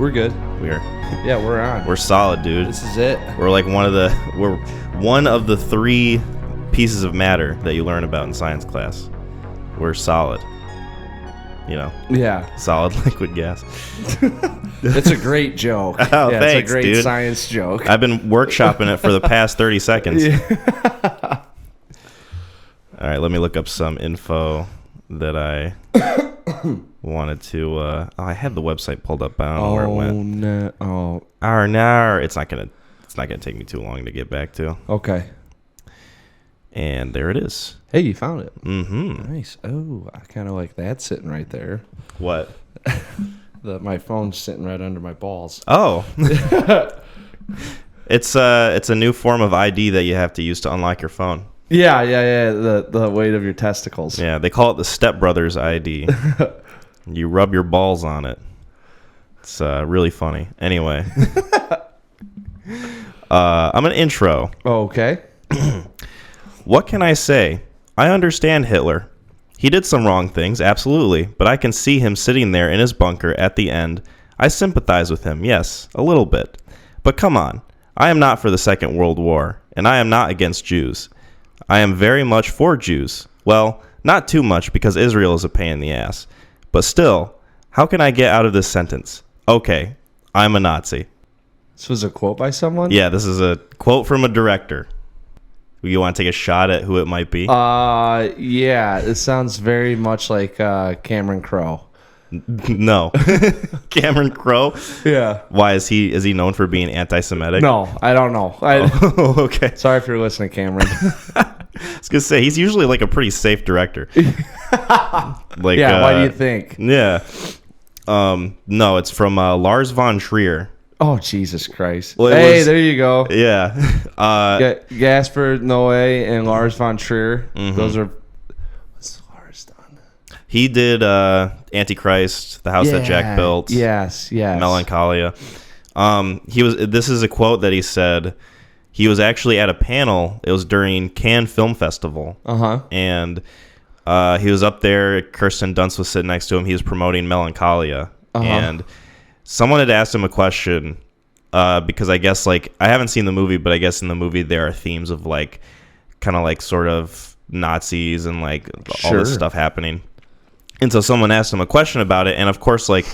We're good. Yeah, we're on. We're solid, dude. This is it. We're one of the 3 pieces of matter that you learn about in science class. We're solid. You know? Yeah. Solid liquid gas. It's a great joke. Oh, yeah, thanks, it's a great dude. science joke. I've been workshopping it for the past 30 seconds. Yeah. All right, let me look up some info that I wanted to. I had the website pulled up, but I don't know where it went. No. Oh, no. It's not gonna take me too long to get back to. okay. And there it is. Hey, you found it. Mm-hmm. Nice. Oh, I kind of like that sitting right there. What? My phone's sitting right under my balls. Oh. It's a new form of ID that you have to use to unlock your phone. Yeah. The weight of your testicles. Yeah, they call it the Step Brothers ID. You rub your balls on it. It's really funny. Anyway, I'm an intro. Oh, okay. What can I say? I understand Hitler. He did some wrong things, absolutely, but I can see him sitting there in his bunker at the end. I sympathize with him, yes, a little bit. But come on, I am not for the Second World War, and I am not against Jews. I am very much for Jews. Well, not too much because Israel is a pain in the ass. But still, how can I get out of this sentence? Okay, I'm a Nazi. This was a quote by someone? Yeah, this is a quote from a director. You want to take a shot at who it might be? Yeah, it sounds very much like Cameron Crowe. No. Cameron Crowe? Yeah. Why is he known for being anti-Semitic? No, I don't know. Oh, okay. Sorry if you're listening, Cameron. I was gonna say he's usually like a pretty safe director. Like, yeah, why do you think? Yeah. No, it's from Lars von Trier. Oh, Jesus Christ. Well, hey, there you go. Yeah. Gasper Noé and Lars von Trier. Mm-hmm. Those are... What's Lars done? He did Antichrist, The House That Jack Built. Yes. Melancholia. This is a quote that he said. He was actually at a panel. It was during Cannes Film Festival. Uh-huh. And he was up there. Kirsten Dunst was sitting next to him. He was promoting Melancholia. Uh-huh. And someone had asked him a question because I guess, like, I haven't seen the movie, but I guess in the movie there are themes of, like, kind of like sort of Nazis and, like, all this stuff happening. And so someone asked him a question about it. And, of course, like,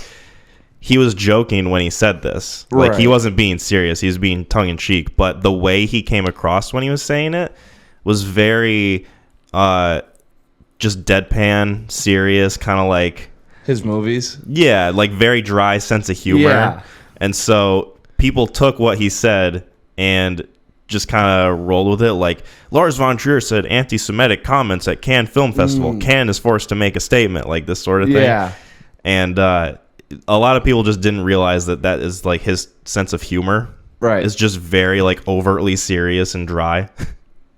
he was joking when he said this. Like, he wasn't being serious. He was being tongue-in-cheek. But the way he came across when he was saying it was very just deadpan, serious, kind of like... His movies? Yeah, like very dry sense of humor. Yeah. And so people took what he said and just kind of rolled with it. Like, Lars von Trier said anti-Semitic comments at Cannes Film Festival. Cannes is forced to make a statement, like this sort of thing. Yeah. And a lot of people just didn't realize that is like his sense of humor. Right. It's just very like overtly serious and dry.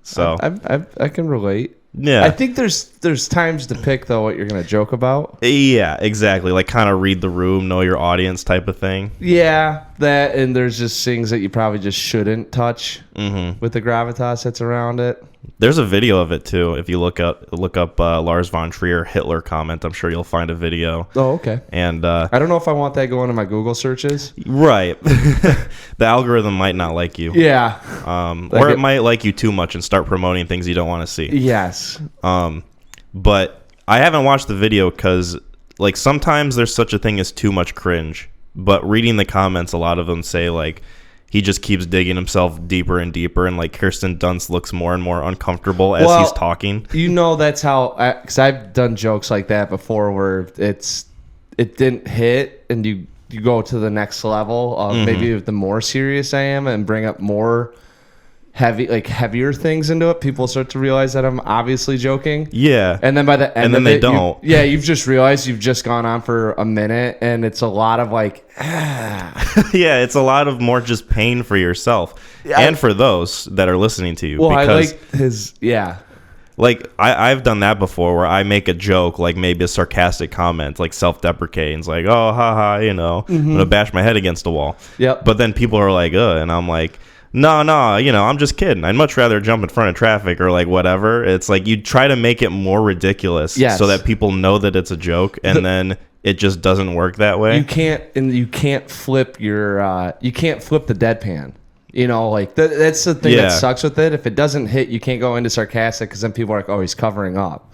So I can relate. Yeah. I think there's times to pick, though, what you're going to joke about. Yeah, exactly. Like, kind of read the room, know your audience type of thing. Yeah, that, and there's just things that you probably just shouldn't touch with the gravitas that's around it. There's a video of it, too. If you look up Lars von Trier Hitler comment, I'm sure you'll find a video. Oh, okay. And I don't know if I want that going to my Google searches. Right. The algorithm might not like you. Yeah. Or it might like you too much and start promoting things you don't want to see. Yes. But I haven't watched the video because, like, sometimes there's such a thing as too much cringe. But reading the comments, a lot of them say, like, he just keeps digging himself deeper and deeper, and like Kirsten Dunst looks more and more uncomfortable as he's talking. You know, that's how, because I've done jokes like that before where it didn't hit, and you go to the next level of maybe the more serious I am and bring up more heavier things into it. People start to realize that I'm obviously joking. Yeah. And then by the end and then of they it, don't. you've just realized you've just gone on for a minute, and it's a lot of like, Yeah, it's a lot of more just pain for yourself and for those that are listening to you. Well, because I like his, like I've done that before where I make a joke, like maybe a sarcastic comment, like self-deprecating. It's like, oh, haha, I'm gonna bash my head against the wall. Yep. But then people are like, and I'm like, no, I'm just kidding. I'd much rather jump in front of traffic or like whatever. It's like you try to make it more ridiculous so that people know that it's a joke, and then it just doesn't work that way. You can't flip the deadpan. You know, like that's the thing that sucks with it. If it doesn't hit, you can't go into sarcastic because then people are like, oh, he's covering up.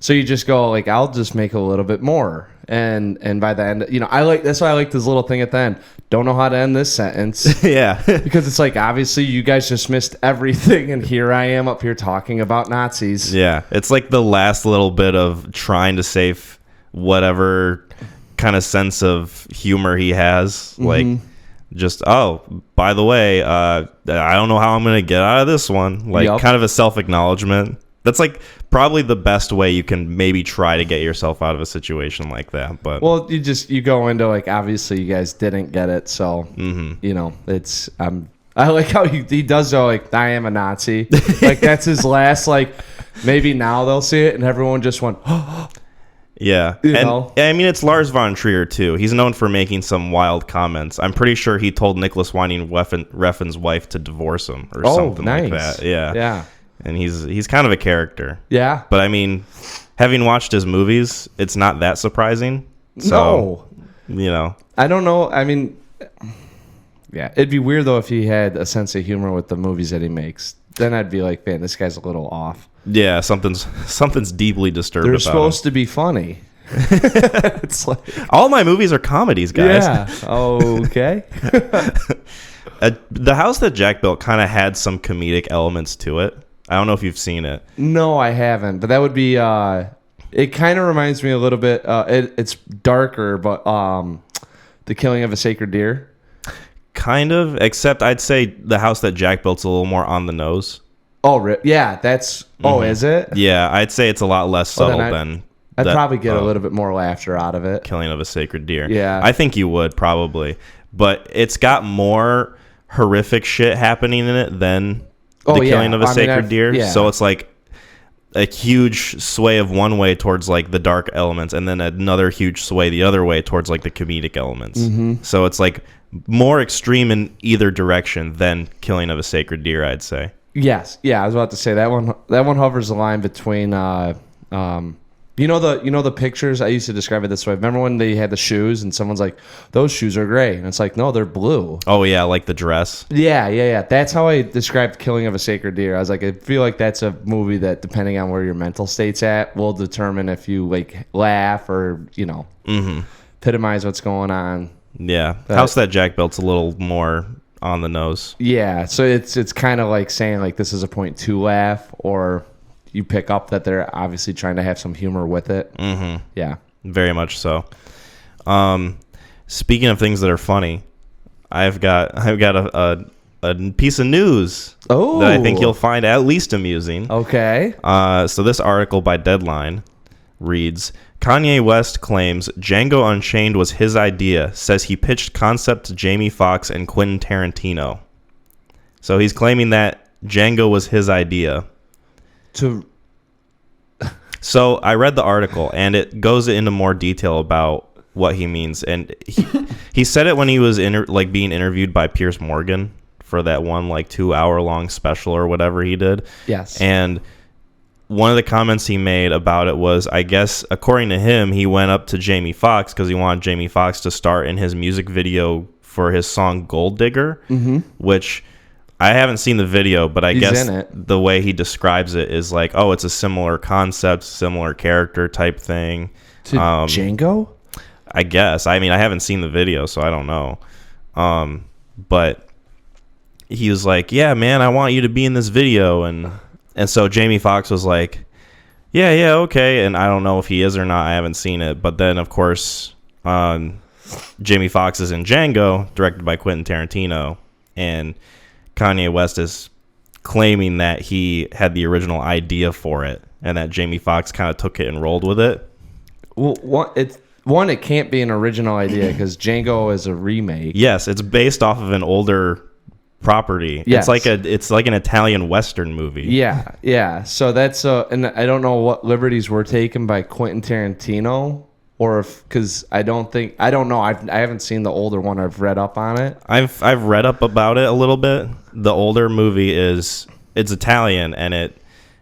So you just go like, I'll just make a little bit more. And by the end, you know, that's why I like this little thing at the end. Don't know how to end this sentence. Yeah. Because it's like, obviously you guys just missed everything. And here I am up here talking about Nazis. Yeah. It's like the last little bit of trying to save whatever kind of sense of humor he has. Like, just, oh, by the way, I don't know how I'm going to get out of this one. Like, kind of a self-acknowledgement. That's like probably the best way you can maybe try to get yourself out of a situation like that. But well, you go into like, obviously you guys didn't get it, so you know, it's I like how he does go like, I am a Nazi. Like that's his last, like, maybe now they'll see it and everyone just went yeah. You know? I mean, it's Lars von Trier too. He's known for making some wild comments. I'm pretty sure he told Nicholas Winding Refn's wife to divorce him or something like that. Yeah. And he's kind of a character. Yeah. But I mean, having watched his movies, it's not that surprising. So, you know. I don't know. I mean, yeah, it'd be weird though if he had a sense of humor with the movies that he makes. Then I'd be like, man, this guy's a little off. Yeah, something's deeply disturbed. They're supposed to be funny. It's like all my movies are comedies, guys. Yeah. Okay. The House That Jack Built kind of had some comedic elements to it. I don't know if you've seen it. No, I haven't. But that would be. It kind of reminds me a little bit. It's darker, but The Killing of a Sacred Deer. Kind of, except I'd say The House That Jack Built's a little more on the nose. Oh, yeah, that's... Oh, is it? Yeah, I'd say it's a lot less subtle than... I'd probably get a little bit more laughter out of it. Killing of a Sacred Deer. Yeah. I think you would, probably. But it's got more horrific shit happening in it than The Killing of a Sacred Deer. Yeah. So it's like a huge sway of one way towards like the dark elements and then another huge sway the other way towards like the comedic elements. So it's like more extreme in either direction than Killing of a Sacred Deer, I'd say. Yes. Yeah, I was about to say that one hovers the line between you know the pictures. I used to describe it this way. Remember when they had the shoes and someone's like, those shoes are gray, and it's like, no, they're blue. Oh yeah, like the dress. Yeah. That's how I described Killing of a Sacred Deer. I was like, I feel like that's a movie that, depending on where your mental state's at, will determine if you like laugh or, you know, epitomize what's going on. Yeah, House That Jack Built's a little more on the nose. Yeah, so it's kind of like saying like this is a point to laugh, or you pick up that they're obviously trying to have some humor with it. Yeah, very much so. Speaking of things that are funny, I've got a piece of news that I think you'll find at least amusing. Okay. So this article by Deadline reads, Kanye West claims Django Unchained was his idea, says he pitched concept to Jamie Foxx and Quentin Tarantino. So he's claiming that Django was his idea. So I read the article, and it goes into more detail about what he means. And he said it when he was being interviewed by Piers Morgan for that one 2-hour-long special or whatever he did. Yes. And one of the comments he made about it was, I guess, according to him, he went up to Jamie Foxx because he wanted Jamie Foxx to star in his music video for his song Gold Digger, which I haven't seen the video, but I guess the way he describes it is like, oh, it's a similar concept, similar character type thing. To Django? I guess. I mean, I haven't seen the video, so I don't know. But he was like, yeah, man, I want you to be in this video. And so Jamie Foxx was like, yeah, okay. And I don't know if he is or not. I haven't seen it. But then, of course, Jamie Foxx is in Django, directed by Quentin Tarantino. And Kanye West is claiming that he had the original idea for it and that Jamie Foxx kind of took it and rolled with it. Well, it can't be an original idea because Django is a remake. Yes, it's based off of an older property. Yes. It's like an Italian Western movie. Yeah. So that's and I don't know what liberties were taken by Quentin Tarantino, or because I don't know. I haven't seen the older one. I've read up on it. I've read up about it a little bit. The older movie it's Italian, and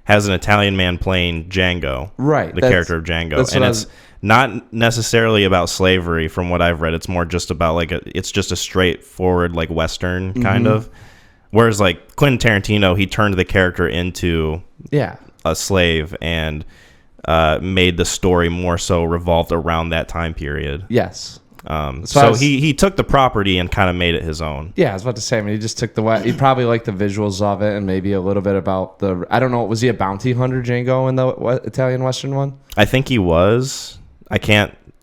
has an Italian man playing Django, Right, the character of Django, and it's not necessarily about slavery from what I've read. It's more just about like it's just a straightforward like Western kind of. Whereas like Quentin Tarantino, he turned the character into a slave and made the story more so revolved around that time period. Yes. So he took the property and kind of made it his own. Yeah, I was about to say. I mean, he just took he probably liked the visuals of it and maybe a little bit about I don't know. Was he a bounty hunter, Django, in the Italian Western one? I think he was. I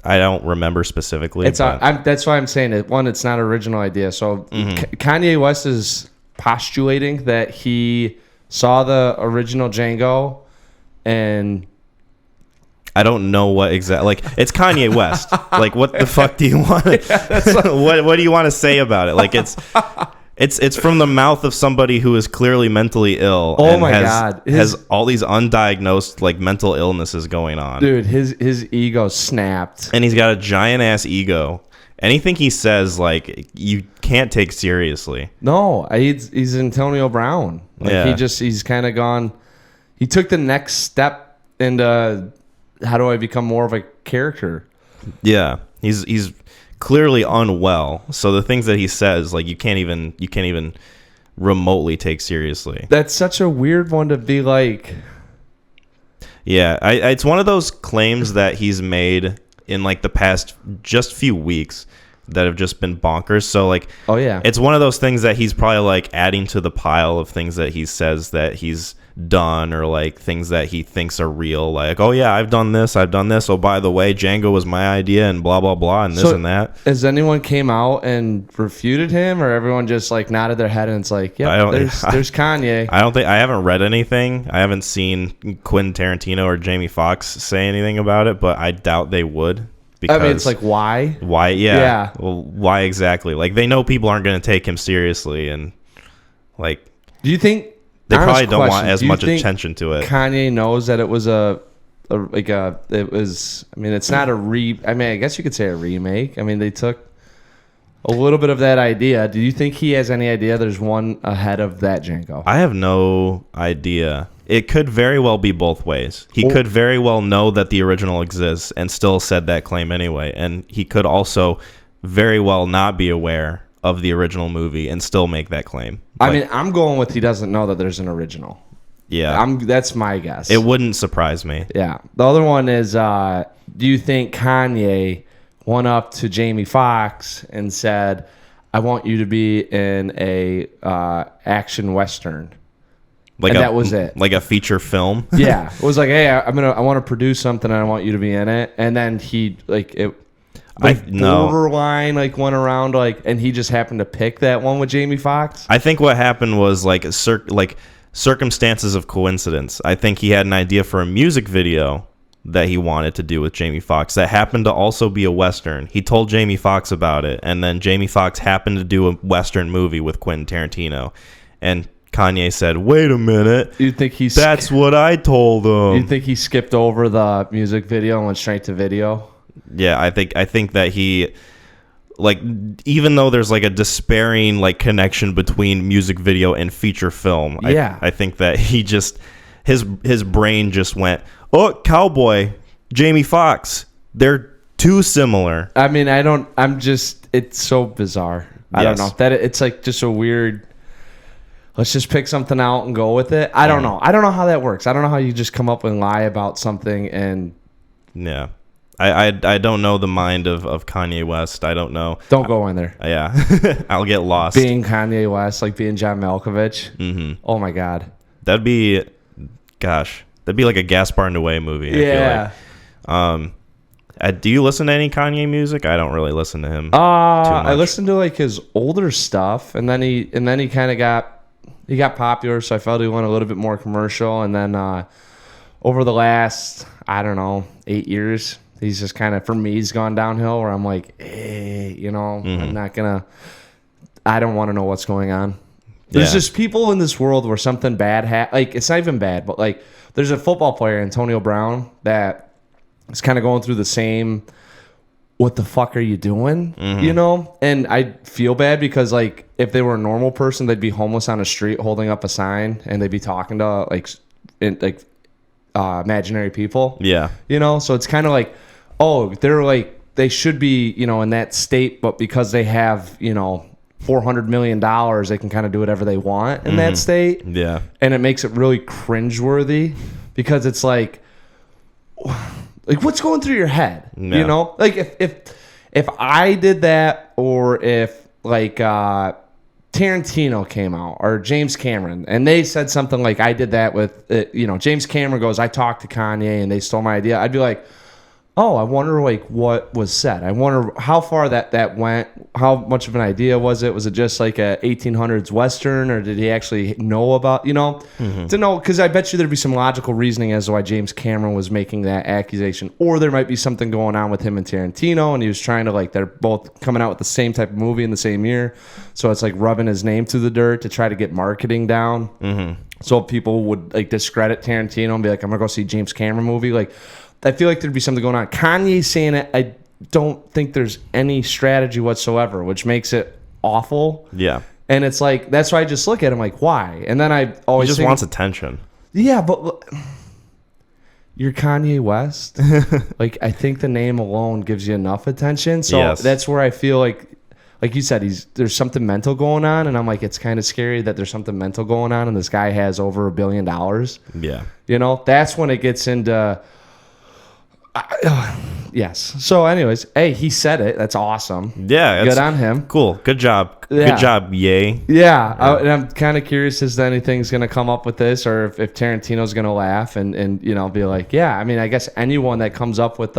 don't remember specifically. That's why I'm saying it. One, it's not an original idea. So Kanye West is postulating that he saw the original Django and. I don't know what exactly. Like, it's Kanye West. Like, what the fuck do you want? What do you want to say about it? Like, it's from the mouth of somebody who is clearly mentally ill. Oh my God, has all these undiagnosed like mental illnesses going on. Dude, his ego snapped, and he's got a giant ass ego. Anything he says, like, you can't take seriously. No, he's Antonio Brown. Like, he's kind of gone. He took the next step into. How do I become more of a character? Yeah, he's clearly unwell. So the things that he says, like you can't even remotely take seriously. That's such a weird one to be like. Yeah, it's one of those claims that he's made in like the past just few weeks that have just been bonkers. So like, oh yeah, it's one of those things that he's probably like adding to the pile of things that he says that he's done, or like things that he thinks are real, like, oh yeah, I've done this, oh by the way, Django was my idea and blah blah blah and this and that. Has anyone came out and refuted him, or everyone just like nodded their head and it's like, yeah, there's Kanye? I haven't read anything. I haven't seen Quentin Tarantino or Jamie Foxx say anything about it, but I doubt they would. Because I mean, it's like, why? Yeah. Well, why exactly? Like, they know people aren't going to take him seriously, and like, do you think they probably don't want as much attention to it? Kanye knows that it was it was. I mean, it's not a I mean, I guess you could say a remake. I mean, they took a little bit of that idea. Do you think he has any idea there's one ahead of that Django? I have no idea. It could very well be both ways. He could very well know that the original exists and still said that claim anyway. And he could also very well not be aware of the original movie and still make that claim. I mean, I'm going with he doesn't know that there's an original. Yeah. That's my guess. It wouldn't surprise me. Yeah. The other one is, do you think Kanye went up to Jamie Foxx and said, I want you to be in a action Western? Like, and that was it. Like a feature film. Yeah, it was like, hey, I want to produce something, and I want you to be in it. And then he borderline like went around like, and he just happened to pick that one with Jamie Foxx. I think what happened was like circumstances of coincidence. I think he had an idea for a music video that he wanted to do with Jamie Foxx that happened to also be a Western. He told Jamie Foxx about it, and then Jamie Foxx happened to do a Western movie with Quentin Tarantino, and Kanye said, wait a minute. You think that's what I told him. You think he skipped over the music video and went straight to video? Yeah, I think that he, like, even though there's like a despairing like connection between music video and feature film, I think that he just his brain just went, oh, cowboy, Jamie Foxx, they're too similar. I mean, it's so bizarre. I don't know that it's like just a weird. Let's just pick something out and go with it. I don't know. I don't know how that works. I don't know how you just come up and lie about something and. Yeah. I don't know the mind of Kanye West. I don't know. Don't go in there. Yeah. I'll get lost. Being Kanye West, like being John Malkovich. Mm-hmm. Oh my God. That'd be like a Gaspar Noé movie. Yeah. I feel like. Do you listen to any Kanye music? I don't really listen to him. I listened to like his older stuff, and then he kind of got popular, so I felt he went a little bit more commercial. And then over the last, I don't know, 8 years, he's just kind of, for me, he's gone downhill. Where I'm like, hey, I'm not gonna. I don't want to know what's going on. There's just people in this world where something bad like it's not even bad, but like there's a football player, Antonio Brown, that. It's kind of going through the same, what the fuck are you doing? Mm-hmm. And I feel bad because like if they were a normal person, they'd be homeless on a street holding up a sign and they'd be talking to like imaginary people. Yeah. You know, so it's kind of like, oh, they're like, they should be, you know, in that state, but because they have, you know, $400 million, they can kind of do whatever they want in that state. Yeah. And it makes it really cringeworthy because it's like what's going through your head? Yeah. You know, like if I did that, or if like Tarantino came out or James Cameron and they said something like I did that with, you know, James Cameron goes, I talked to Kanye and they stole my idea. I'd be like, oh, I wonder like what was said. I wonder how far that went. How much of an idea was it? Was it just like a 1800s Western, or did he actually know about, you know, to know? Because I bet you there'd be some logical reasoning as to why James Cameron was making that accusation, or there might be something going on with him and Tarantino, and he was trying to like, they're both coming out with the same type of movie in the same year, so it's like rubbing his name through the dirt to try to get marketing down. So people would like discredit Tarantino and be like, I'm gonna go see James Cameron movie. Like, I feel like there'd be something going on. Kanye saying it, I don't think there's any strategy whatsoever, which makes it awful. Yeah. And it's like, that's why I just look at him like, why? And then I always He just wants attention. Yeah, but you're Kanye West. Like, I think the name alone gives you enough attention. So that's where I feel like you said, there's something mental going on. And I'm like, it's kind of scary that there's something mental going on and this guy has over $1 billion. Yeah. You know, that's when it gets into... yes. So anyways, hey, he said it. That's awesome. Yeah. Good on him. Cool. Good job. Yeah. Good job. Yay. Yeah. And I'm kind of curious as to anything's going to come up with this, or if Tarantino's going to laugh and, you know, be like, yeah, I mean, I guess anyone that comes up with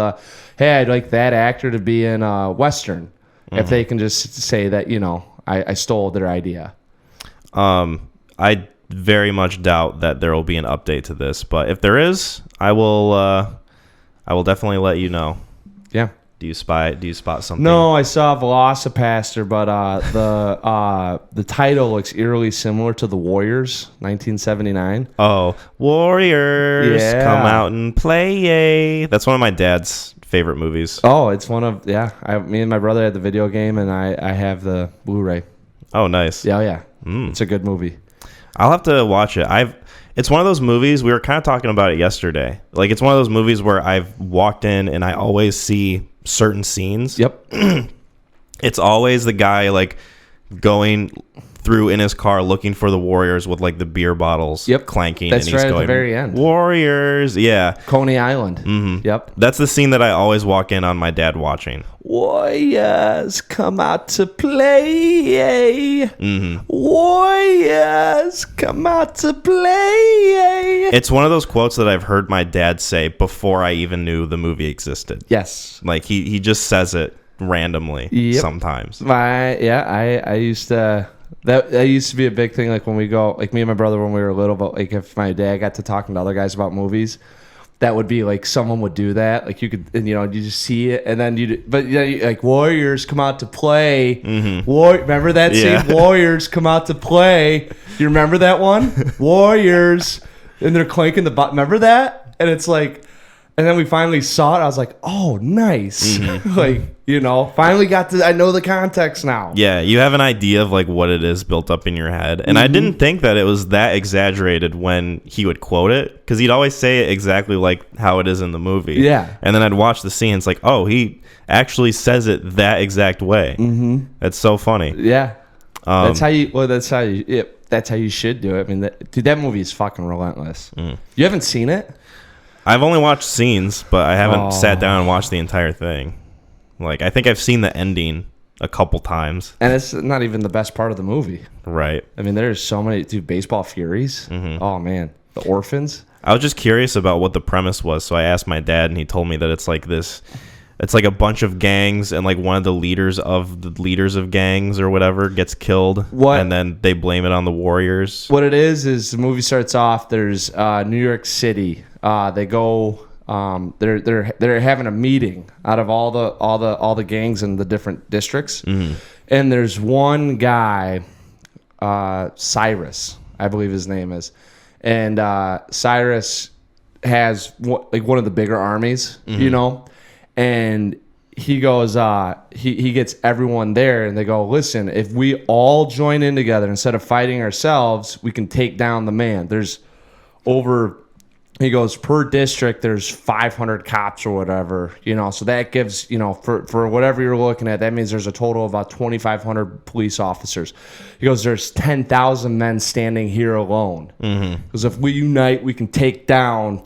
hey, I'd like that actor to be in a Western, if they can just say that, you know, I stole their idea. I very much doubt that there will be an update to this, but if there is, I will definitely let you know. Yeah. Do you spot something? No, I saw Velocipaster, but the title looks eerily similar to The Warriors, 1979. Oh, Warriors, come out and play. That's one of my dad's favorite movies. Oh, it's one of, me and my brother had the video game, and I have the Blu-ray. Oh, nice. Yeah. It's a good movie. I'll have to watch it. It's one of those movies, we were kind of talking about it yesterday. Like, it's one of those movies where I've walked in and I always see certain scenes. Yep. It's always the guy, like, going through in his car looking for the Warriors with, like, the beer bottles clanking. That's and he's right going, at the very end. Warriors. Yeah. Coney Island. Yep. That's the scene that I always walk in on my dad watching. Warriors, come out to play. Warriors, come out to play. It's one of those quotes that I've heard my dad say before I even knew the movie existed. Yes. Like, he just says it randomly sometimes. I used to... That used to be a big thing, like when we go, like me and my brother when we were little, but like if my dad got to talking to other guys about movies, that would be like someone would do that. Like you could, and you know, you just see it, and then like Warriors come out to play. Remember that scene? Warriors come out to play. You remember that one? Warriors, and they're clanking the button. Remember that? And it's like, and then we finally saw it. I was like, oh, nice. Like, you know, finally I know the context now. Yeah, you have an idea of like what it is built up in your head. And I didn't think that it was that exaggerated when he would quote it, because he'd always say it exactly like how it is in the movie. Yeah. And then I'd watch the scene. It's like, oh, he actually says it that exact way. That's so funny. Yeah. That's how you should do it. I mean, that movie is fucking relentless. You haven't seen it? I've only watched scenes, but I haven't sat down and watched the entire thing. Like, I think I've seen the ending a couple times. And it's not even the best part of the movie. Right. I mean, there's so many... Dude, Baseball Furies? Oh, man. The Orphans? I was just curious about what the premise was, so I asked my dad, and he told me that it's like this... It's like a bunch of gangs, and like one of the leaders of gangs or whatever gets killed. And then they blame it on the Warriors. What it is the movie starts off, there's New York City. They go... they're having a meeting out of all the gangs in the different districts, and there's one guy, Cyrus, I believe his name is, and Cyrus has one of the bigger armies, you know, and he goes, he gets everyone there, and they go, listen, if we all join in together instead of fighting ourselves, we can take down the man. There's over he goes, per district, there's 500 cops or whatever, so that gives, for whatever you're looking at, that means there's a total of about 2,500 police officers. He goes, there's 10,000 men standing here alone. Because if we unite, we can take down,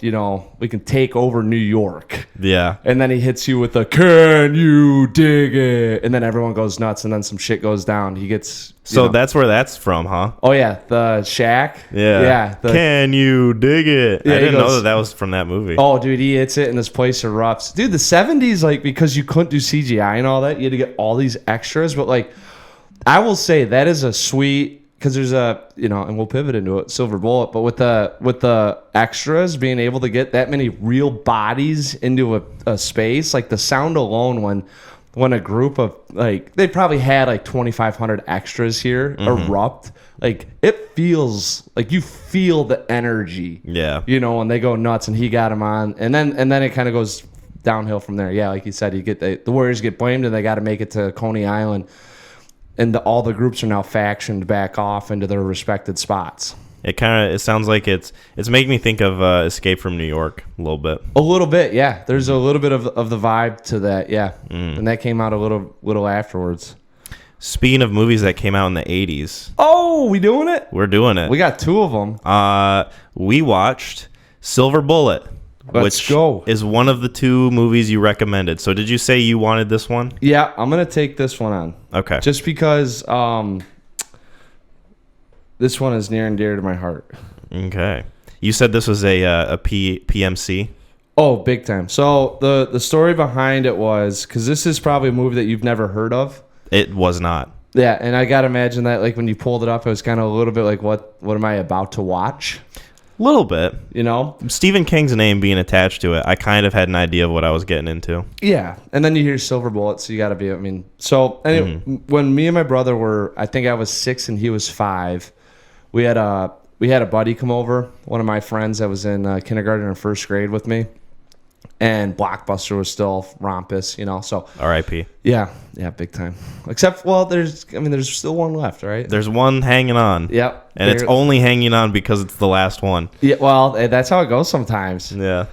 we can take over New York. Yeah. And then he hits you with the, can you dig it? And then everyone goes nuts, and then some shit goes down. He gets... So that's where that's from, huh? Oh, yeah. The shack. Yeah. Can you dig it? Yeah, I didn't know that was from that movie. Oh, dude, he hits it and this place erupts. Dude, the 70s, like, because you couldn't do CGI and all that, you had to get all these extras. But, like, I will say that is a sweet, because there's a, and we'll pivot into it, Silver Bullet. But with the extras, being able to get that many real bodies into a space, like the sound alone when a group of, like, they probably had like 2,500 extras here erupt, like, it feels like you feel the energy. Yeah. And they go nuts, and he got him on, and then it kind of goes downhill from there. Yeah, like you said, you get the Warriors get blamed, and they got to make it to Coney Island, and all the groups are now factioned back off into their respected spots. It sounds like it's making me think of Escape from New York a little bit. A little bit, yeah. There's a little bit of the vibe to that, yeah. And that came out a little afterwards. Speaking of movies that came out in the 80s. Oh, we doing it? We're doing it. We got two of them. We watched Silver Bullet, which is one of the two movies you recommended. So did you say you wanted this one? Yeah, I'm going to take this one on. Okay. Just because this one is near and dear to my heart. Okay. You said this was a PMC? Oh, big time. So the story behind it was, because this is probably a movie that you've never heard of. It was not. Yeah, and I got to imagine that, like, when you pulled it up, it was kind of a little bit like, what am I about to watch? A little bit. Stephen King's name being attached to it, I kind of had an idea of what I was getting into. Yeah, and then you hear Silver Bullet, so you got to be, so anyway, when me and my brother were, I think I was 6 and he was 5, we had a buddy come over, one of my friends that was in kindergarten or first grade with me, and Blockbuster was still rompous, so. R.I.P. Yeah, big time. Except, well, there's still one left, right? There's one hanging on. Yep. And it's only hanging on because it's the last one. Yeah, well, that's how it goes sometimes. Yeah.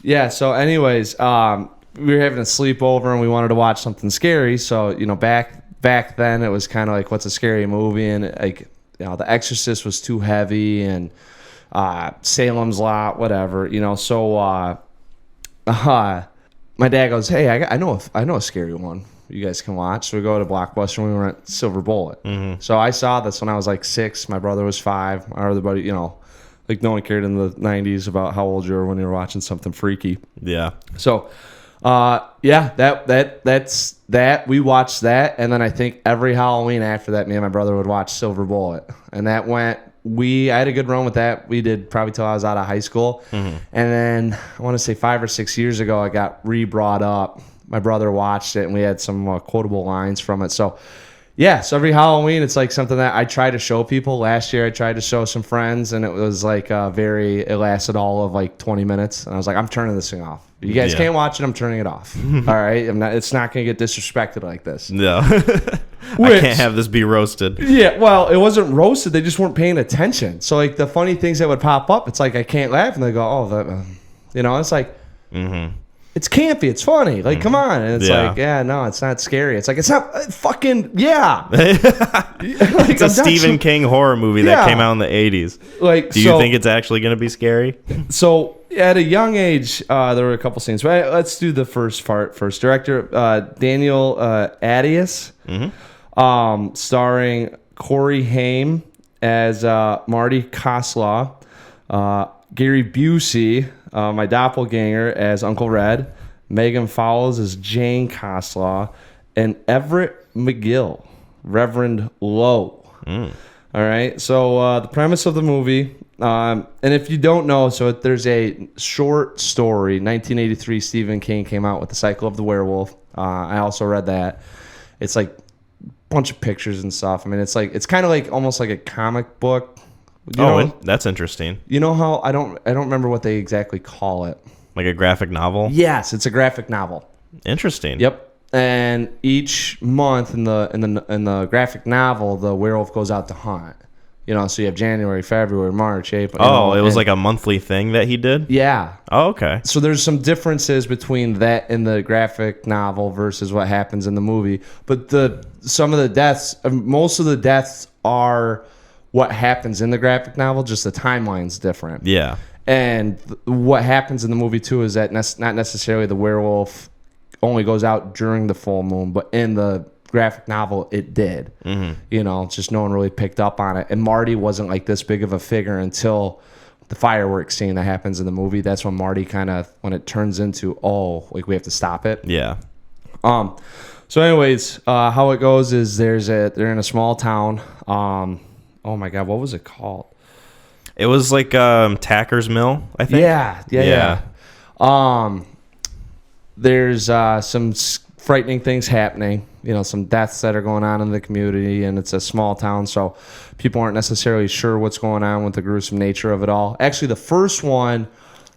Yeah, so anyways, we were having a sleepover and we wanted to watch something scary, so, back then it was kind of like, what's a scary movie? And, like, The Exorcist was too heavy, and Salem's Lot, whatever, so my dad goes, hey, I know a scary one you guys can watch. So we go to Blockbuster and we rent Silver Bullet. So I saw this when I was like 6. My brother was 5. My other buddy, like, no one cared in the 90s about how old you were when you were watching something freaky. Yeah. So yeah, that's that. We watched that, and then I think every Halloween after that, me and my brother would watch Silver Bullet, and that went. I had a good run with that. We did probably till I was out of high school, and then I want to say 5 or 6 years ago, I got re-brought up. My brother watched it, and we had some quotable lines from it. So, yeah, so every Halloween, it's like something that I try to show people. Last year, I tried to show some friends, and it was like it lasted all of like 20 minutes. And I was like, I'm turning this thing off. You guys can't watch it. I'm turning it off. All right? It's not going to get disrespected like this. No. I can't have this be roasted. Yeah, well, it wasn't roasted. They just weren't paying attention. So, like, the funny things that would pop up, it's like, I can't laugh. And they go, oh, that, it's like, it's campy. It's funny. Like, come on. And it's like, yeah, no, it's not scary. It's like, it's not fucking, yeah. It's a Stephen King horror movie that came out in the 80s. Like, do you think it's actually going to be scary? So, at a young age, there were a couple scenes. But let's do the first part first. Director Daniel Attias, starring Corey Haim as Marty Koslaw, Gary Busey, my doppelganger, as Uncle Red, Megan Fowles as Jane Koslaw, and Everett McGill, Reverend Lowe. All right, so the premise of the movie, and if you don't know, so there's a short story, 1983, Stephen King came out with The Cycle of the Werewolf. I also read that. It's like a bunch of pictures and stuff. I mean, it's kind of like almost like a comic book. That's interesting. You know how I don't remember what they exactly call it. Like a graphic novel? Yes, it's a graphic novel. Interesting. Yep. And each month in the graphic novel, the werewolf goes out to hunt. So you have January, February, March, April. It was like a monthly thing that he did? Yeah. Oh, okay. So there's some differences between that and the graphic novel versus what happens in the movie. But some of the deaths, most of the deaths are what happens in the graphic novel, just the timeline's different. Yeah. And what happens in the movie, too, is that not necessarily the werewolf only goes out during the full moon, but in the graphic novel, it did. Mm-hmm. Just no one really picked up on it. And Marty wasn't like this big of a figure until the fireworks scene that happens in the movie. That's when Marty when it turns into, we have to stop it. Yeah. So anyways, how it goes is they're in a small town. Oh my God, what was it called? It was like Tacker's Mill, I think. Yeah. There's some frightening things happening. Some deaths that are going on in the community, and it's a small town, so people aren't necessarily sure what's going on with the gruesome nature of it all. Actually, the first one,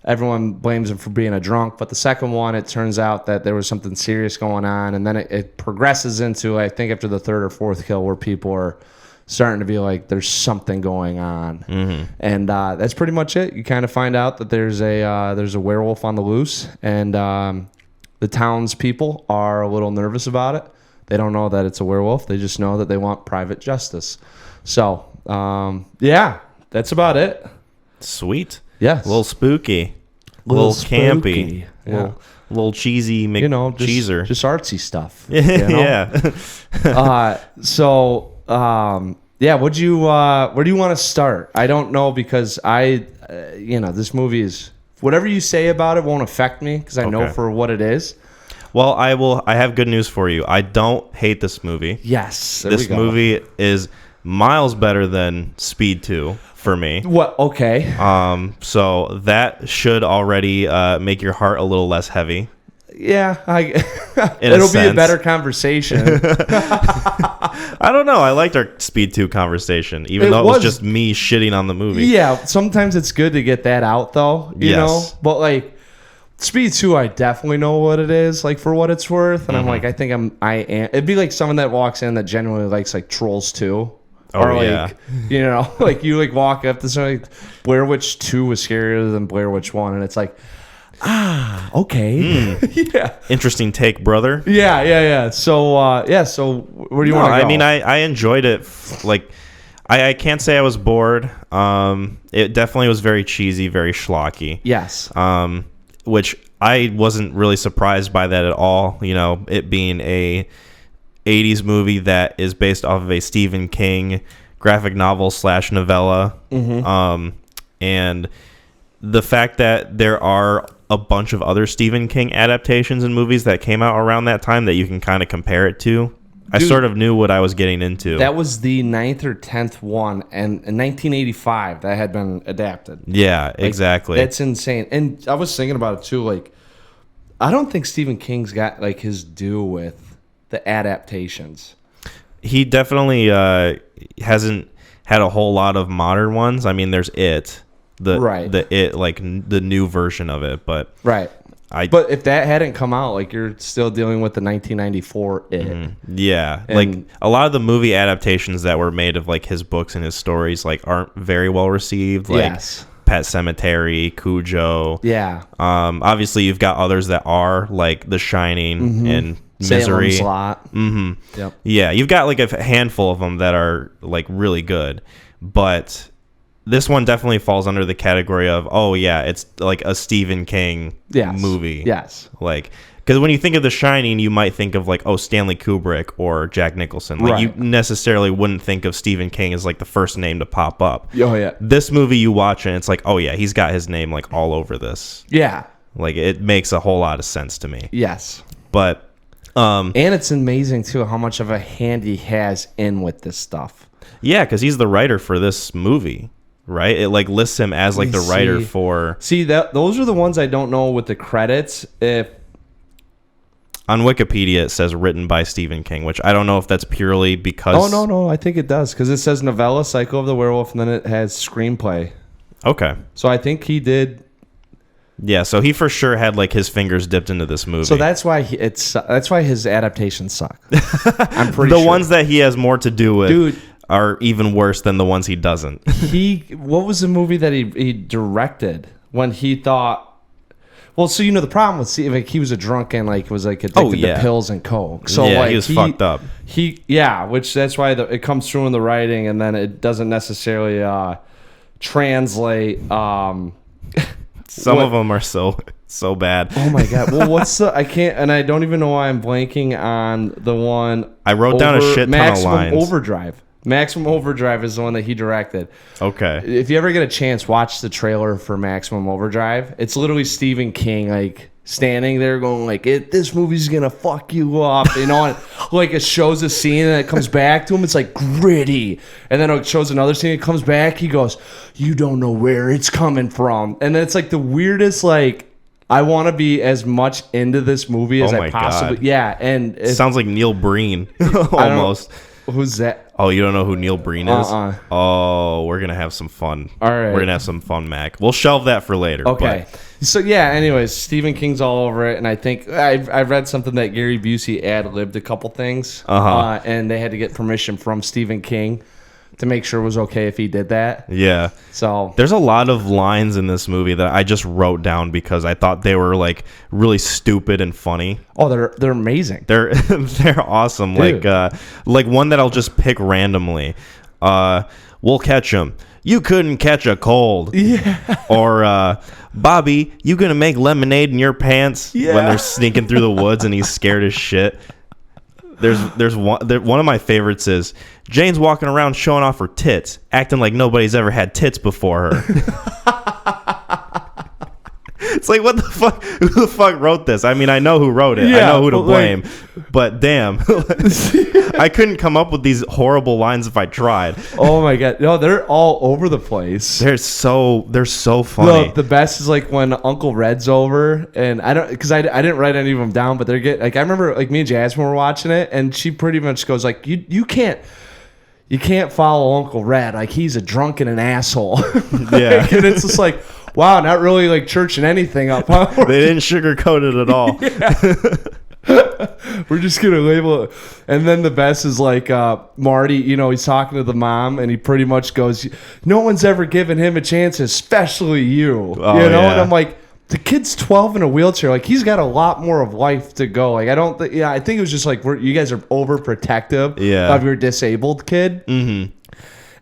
everyone blames him for being a drunk, but the second one, it turns out that there was something serious going on, and then it progresses into, I think, after the third or fourth kill, where people are starting to be like, there's something going on. Mm-hmm. And that's pretty much it. You kind of find out that there's a werewolf on the loose, and the townspeople are a little nervous about it. They don't know that it's a werewolf. They just know that they want private justice. So, that's about it. Sweet. Yes. A little spooky. A little campy. Yeah. A little cheesy cheeser. Just artsy stuff. Yeah. Where do you want to start? I don't know, because this movie is, whatever you say about it won't affect me, because I know for what it is. Well, I have good news for you. I don't hate this movie. Yes. This movie is miles better than Speed 2 for me. What? Okay. So that should already make your heart a little less heavy. Yeah, it'll be a better conversation. I don't know. I liked our Speed 2 conversation, even though it was just me shitting on the movie. Yeah, sometimes it's good to get that out, though. You know? But, like, Speed 2, I definitely know what it is, like, for what it's worth. And I'm like, I am. It'd be like someone that walks in that genuinely likes, like, Trolls 2. Or, like, like, you, like, walk up to something, like, Blair Witch 2 was scarier than Blair Witch 1. And it's like, okay. Yeah. Interesting take, brother. Yeah. So, so where do you want to go? I mean, I enjoyed it. Like, I can't say I was bored. It definitely was very cheesy, very schlocky. Yes. Which I wasn't really surprised by that at all. It being a 80s movie that is based off of a Stephen King graphic novel / novella. Mm-hmm. And the fact that there are a bunch of other Stephen King adaptations and movies that came out around that time that you can kind of compare it to. Dude, I sort of knew what I was getting into. That was the 9th or 10th one, and in 1985 that had been adapted. Yeah, exactly. That's insane. And I was thinking about it too. Like, I don't think Stephen King's got like his due with the adaptations. He definitely hasn't had a whole lot of modern ones. I mean, there's It. The new version of it, but but if that hadn't come out, like, you're still dealing with the 1994 It. Mm-hmm. Yeah, and like a lot of the movie adaptations that were made of like his books and his stories like aren't very well received. Like Pet Sematary, Cujo. Yeah. Obviously you've got others that are like The Shining and Misery. Salem's Lot. Mm-hmm. Yep. Yeah, you've got like a handful of them that are like really good, but this one definitely falls under the category of, it's like a Stephen King movie. Yes. Like, because when you think of The Shining, you might think of like, Stanley Kubrick or Jack Nicholson. Like, you necessarily wouldn't think of Stephen King as like the first name to pop up. Oh, yeah. This movie you watch and it's like, he's got his name like all over this. Yeah. Like, it makes a whole lot of sense to me. Yes. But, and it's amazing too how much of a hand he has in with this stuff. Yeah, because he's the writer for this movie. Right, it like lists him as like the writer for. See that those are the ones I don't know with the credits. If on Wikipedia it says written by Stephen King, which I don't know if that's purely because. Oh no, I think it does because it says novella, Cycle of the Werewolf, and then it has screenplay. Okay, so I think he did. Yeah, so he for sure had like his fingers dipped into this movie. So that's why that's why his adaptations suck. I'm pretty the sure. ones that he has more to do with, dude. are even worse than the ones he doesn't. What was the movie that he directed when he thought? Well, so the problem with like he was a drunk and like was like addicted to pills and coke. So like he was fucked up. Which that's why it comes through in the writing, and then it doesn't necessarily translate. Some of them are so bad. Oh my god! Well, I can't, and I don't even know why I'm blanking on the one. I wrote down a shit ton of lines. Maximum Overdrive is the one that he directed. Okay. If you ever get a chance, watch the trailer for Maximum Overdrive. It's literally Stephen King, like, standing there going, like, this movie's gonna fuck you up. And like, it shows a scene and it comes back to him. It's, like, gritty. And then it shows another scene. It comes back. He goes, you don't know where it's coming from. And then it's, like, the weirdest, like, I want to be as much into this movie as I possibly... God. Yeah, and... It sounds like Neil Breen, almost. Who's that? Oh, you don't know who Neil Breen is? Oh, we're going to have some fun. All right. We're going to have some fun, Mac. We'll shelve that for later. Okay. So, yeah, anyways, Stephen King's all over it, and I think I've read something that Gary Busey ad-libbed a couple things, and they had to get permission from Stephen King to make sure it was okay if he did that. Yeah. So there's a lot of lines in this movie that I just wrote down because I thought they were like really stupid and funny. Oh, they're amazing. They're awesome. Dude. Like one that I'll just pick randomly. We'll catch him. You couldn't catch a cold. Yeah. Or Bobby, you gonna make lemonade in your pants? Yeah. When they're sneaking through the woods and he's scared as shit. There's one of my favorites is Jane's walking around showing off her tits, acting like nobody's ever had tits before her. It's like, what the fuck? Who the fuck wrote this? I mean, I know who wrote it. Yeah, I know who to blame. But damn, I couldn't come up with these horrible lines if I tried. Oh my god, no, they're all over the place. They're so funny. Look, the best is like when Uncle Red's over, and I didn't write any of them down, but they're like I remember like me and Jasmine were watching it, and she pretty much goes like, you can't follow Uncle Red, like he's a drunk and an asshole. Yeah. And it's just like, wow, not really like churching anything up, huh? They didn't sugarcoat it at all. Yeah. We're just gonna label it. And then the best is like Marty, he's talking to the mom and he pretty much goes, no one's ever given him a chance, especially you. Oh, And yeah. I'm like, the kid's 12 in a wheelchair. Like, he's got a lot more of life to go. Like, I think it was just like, you guys are overprotective of your disabled kid. Mm-hmm.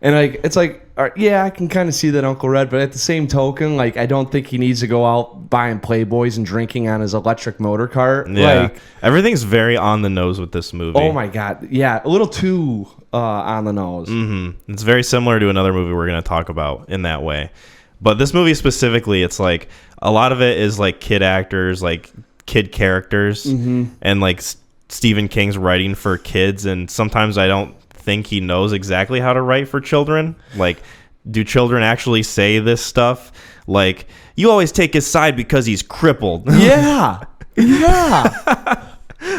And like, it's like, yeah, I can kind of see that, Uncle Red, but at the same token, like, I don't think he needs to go out buying Playboys and drinking on his electric motor cart. Yeah. Like, everything's very on the nose with this movie. oh my god, yeah, a little too on the nose. Mm-hmm. It's very similar to another movie we're going to talk about in that way. But this movie specifically, it's like a lot of it is like kid actors, like kid characters, and like Stephen King's writing for kids. And sometimes I don't think he knows exactly how to write for children. Like, do children actually say this stuff? Like, you always take his side because he's crippled. Yeah. Yeah.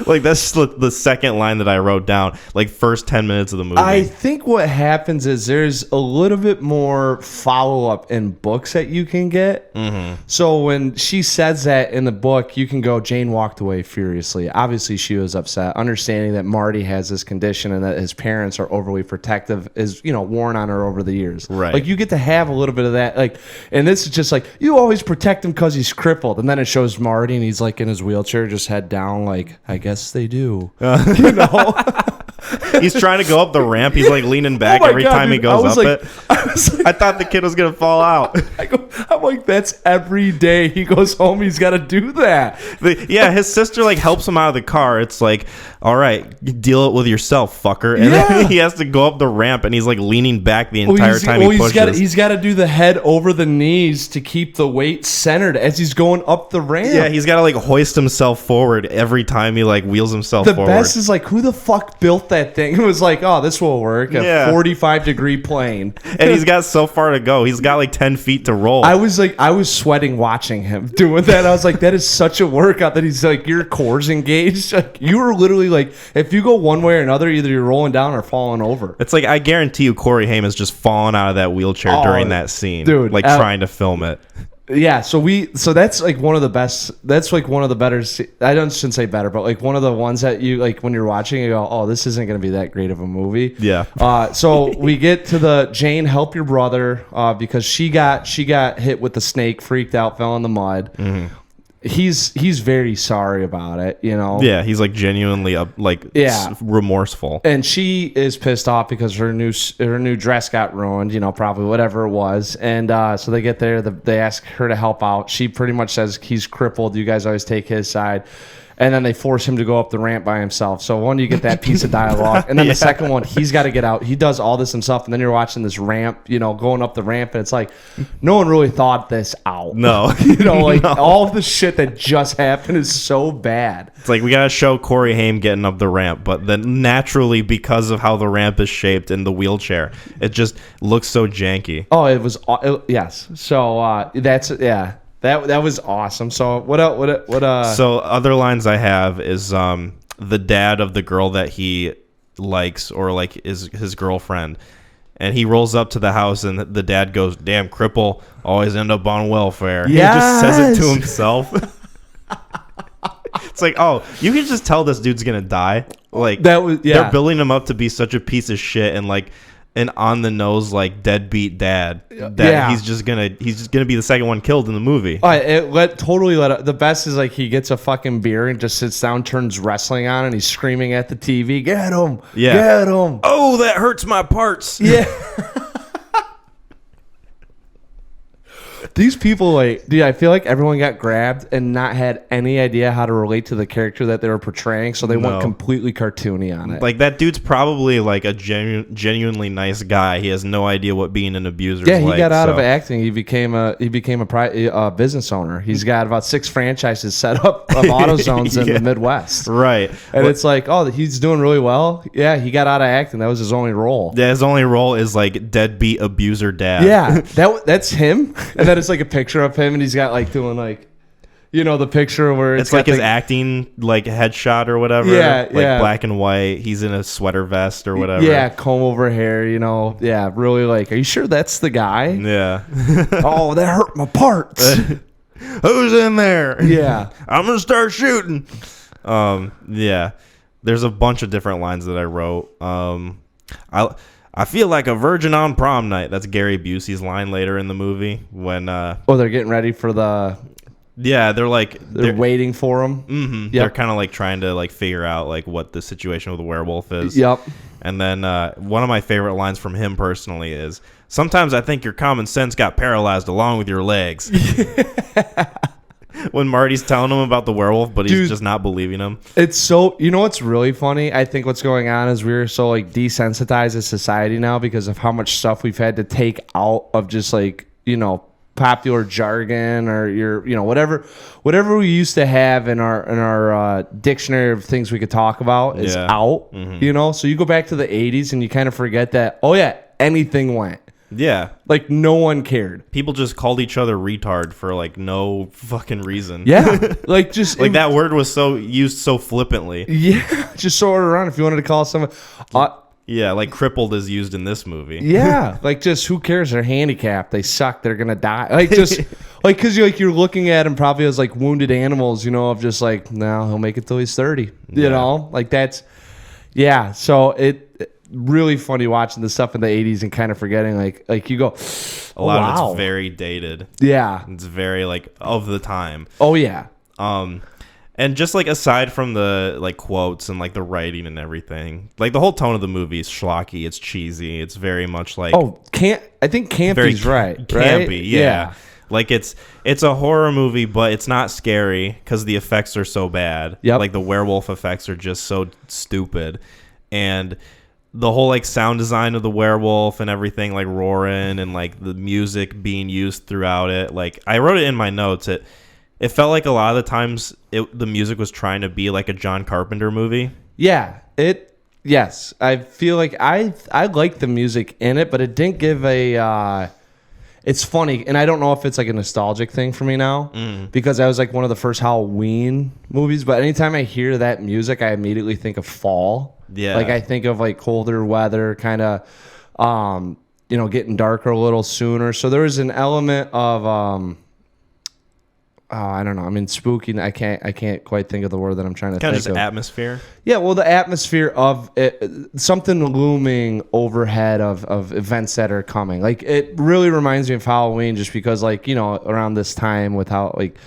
Like, that's the second line that I wrote down, like, first 10 minutes of the movie. I think what happens is there's a little bit more follow-up in books that you can get. Mm-hmm. So when she says that in the book, you can go, Jane walked away furiously. Obviously, she was upset, understanding that Marty has this condition and that his parents are overly protective is, worn on her over the years. Right. Like, you get to have a little bit of that. Like, and this is just like, you always protect him because he's crippled. And then it shows Marty and he's like in his wheelchair, just head down, like, I guess they do. He's trying to go up the ramp. He's like leaning back every time he goes up it. I thought the kid was gonna fall out. I'm like, that's every day he goes home. He's got to do that. Yeah, his sister like helps him out of the car. It's like, all right, deal it with yourself, fucker. And then he has to go up the ramp, and he's like leaning back the entire time he pushes. He's got to do the head over the knees to keep the weight centered as he's going up the ramp. Yeah, he's got to like hoist himself forward every time he like wheels himself forward. The best is like, who the fuck built that thing? It was like, oh, this will work. A 45-degree plane. And he's got so far to go. He's got like 10 feet to roll. I was sweating watching him doing that. I was like, that is such a workout that he's like, your core's engaged. Like, you were literally like, if you go one way or another, either you're rolling down or falling over. It's like, I guarantee you Corey Haim is just falling out of that wheelchair during that scene. Dude. Like trying to film it. Yeah, so that's like one of the best. That's like one of the better. Shouldn't say better, but like one of the ones that you like when you're watching, you go, "Oh, this isn't going to be that great of a movie." Yeah. So we get to the Jane, help your brother, because she got hit with the snake, freaked out, fell in the mud. Mm-hmm. He's very sorry about it, you know. Yeah, he's like genuinely remorseful. And she is pissed off because her new dress got ruined, you know, probably whatever it was. And so they get there, they ask her to help out. She pretty much says he's crippled. You guys always take his side. And then they force him to go up the ramp by himself. So one, you get that piece of dialogue. And then the second one, he's got to get out. He does all this himself. And then you're watching this ramp, you know, going up the ramp. And it's like, no one really thought this out. No. You know, like all of the shit that just happened is so bad. It's like we got to show Corey Haim getting up the ramp. But then naturally, because of how the ramp is shaped in the wheelchair, it just looks so janky. Oh, yes. So That was awesome. So what So other lines I have is the dad of the girl that he likes or like is his girlfriend, and he rolls up to the house and the dad goes, "Damn cripple, always end up on welfare." Yes! He just says it to himself. It's like, oh, you can just tell this dude's gonna die. Like they're building him up to be such a piece of shit and like an on the nose like deadbeat dad that he's just gonna be the second one killed in the movie. The best is like he gets a fucking beer and just sits down, turns wrestling on, and he's screaming at the TV, "Get him! Get him!" Oh, that hurts my parts. Yeah. These people, like, dude, I feel like everyone got grabbed and not had any idea how to relate to the character that they were portraying, so they went completely cartoony on it. Like, that dude's probably, like, a genuinely nice guy. He has no idea what being an abuser is like. Yeah, he got out of acting. He became a business owner. He's got about 6 franchises set up of AutoZones in the Midwest. Right. And it's like, oh, he's doing really well. Yeah, he got out of acting. That was his only role. Yeah, his only role is, like, deadbeat abuser dad. Yeah, that's him. And then it's like a picture of him, and he's got like doing like, you know, the picture where it's like his acting like headshot or whatever. Yeah, black and white. He's in a sweater vest or whatever. Yeah, comb over hair. You know, yeah, really like. Are you sure that's the guy? Yeah. Oh, that hurt my parts. Who's in there? Yeah, I'm gonna start shooting. Yeah. There's a bunch of different lines that I wrote. I feel like a virgin on prom night. That's Gary Busey's line later in the movie when they're getting ready for the they're waiting for him. Mm-hmm. Yep. They're kind of like trying to like figure out like what the situation with the werewolf is. Yep. And then one of my favorite lines from him personally is, "Sometimes I think your common sense got paralyzed along with your legs." When Marty's telling him about the werewolf, but he's just not believing him. It's so, you know what's really funny? I think what's going on is we're so like desensitized as society now because of how much stuff we've had to take out of just like, you know, popular jargon or whatever we used to have in our dictionary of things we could talk about is out. Mm-hmm. You know, so you go back to the 80s and you kind of forget that, oh yeah, anything went. Yeah. Like, no one cared. People just called each other retard for, like, no fucking reason. Yeah. Like, just... like, that word was used so flippantly. Yeah. Just throw it around if you wanted to call someone... yeah, like, crippled is used in this movie. Yeah. Like, just, who cares? They're handicapped. They suck. They're gonna die. Like, just... like, because you're looking at them probably as, like, wounded animals, you know, of just, like, no, he'll make it till he's 30. You know? Like, that's... Yeah. So, really funny watching the stuff in the 80s and kind of forgetting like you go, a lot of it's very dated. Yeah, it's very like of the time. Oh yeah. And just like aside from the like quotes and like the writing and everything, like the whole tone of the movie is schlocky. It's cheesy. It's very much like I think campy's right. Campy. Yeah. Like it's a horror movie, but it's not scary because the effects are so bad. Yep. Like the werewolf effects are just so stupid, and the whole like sound design of the werewolf and everything, like roaring and like the music being used throughout it. Like I wrote it in my notes. It felt like a lot of the times the music was trying to be like a John Carpenter movie. Yeah, yes. I feel like I like the music in it, but it didn't give a. It's funny, and I don't know if it's like a nostalgic thing for me now because that was like one of the first Halloween movies. But anytime I hear that music, I immediately think of fall. Yeah, like I think of like colder weather, kind of, getting darker a little sooner. So there was an element of I don't know. I mean, spooky. I can't quite think of the word that I'm trying to Kind think of just of. atmosphere. Yeah, well, the atmosphere of it, something looming overhead of events that are coming. Like, it really reminds me of Halloween, just because, like, you know, around this time with how, like,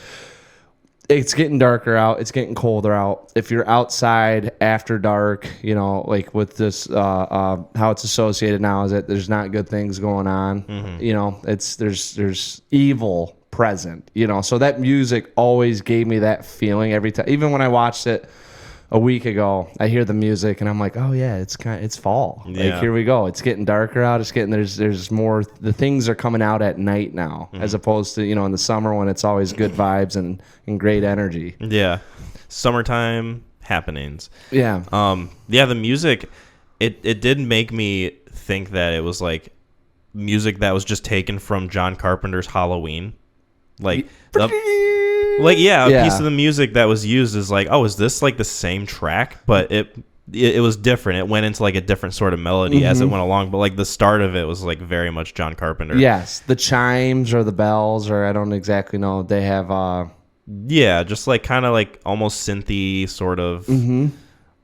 it's getting darker out, it's getting colder out. If you're outside after dark, you know, like with this, how it's associated now is that there's not good things going on. Mm-hmm. You know, there's evil present. You know, so that music always gave me that feeling every time. Even when I watched it a week ago, I hear the music and I'm like, oh yeah, it's fall. Yeah. Like, here we go. It's getting darker out. It's getting there's more. The things are coming out at night now, as opposed to, you know, in the summer when it's always good vibes and great energy. Yeah, summertime happenings. Yeah. Yeah, the music, it did make me think that it was like music that was just taken from John Carpenter's Halloween. Like a piece of the music that was used is like, oh, is this like the same track? But it was different. It went into like a different sort of melody as it went along. But like the start of it was like very much John Carpenter. Yes, the chimes or the bells, or I don't exactly know. They have yeah, just like kind of like almost synthy sort of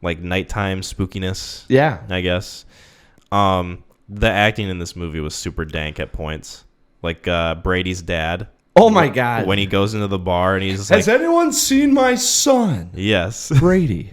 like nighttime spookiness. Yeah, I guess. The acting in this movie was super dank at points. Like Brady's dad. Oh my God! When he goes into the bar and he's like, "Has anyone seen my son?" Yes, Brady.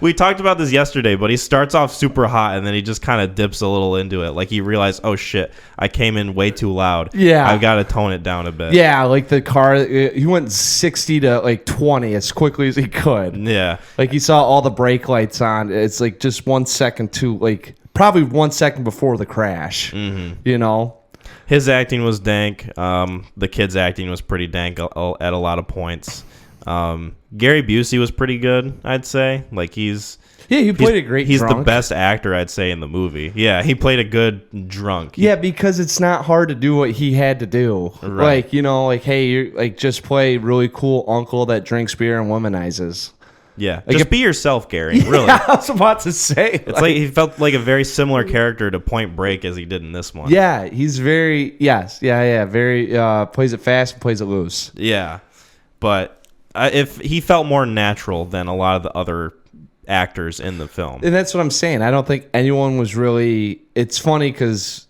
We talked about this yesterday, but he starts off super hot and then he just kind of dips a little into it. Like he realized, oh shit, I came in way too loud. Yeah, I've got to tone it down a bit. Yeah, like the car, he went 60 to like 20 as quickly as he could. Yeah, like he saw all the brake lights on. It's like just 1 second too, like probably 1 second before the crash. You know. His acting was dank. The kid's acting was pretty dank at a lot of points. Gary Busey was pretty good, I'd say. Like he played a great He's drunk. the best actor, I'd say, in the movie. Yeah, he played a good drunk. Yeah, because it's not hard to do what he had to do. Right. Like, you know, like, hey, you're like, just play really cool uncle that drinks beer and womanizes. Yeah, like just be yourself, Gary. Really. Yeah, I was about to say. It's like he felt like a very similar character to Point Break as he did in this one. Yeah, he's very very plays it fast and plays it loose. Yeah, but if he felt more natural than a lot of the other actors in the film, and that's what I'm saying. I don't think anyone was really. It's funny because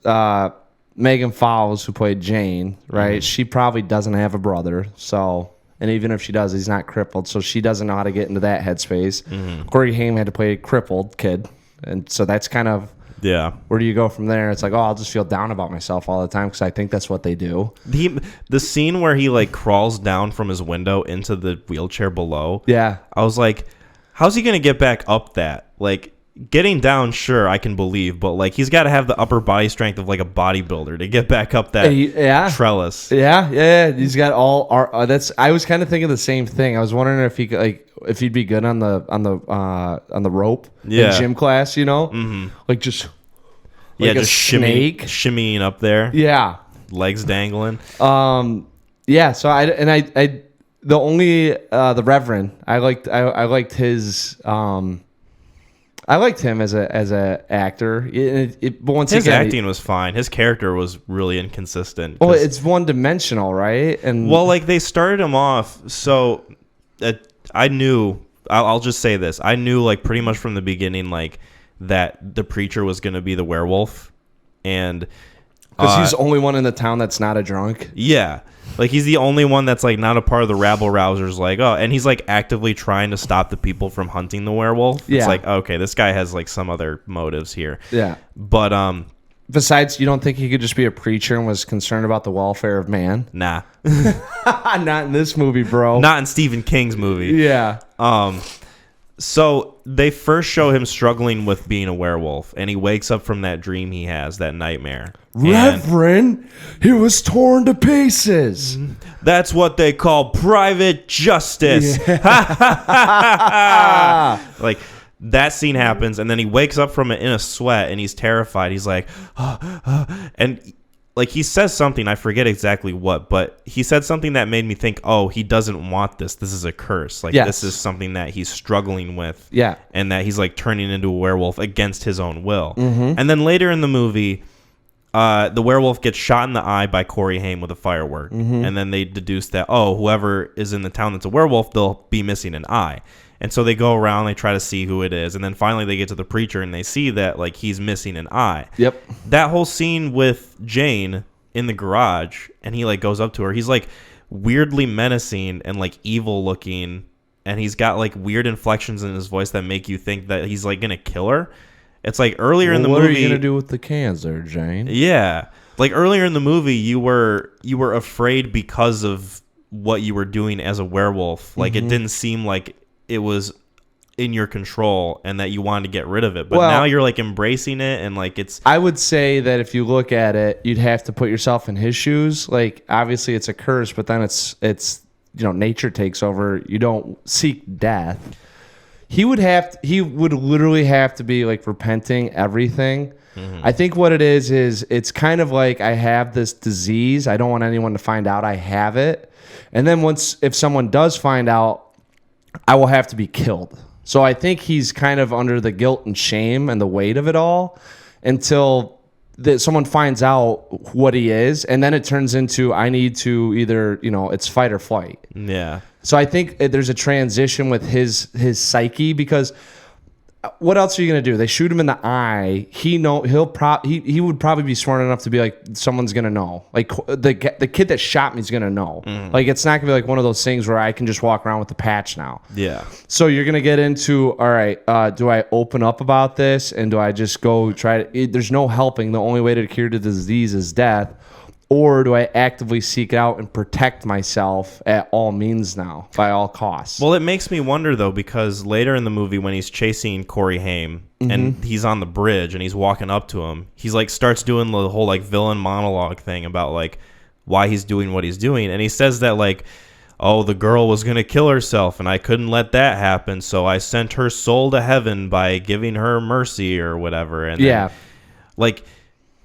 Megan Fowles, who played Jane, right? She probably doesn't have a brother, so. And even if she does, he's not crippled, so she doesn't know how to get into that headspace. Corey Haim had to play a crippled kid, and so that's kind of where do you go from there? It's like, oh, I'll just feel down about myself all the time because I think that's what they do. The scene where he like crawls down from his window into the wheelchair below. Yeah, I was like, how's he gonna get back up that? Like getting down, sure, I can believe, but like he's got to have the upper body strength of like a bodybuilder to get back up that trellis. Yeah. He's got all. I was kind of thinking the same thing. I was wondering if he could, like, if he'd be good on the rope in gym class. You know, like just like just shimmying up there. Yeah, legs dangling. Yeah. So I the only the Reverend I liked his I liked him as a actor. But once his again, acting was fine. His character was really inconsistent. Well, it's one dimensional, right? And like they started him off. So I knew. I'll just say this. I knew like pretty much from the beginning, like that the preacher was going to be the werewolf, and because he's the only one in the town that's not a drunk. Yeah. Like, he's the only one that's, like, not a part of the rabble-rousers. Like, oh, and he's, like, actively trying to stop the people from hunting the werewolf. Yeah. It's like, okay, this guy has, like, some other motives here. Yeah. But, besides, you don't think he could just be a preacher and was concerned about the welfare of man? Nah. Not in this movie, bro. Not in Stephen King's movie. Yeah. So they first show him struggling with being a werewolf, and he wakes up from that dream he has, that nightmare. Reverend, he was torn to pieces. That's what they call private justice. Yeah. Like, that scene happens, and then he wakes up from it in a sweat, and he's terrified. He's like, and like he says something, I forget exactly what, but he said something that made me think, oh, he doesn't want this. This is a curse. Like, this is something that he's struggling with. Yeah. And that he's like turning into a werewolf against his own will. And then later in the movie, the werewolf gets shot in the eye by Corey Haim with a firework. And then they deduce that, whoever is in the town that's a werewolf, they'll be missing an eye. And so they go around, they try to see who it is. And then finally they get to the preacher and they see that like he's missing an eye. Yep. That whole scene with Jane in the garage and he like goes up to her. He's like weirdly menacing and like evil looking. And he's got like weird inflections in his voice that make you think that he's like going to kill her. It's like earlier in the movie. What are you going to do with the cans there, Jane? Yeah. Like earlier in the movie, you were afraid because of what you were doing as a werewolf. Like it didn't seem like it was in your control and that you wanted to get rid of it. But now you're like embracing it and like it's... I would say that if you look at it, you'd have to put yourself in his shoes. Like obviously it's a curse, but then it's nature takes over. You don't seek death. He would literally have to be like repenting everything. I think what it is it's kind of like I have this disease. I don't want anyone to find out I have it. And then if someone does find out, I will have to be killed. So I think he's kind of under the guilt and shame and the weight of it all until someone finds out what he is. And then it turns into, I need to either, it's fight or flight. Yeah. So I think there's a transition with his psyche because what else are you gonna do? They shoot him in the eye. He would probably be smart enough to be like, someone's gonna know. Like the kid that shot me is gonna know. Like it's not gonna be like one of those things where I can just walk around with the patch now. Yeah. So you're gonna get into, all right, do I open up about this and do I just go try to? There's no helping. The only way to cure the disease is death. Or do I actively seek out and protect myself at all means now, by all costs? Well, it makes me wonder, though, because later in the movie when he's chasing Corey Haim and he's on the bridge and he's walking up to him, he's like starts doing the whole like villain monologue thing about like why he's doing what he's doing. And he says that like, oh, the girl was going to kill herself and I couldn't let that happen. So I sent her soul to heaven by giving her mercy or whatever. And then, like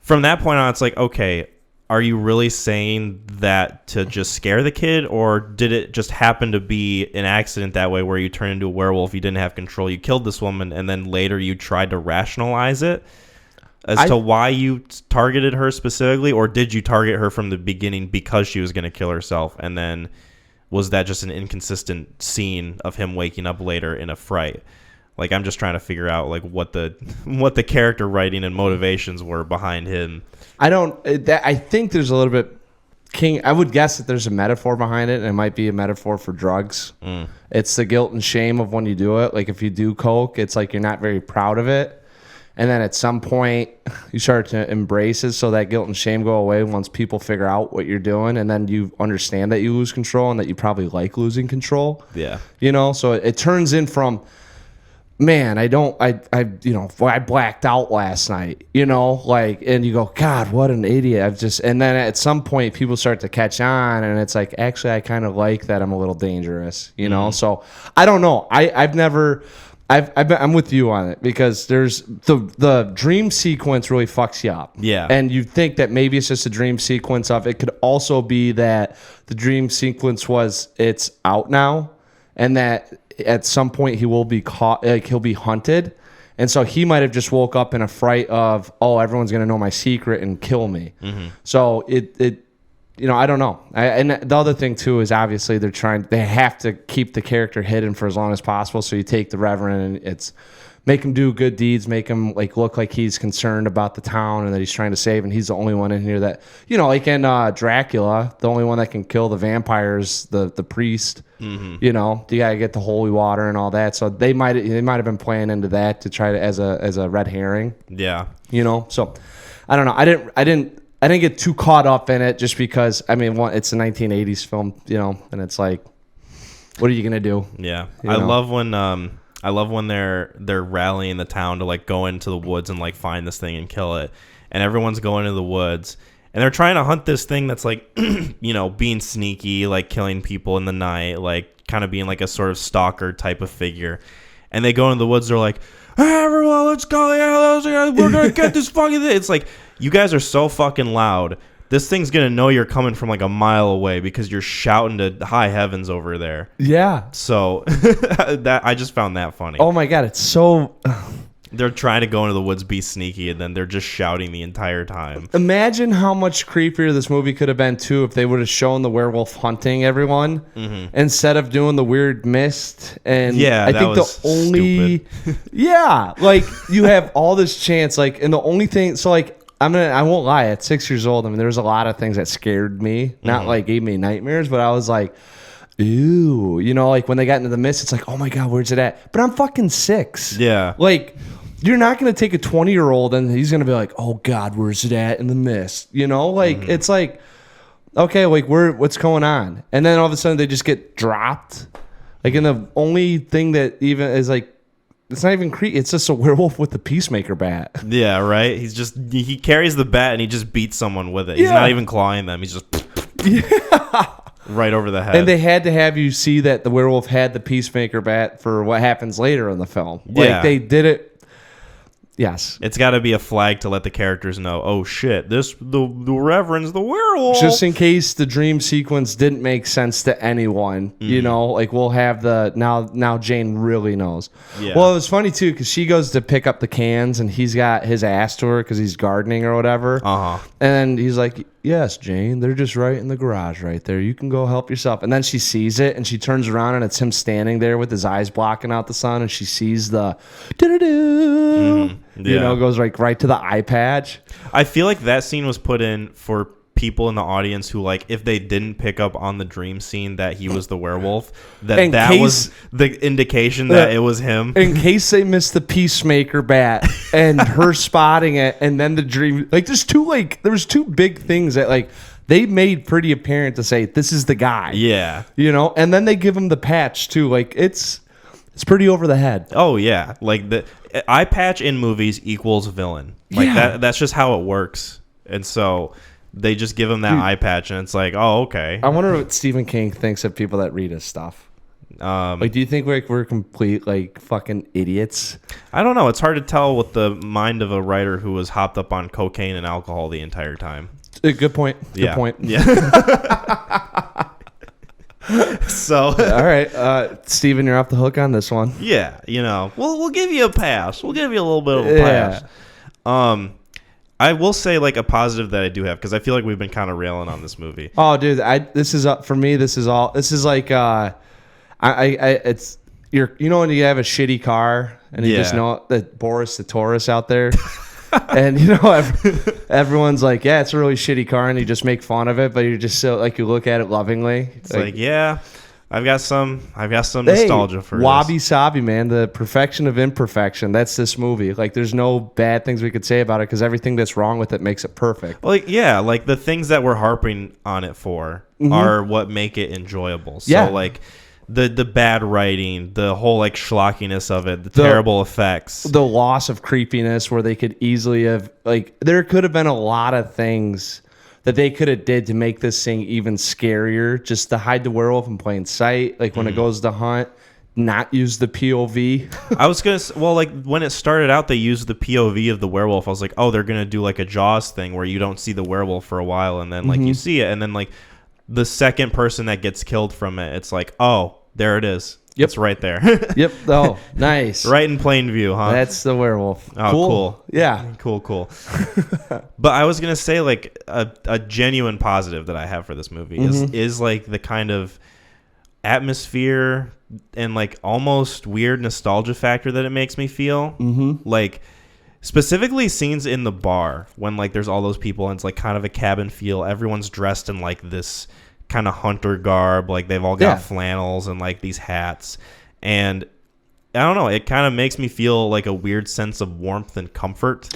from that point on, it's like, okay, are you really saying that to just scare the kid, or did it just happen to be an accident that way where you turned into a werewolf, you didn't have control, you killed this woman, and then later you tried to rationalize it as to why you targeted her specifically, or did you target her from the beginning because she was going to kill herself, and then was that just an inconsistent scene of him waking up later in a fright? Like, I'm just trying to figure out like what the character writing and motivations were behind him. I think there's a little bit I would guess that there's a metaphor behind it, and it might be a metaphor for drugs. It's the guilt and shame of when you do it. Like if you do coke, it's like you're not very proud of it. And then at some point you start to embrace it, so that guilt and shame go away once people figure out what you're doing, and then you understand that you lose control and that you probably like losing control. Yeah. So it turns in from, man, I blacked out last night, and you go, God, what an idiot. And then at some point people start to catch on, and it's like, actually, I kind of like that I'm a little dangerous, So I don't know. I'm with you on it, because there's the dream sequence really fucks you up. Yeah. And you think that maybe it's just a dream sequence of, it could also be that the dream sequence was it's out now, and that at some point he will be caught, like he'll be hunted, and so he might have just woke up in a fright of, oh, everyone's gonna know my secret and kill me. So it I don't know. And the other thing too is obviously they have to keep the character hidden for as long as possible. So you take the Reverend and it's make him do good deeds, make him like look like he's concerned about the town and that he's trying to save, and he's the only one in here that, like in Dracula, the only one that can kill the vampires, the priest. You gotta get the holy water and all that. So they might have been playing into that to try to as a red herring. Yeah. So I don't know. I didn't get too caught up in it, just because it's a 1980s film, and it's like, what are you gonna do? Yeah. I love when they're rallying the town to like go into the woods and like find this thing and kill it, and everyone's going into the woods and they're trying to hunt this thing that's like being sneaky, like killing people in the night, like kind of being like a sort of stalker type of figure. And they go into the woods, they're like, hey, everyone, let's go, we're gonna get this fucking thing. It's like, you guys are so fucking loud. This thing's gonna know you're coming from like a mile away because you're shouting to high heavens over there. Yeah. So that I just found that funny. Oh my God, it's so. They're trying to go into the woods, be sneaky, and then they're just shouting the entire time. Imagine how much creepier this movie could have been, too, if they would have shown the werewolf hunting everyone instead of doing the weird mist. And I think the only... yeah, like, you have all this chance, like, and the only thing... So, like, I won't lie, at 6 years old, I mean, there was a lot of things that scared me. Not, like, gave me nightmares, but I was like... Ew, you know, like when they got into the mist, it's like, oh my God, where's it at? But I'm fucking 6. Yeah. Like, you're not going to take a 20-year-old and he's going to be like, oh God, where's it at in the mist? You know, like, it's like, okay, like, what's going on? And then all of a sudden they just get dropped. Like, and the only thing that even is like, it's not even creepy. It's just a werewolf with the peacemaker bat. Yeah, right? He carries the bat and he just beats someone with it. He's not even clawing them. He's just... yeah. Right over the head. And they had to have you see that the werewolf had the peacemaker bat for what happens later in the film. Like, they did it. Yes. It's got to be a flag to let the characters know, oh shit, the Reverend's the werewolf. Just in case the dream sequence didn't make sense to anyone, you know, like we'll have the, now Jane really knows. Yeah. Well, it was funny too, because she goes to pick up the cans and he's got his ass to her because he's gardening or whatever. And he's like, yes, Jane, they're just right in the garage right there. You can go help yourself. And then she sees it and she turns around and it's him standing there with his eyes blocking out the sun and she sees the doo-doo-doo. You know, goes like right to the eye patch. I feel like that scene was put in for people in the audience who, like, if they didn't pick up on the dream scene that he was the werewolf, that was the indication that it was him. In case they missed the peacemaker bat and her spotting it, and then the dream. Like, there was two big things that, like, they made pretty apparent to say this is the guy. Yeah, you know, and then they give him the patch too. Like, it's pretty over the head. Oh yeah, like the eye patch in movies equals villain. Like that's just how it works. And so they just give him that eye patch, and it's like, oh, okay. I wonder what Stephen King thinks of people that read his stuff. Like, do you think we're complete, like, fucking idiots? I don't know. It's hard to tell with the mind of a writer who was hopped up on cocaine and alcohol the entire time. Good point. Good point. Yeah. So all right, Steven, you're off the hook on this one. Yeah, you know, we'll give you a pass. We'll give you a little bit of a pass. I will say, like, a positive that I do have, because I feel like we've been kind of railing on this movie. Oh, dude, this is for me. This is like it's you know when you have a shitty car and you just know that Boris the Taurus out there. And, you know, everyone's like, yeah, it's a really shitty car, and you just make fun of it, but you're just so, like, you look at it lovingly. It's like yeah, I've got some nostalgia for wabi sabi, man. The perfection of imperfection. That's this movie. Like, there's no bad things we could say about it because everything that's wrong with it makes it perfect. Like, yeah, like the things that we're harping on it for are what make it enjoyable. So, like, the bad writing, the whole, like, schlockiness of it, the terrible effects, the loss of creepiness, where they could easily have, like, there could have been a lot of things that they could have did to make this thing even scarier, just to hide the werewolf in plain sight, like when it goes to hunt, not use the POV. I was gonna, well, like, when it started out, they used the POV of the werewolf. I was like, oh, they're gonna do like a Jaws thing where you don't see the werewolf for a while, and then like you see it, and then like the second person that gets killed from it, it's like, oh, there it is. Yep. It's right there. Yep. Oh, nice. Right in plain view, huh? That's the werewolf. Oh, cool. Yeah. Cool. But I was going to say, like, a genuine positive that I have for this movie is like the kind of atmosphere and like almost weird nostalgia factor that it makes me feel. Like, specifically scenes in the bar when, like, there's all those people and it's like kind of a cabin feel. Everyone's dressed in like this kind of hunter garb, like they've all got flannels and like these hats, and I don't know, it kind of makes me feel like a weird sense of warmth and comfort.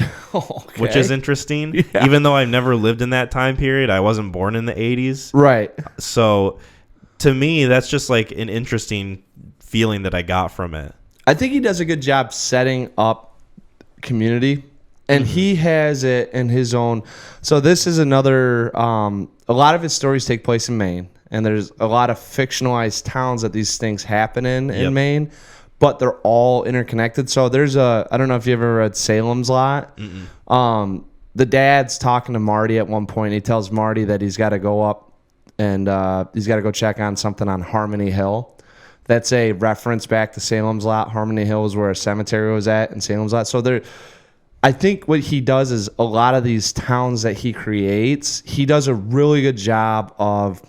Which is interesting. Even though I've never lived in that time period, I wasn't born in the 80s, right? So to me, that's just like an interesting feeling that I got from it. I think he does a good job setting up community. And he has it in his own. So this is another. A lot of his stories take place in Maine, and there's a lot of fictionalized towns that these things happen in Maine, but they're all interconnected. So there's I don't know if you ever read Salem's Lot. The dad's talking to Marty at one point. He tells Marty that he's got to go up and he's got to go check on something on Harmony Hill. That's a reference back to Salem's Lot. Harmony Hill is where a cemetery was at, and Salem's Lot. So there, I think what he does is a lot of these towns that he creates, he does a really good job of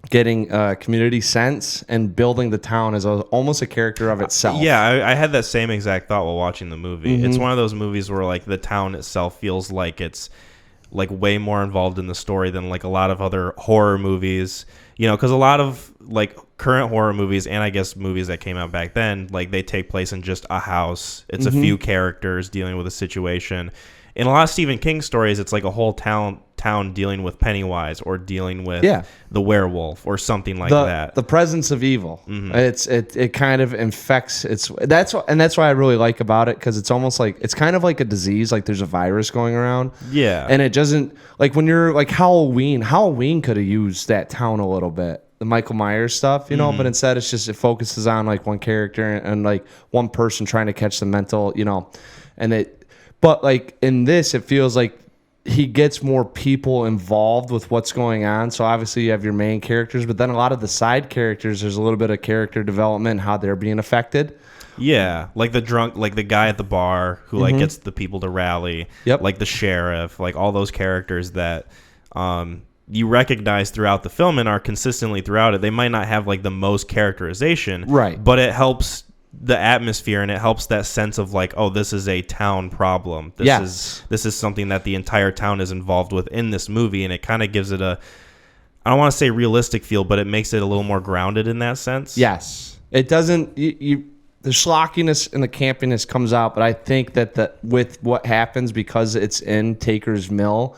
getting community sense and building the town as almost a character of itself. Yeah, I had that same exact thought while watching the movie. It's one of those movies where like the town itself feels like it's like way more involved in the story than like a lot of other horror movies, you know, because a lot of like current horror movies and I guess movies that came out back then, like they take place in just a house. It's a few characters dealing with a situation. In a lot of Stephen King stories, it's like a whole town dealing with Pennywise or dealing with the werewolf or something like that. The presence of evil. It kind of infects. That's why I really like about it, because it's almost like it's kind of like a disease. Like there's a virus going around. Yeah, and it doesn't, like when you're like Halloween could have used that town a little bit. The Michael Myers stuff, you know, but instead it focuses on like one character and like one person trying to catch the mental, you know, but like in this, it feels like he gets more people involved with what's going on. So obviously you have your main characters, but then a lot of the side characters, there's a little bit of character development, how they're being affected. Yeah, like the drunk, like the guy at the bar who like gets the people to rally. Yep. Like the sheriff, like all those characters that you recognize throughout the film and are consistently throughout it. They might not have like the most characterization, right? But it helps the atmosphere and it helps that sense of like, oh, this is a town problem. This is something that the entire town is involved with in this movie, and it kind of gives it a, I don't want to say realistic feel, but it makes it a little more grounded in that sense. Yes, it doesn't. The schlockiness and the campiness comes out, but I think that with what happens, because it's in Taker's Mill,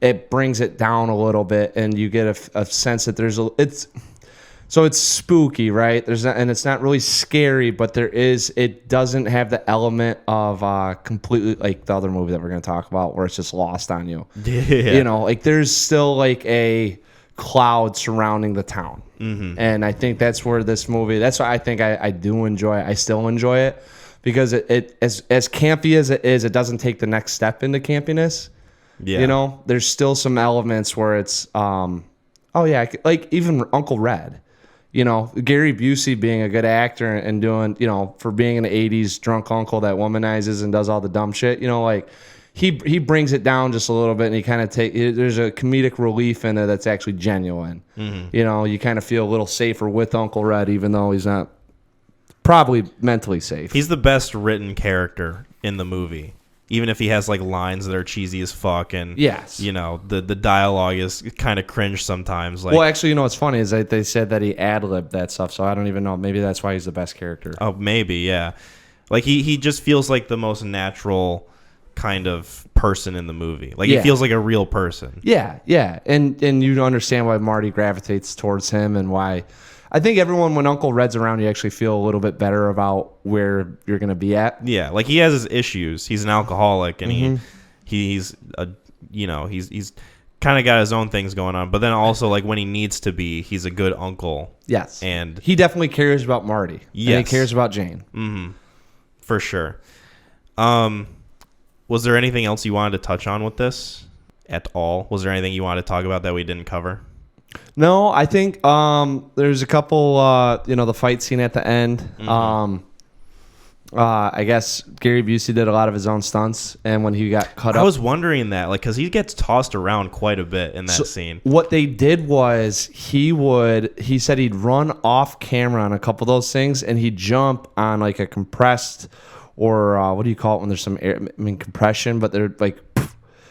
it brings it down a little bit, and you get a sense that so it's spooky, right? And it's not really scary, but it doesn't have the element of completely like the other movie that we're going to talk about, where it's just lost on you. Yeah. You know, like there's still like a cloud surrounding the town. And I think that's where this movie, that's why I think I do enjoy it. I still enjoy it, because it as campy as it is, it doesn't take the next step into campiness. Yeah. You know, there's still some elements where it's, like even Uncle Red. You know, Gary Busey being a good actor and doing, you know, for being an 80s drunk uncle that womanizes and does all the dumb shit, you know, like he brings it down just a little bit, and he kind of there's a comedic relief in it that's actually genuine. You know, you kind of feel a little safer with Uncle Red, even though he's not probably mentally safe. He's the best written character in the movie. Even if he has like lines that are cheesy as fuck, and you know, the dialogue is kind of cringe sometimes. Like, well, actually, you know what's funny is that they said that he ad-libbed that stuff, so I don't even know. Maybe that's why he's the best character. Oh, maybe, yeah. Like he just feels like the most natural kind of person in the movie. Like he feels like a real person. Yeah, and you understand why Marty gravitates towards him, and why. I think everyone, when Uncle Red's around, you actually feel a little bit better about where you're going to be at. Yeah, like he has his issues. He's an alcoholic, and he's kind of got his own things going on. But then also, like when he needs to be, he's a good uncle. Yes, and he definitely cares about Marty. Yes, and he cares about Jane. For sure. Was there anything else you wanted to touch on with this at all? Was there anything you wanted to talk about that we didn't cover? No, I think there's a couple, the fight scene at the end. I guess Gary Busey did a lot of his own stunts, and when he got cut up. I was wondering that, like, because he gets tossed around quite a bit in that scene. What they did was he said he'd run off camera on a couple of those things, and he'd jump on like a compressed, or what do you call it when there's some air, compression, but they're like,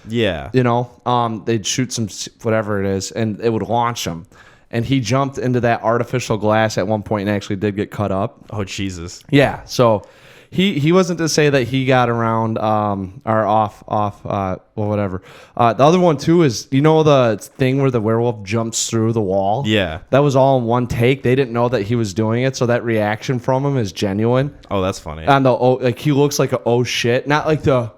yeah, you know, they'd shoot some whatever it is, and it would launch them. And he jumped into that artificial glass at one point and actually did get cut up. Oh Jesus! Yeah, so he wasn't to say that he got around or off whatever. The other one too is, you know, the thing where the werewolf jumps through the wall. Yeah, that was all in one take. They didn't know that he was doing it, so that reaction from him is genuine. Oh, that's funny. And like he looks like a oh shit, not like the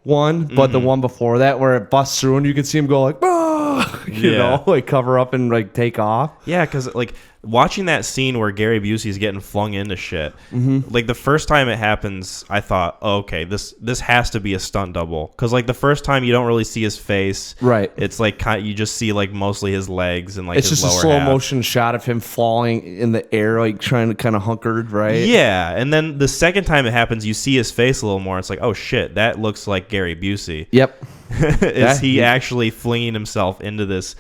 one, but the one before that where it busts through and you can see him go like, ah! you know, like cover up and like take off. Yeah, because like watching that scene where Gary Busey's getting flung into shit, like the first time it happens, I thought, oh, okay, this has to be a stunt double, because like the first time you don't really see his face, right? It's like you just see like mostly his legs and like it's his just a lower slow half. motion shot of him falling in the air, like trying to kind of hunkered, right? Yeah, and then the second time it happens, you see his face a little more. It's like, oh shit, that looks like Gary Busey. Yep. Is he actually flinging himself into this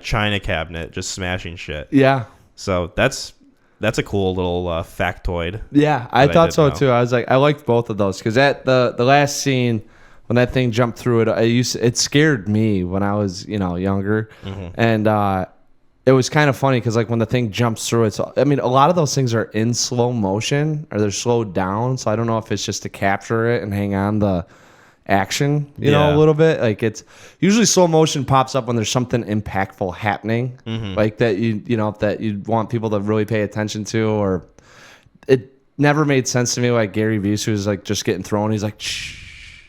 china cabinet, just smashing shit? Yeah. So that's a cool little factoid. Yeah, I thought so too. I was like, I liked both of those, because at the last scene when that thing jumped through it, it scared me when I was younger, and it was kind of funny because like when the thing jumps through it, I mean a lot of those things are in slow motion or they're slowed down, so I don't know if it's just to capture it and hang on the action, you know, a little bit. Like it's usually slow motion pops up when there's something impactful happening, like that that you'd want people to really pay attention to. Or it never made sense to me like Gary Busey was like just getting thrown, he's like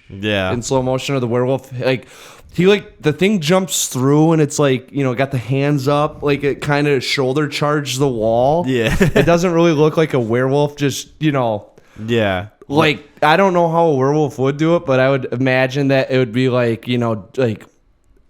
in slow motion, or the werewolf like he like the thing jumps through and it's like got the hands up, like it kind of shoulder charged the wall. It doesn't really look like a werewolf, just like, I don't know how a werewolf would do it, but I would imagine that it would be like, like,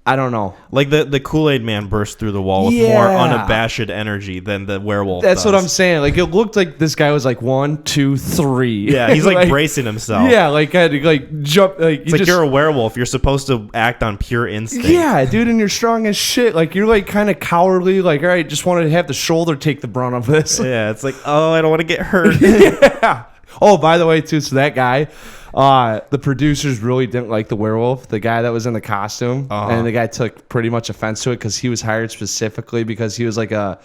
I don't know. Like the Kool-Aid man burst through the wall with more unabashed energy than the werewolf That's does. what I'm saying. Like, it looked like this guy was like 1, 2, 3. Yeah, he's like bracing himself. Yeah, like, had to like jump. Like, it's like you're a werewolf. You're supposed to act on pure instinct. Yeah, dude, and you're strong as shit. Like, you're like kind of cowardly. Like, all right, just wanted to have the shoulder take the brunt of this. Yeah, it's like, oh, I don't want to get hurt. Yeah. Oh, by the way, too, so that guy, the producers really didn't like the werewolf, the guy that was in the costume, and the guy took pretty much offense to it because he was hired specifically because he was a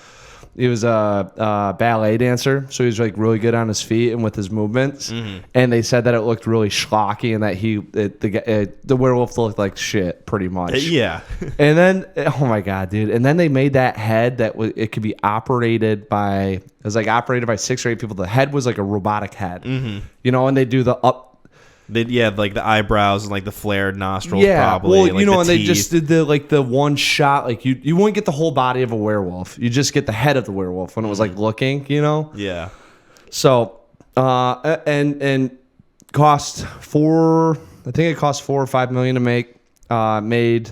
ballet dancer, so he was like really good on his feet and with his movements, and they said that it looked really schlocky and that the werewolf looked like shit pretty much. Yeah. And then, oh my god, dude! And then they made that head that it could be operated by. It was like operated by 6 or 8 people. The head was like a robotic head, and they do the up. Like the eyebrows and like the flared nostrils. Probably. Well, and, like, and they just did the one shot. Like you wouldn't get the whole body of a werewolf. You just get the head of the werewolf when it was like looking. Yeah. So, and cost I think it cost $4 or $5 million to make. Made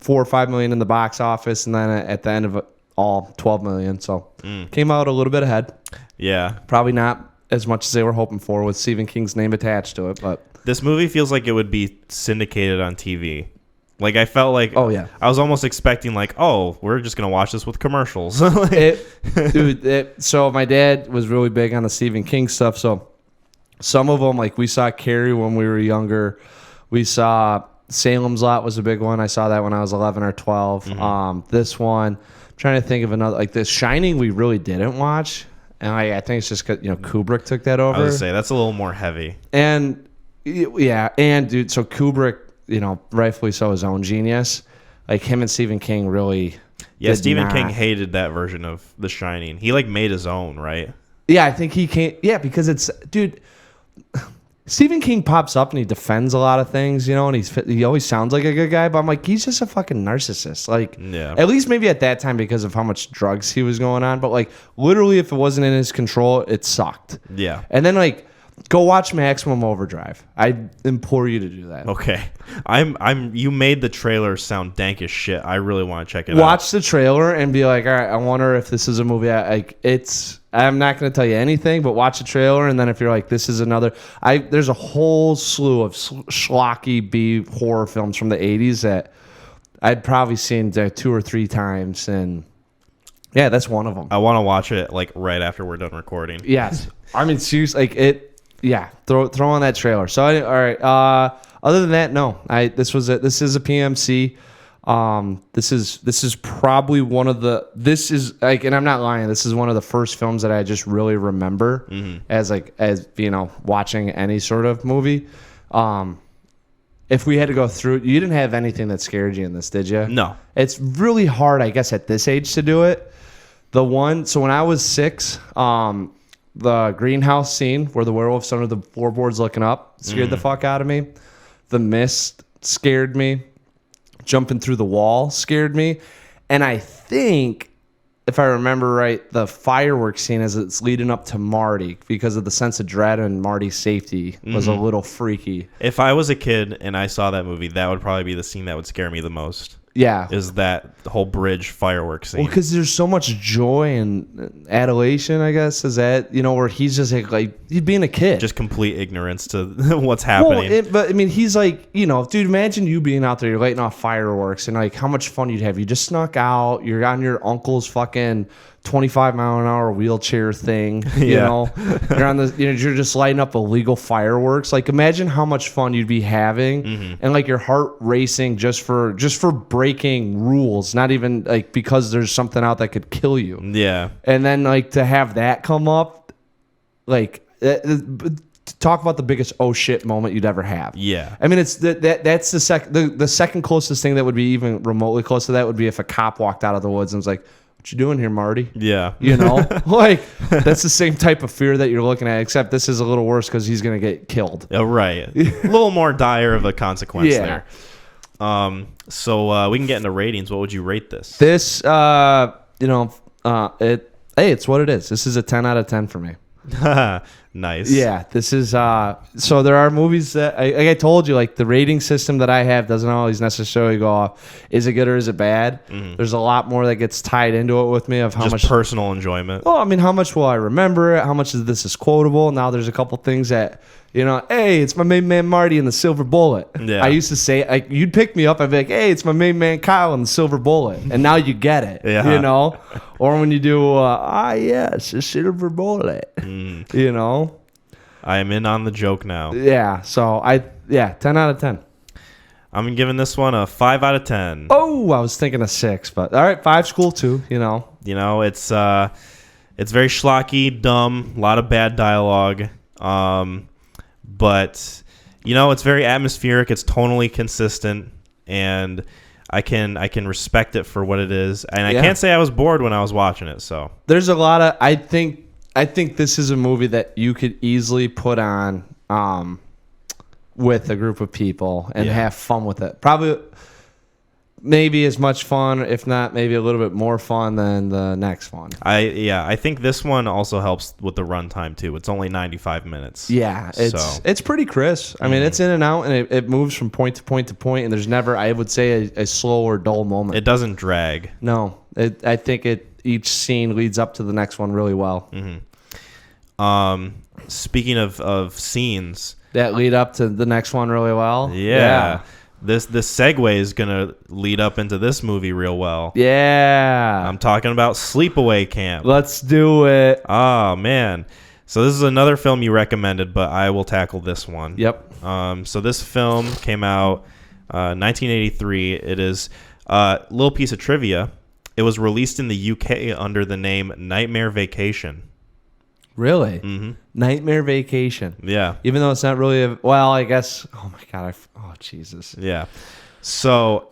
$4 or $5 million in the box office, and then at the end of it all, $12 million. So came out a little bit ahead. Yeah. Probably not as much as they were hoping for with Stephen King's name attached to it, but this movie feels like it would be syndicated on TV. Like I felt like, oh yeah, I was almost expecting like, oh, we're just gonna watch this with commercials. So my dad was really big on the Stephen King stuff. So some of them, like we saw Carrie when we were younger. We saw Salem's Lot was a big one. I saw that when I was 11 or 12. This one, I'm trying to think of another, like The Shining. We really didn't watch. And I think it's just because, Kubrick took that over. I would say that's a little more heavy. And, yeah. And, dude, so Kubrick, rightfully so, his own genius. Like, him and Stephen King really... Yeah, Stephen King hated that version of The Shining. He, made his own, right? Yeah, I think he can't... Yeah, because it's... Dude, Stephen King pops up and he defends a lot of things, and he always sounds like a good guy, but I'm like, he's just a fucking narcissist. Like, at least maybe at that time because of how much drugs he was going on, but like literally if it wasn't in his control, it sucked. Yeah. And then like go watch Maximum Overdrive. I implore you to do that. Okay. You made the trailer sound dank as shit. I really want to check it out. Watch the trailer and be like, all right, I wonder if this is a movie I'm not going to tell you anything, but watch the trailer, and then if you're like, this is another... There's a whole slew of schlocky B horror films from the 80s that I'd probably seen 2 or 3 times, and yeah, that's one of them. I want to watch it, right after we're done recording. Yes. I mean, seriously, yeah, throw on that trailer. So, all right, other than that, no. This is a PMC. This is probably one of the, and I'm not lying, this is one of the first films that I just really remember as watching any sort of movie. If we had to go through, you didn't have anything that scared you in this, did you? No. It's really hard, I guess, at this age to do it. So when I was 6, the greenhouse scene where the werewolf's under the floorboards looking up scared the fuck out of me. The Mist scared me. jumping through the wall scared me. And I think, if I remember right, the fireworks scene as it's leading up to Marty, because of the sense of dread and Marty's safety, was a little freaky. If I was a kid and I saw that movie, that would probably be the scene that would scare me the most. Yeah. Is that whole bridge fireworks scene. Well, because there's so much joy and adulation, I guess, is that, where he's just like he's being a kid. Just complete ignorance to what's happening. Well, but I mean, he's like, dude, imagine you being out there, you're lighting off fireworks, and like how much fun you'd have. You just snuck out, you're on your uncle's fucking 25-mile-an-hour wheelchair thing, you know, you're on the, you're just lighting up illegal fireworks. Like, imagine how much fun you'd be having, and like your heart racing just for breaking rules, not even like because there's something out that could kill you. Yeah, and then like to have that come up, like talk about the biggest oh shit moment you'd ever have. Yeah, I mean it's that's the second closest thing that would be even remotely close to that would be if a cop walked out of the woods and was like, what you doing here, Marty? Yeah. Like, that's the same type of fear that you're looking at, except this is a little worse because he's going to get killed. Oh, right. A little more dire of a consequence there. So we can get into ratings. What would you rate this? This, it's what it is. This is a 10 out of 10 for me. Nice. Yeah, this is so there are movies that like I told you, like the rating system that I have doesn't always necessarily go off is it good or is it bad. There's a lot more that gets tied into it with me of how much personal enjoyment. Well, I mean, how much will I remember it? How much of this is quotable? Now there's a couple things that hey, it's my main man Marty in the Silver Bullet. Yeah. I used to say, like, you'd pick me up, I'd be like, hey, it's my main man Kyle in the Silver Bullet. And now you get it, Or when you do, yes, the Silver Bullet, I am in on the joke now. Yeah, so 10 out of 10. I'm giving this one a 5 out of 10. Oh, I was thinking a 6, but all right, 5's cool too, It's very schlocky, dumb, a lot of bad dialogue. But it's very atmospheric. It's tonally consistent, and I can respect it for what it is. And I can't say I was bored when I was watching it. So there's a lot of I think this is a movie that you could easily put on with a group of people and have fun with it. Probably maybe as much fun, if not maybe a little bit more fun than the next one. I think this one also helps with the runtime too. It's only 95 minutes. Yeah, it's pretty crisp. I mean, it's in and out, and it moves from point to point to point, and there's never, I would say, a slow or dull moment. It doesn't drag. No, I think each scene leads up to the next one really well. Speaking of scenes that lead up to the next one really well. Yeah. This segue is gonna lead up into this movie real well. Yeah, I'm talking about Sleepaway Camp. Let's do it. Oh man, so this is another film you recommended, but I will tackle this one. Yep. So this film came out 1983. It is a little piece of trivia. It was released in the UK under the name Nightmare Vacation. Really? Mm-hmm. Nightmare Vacation. Yeah. Even though it's not really I guess. Oh my God. Oh Jesus. Yeah. So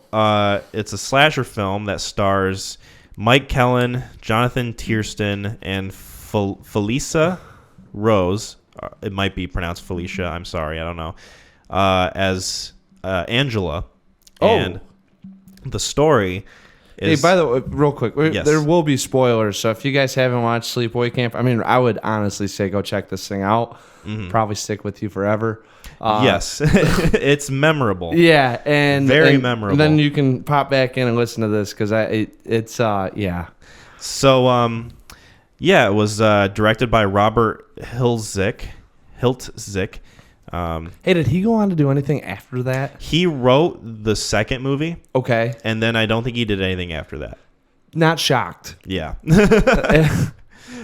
it's a slasher film that stars Mike Kellen, Jonathan Tiersten, and Felissa Rose. It might be pronounced Felicia. I'm sorry. I don't know. As Angela. Oh. And the story. Hey, by the way, real quick, there will be spoilers. So if you guys haven't watched Sleepaway Camp, I mean, I would honestly say go check this thing out. Probably stick with you forever. Yes, it's memorable. Yeah, and very memorable. And then you can pop back in and listen to this because it's. So it was directed by Robert Hiltzik. Hey, did he go on to do anything after that? He wrote the second movie. Okay. And then I don't think he did anything after that. Not shocked. Yeah.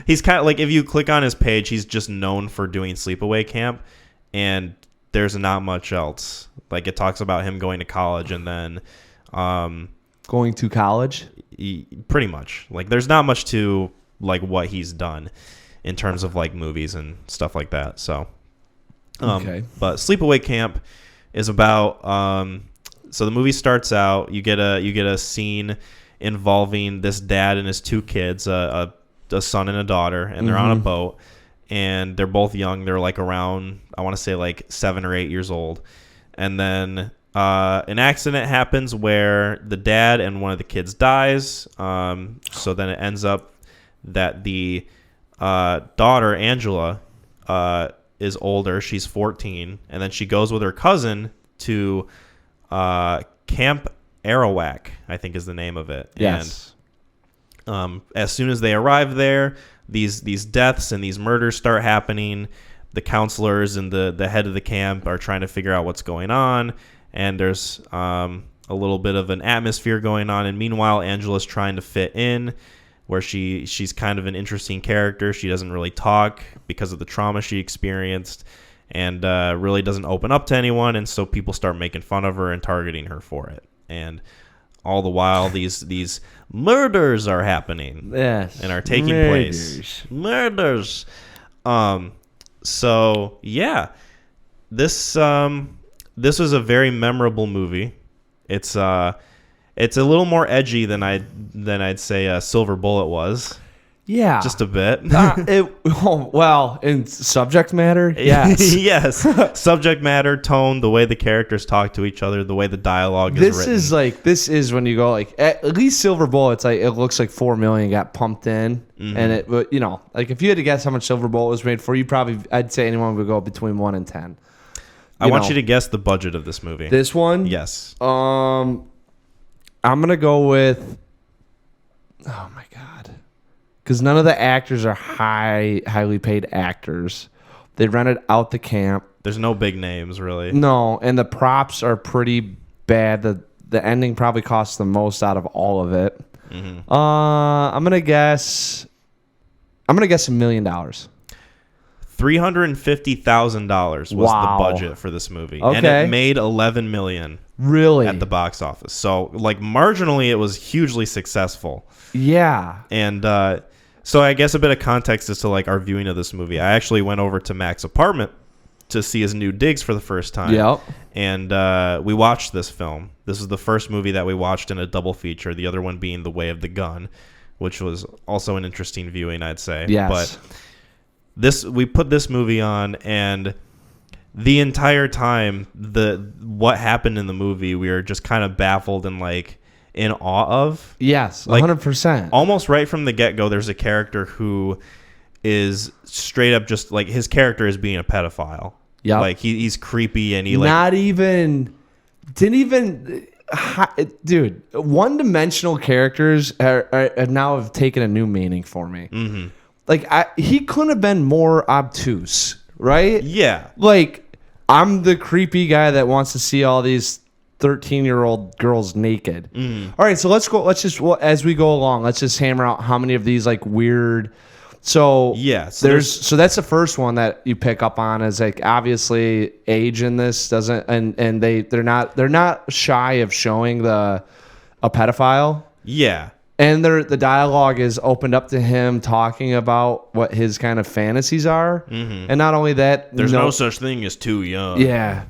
He's kind of like, if you click on his page, he's just known for doing Sleepaway Camp, and there's not much else. Like, it talks about him going to college and then going to college? Pretty much. Like, there's not much to like what he's done in terms of like movies and stuff like that. So okay. But Sleepaway Camp is about so the movie starts out, you get a scene involving this dad and his two kids, a son and a daughter, and they're on a boat, and they're both young. They're like around, I want to say like 7 or 8 years old. And then an accident happens where the dad and one of the kids dies. So then it ends up that the daughter, Angela, is older. She's 14. And then she goes with her cousin to Camp Arawak, I think is the name of it. Yes. And as soon as they arrive there, these deaths and these murders start happening. The counselors and the head of the camp are trying to figure out what's going on. And there's a little bit of an atmosphere going on. And meanwhile, Angela's trying to fit in, where she's kind of an interesting character. She doesn't really talk because of the trauma she experienced, and really doesn't open up to anyone. And so people start making fun of her and targeting her for it. And all the while, these murders are happening. Yes. And are taking place. Murders. So yeah, this was a very memorable movie. It's a little more edgy than I'd say Silver Bullet was. Yeah, just a bit. In subject matter, yes, yes. Subject matter, tone, the way the characters talk to each other, the way the dialogue is written. This is when you go at least Silver Bullet. It's like it looks like 4 million got pumped in, and it if you had to guess how much Silver Bullet was made for, I'd say anyone would go between 1 and 10. I want you to guess the budget of this movie. This one, yes. I'm gonna go with. Oh my god. Because none of the actors are highly paid actors. They rented out the camp. There's no big names, really. No, and the props are pretty bad. The ending probably costs the most out of all of it. Mm-hmm. I'm gonna guess $1 million. $350,000 was the budget for this movie, and it made $11 million. Really? At the box office. So, marginally, it was hugely successful. Yeah. And so I guess a bit of context as to our viewing of this movie. I actually went over to Mac's apartment to see his new digs for the first time. Yep. And we watched this film. This is the first movie that we watched in a double feature, the other one being The Way of the Gun, which was also an interesting viewing, I'd say. Yes. But we put this movie on, and the entire time, what happened in the movie, we were just kind of baffled and in awe of. Yes, 100%. Almost right from the get-go, there's a character who is straight up just his character is being a pedophile. Yeah, he's creepy and he dude. One-dimensional characters are now have taken a new meaning for me. Mm-hmm. He couldn't have been more obtuse, right? Yeah. I'm the creepy guy that wants to see all these 13-year-old girls naked. All right, so as we go along, let's just hammer out how many of these weird. So yeah, so that's the first one that you pick up on is obviously age in this doesn't, and they're not shy of showing a pedophile. Yeah. And the dialogue is opened up to him talking about what his kind of fantasies are. Mm-hmm. And not only that... There's no such thing as too young. Yeah.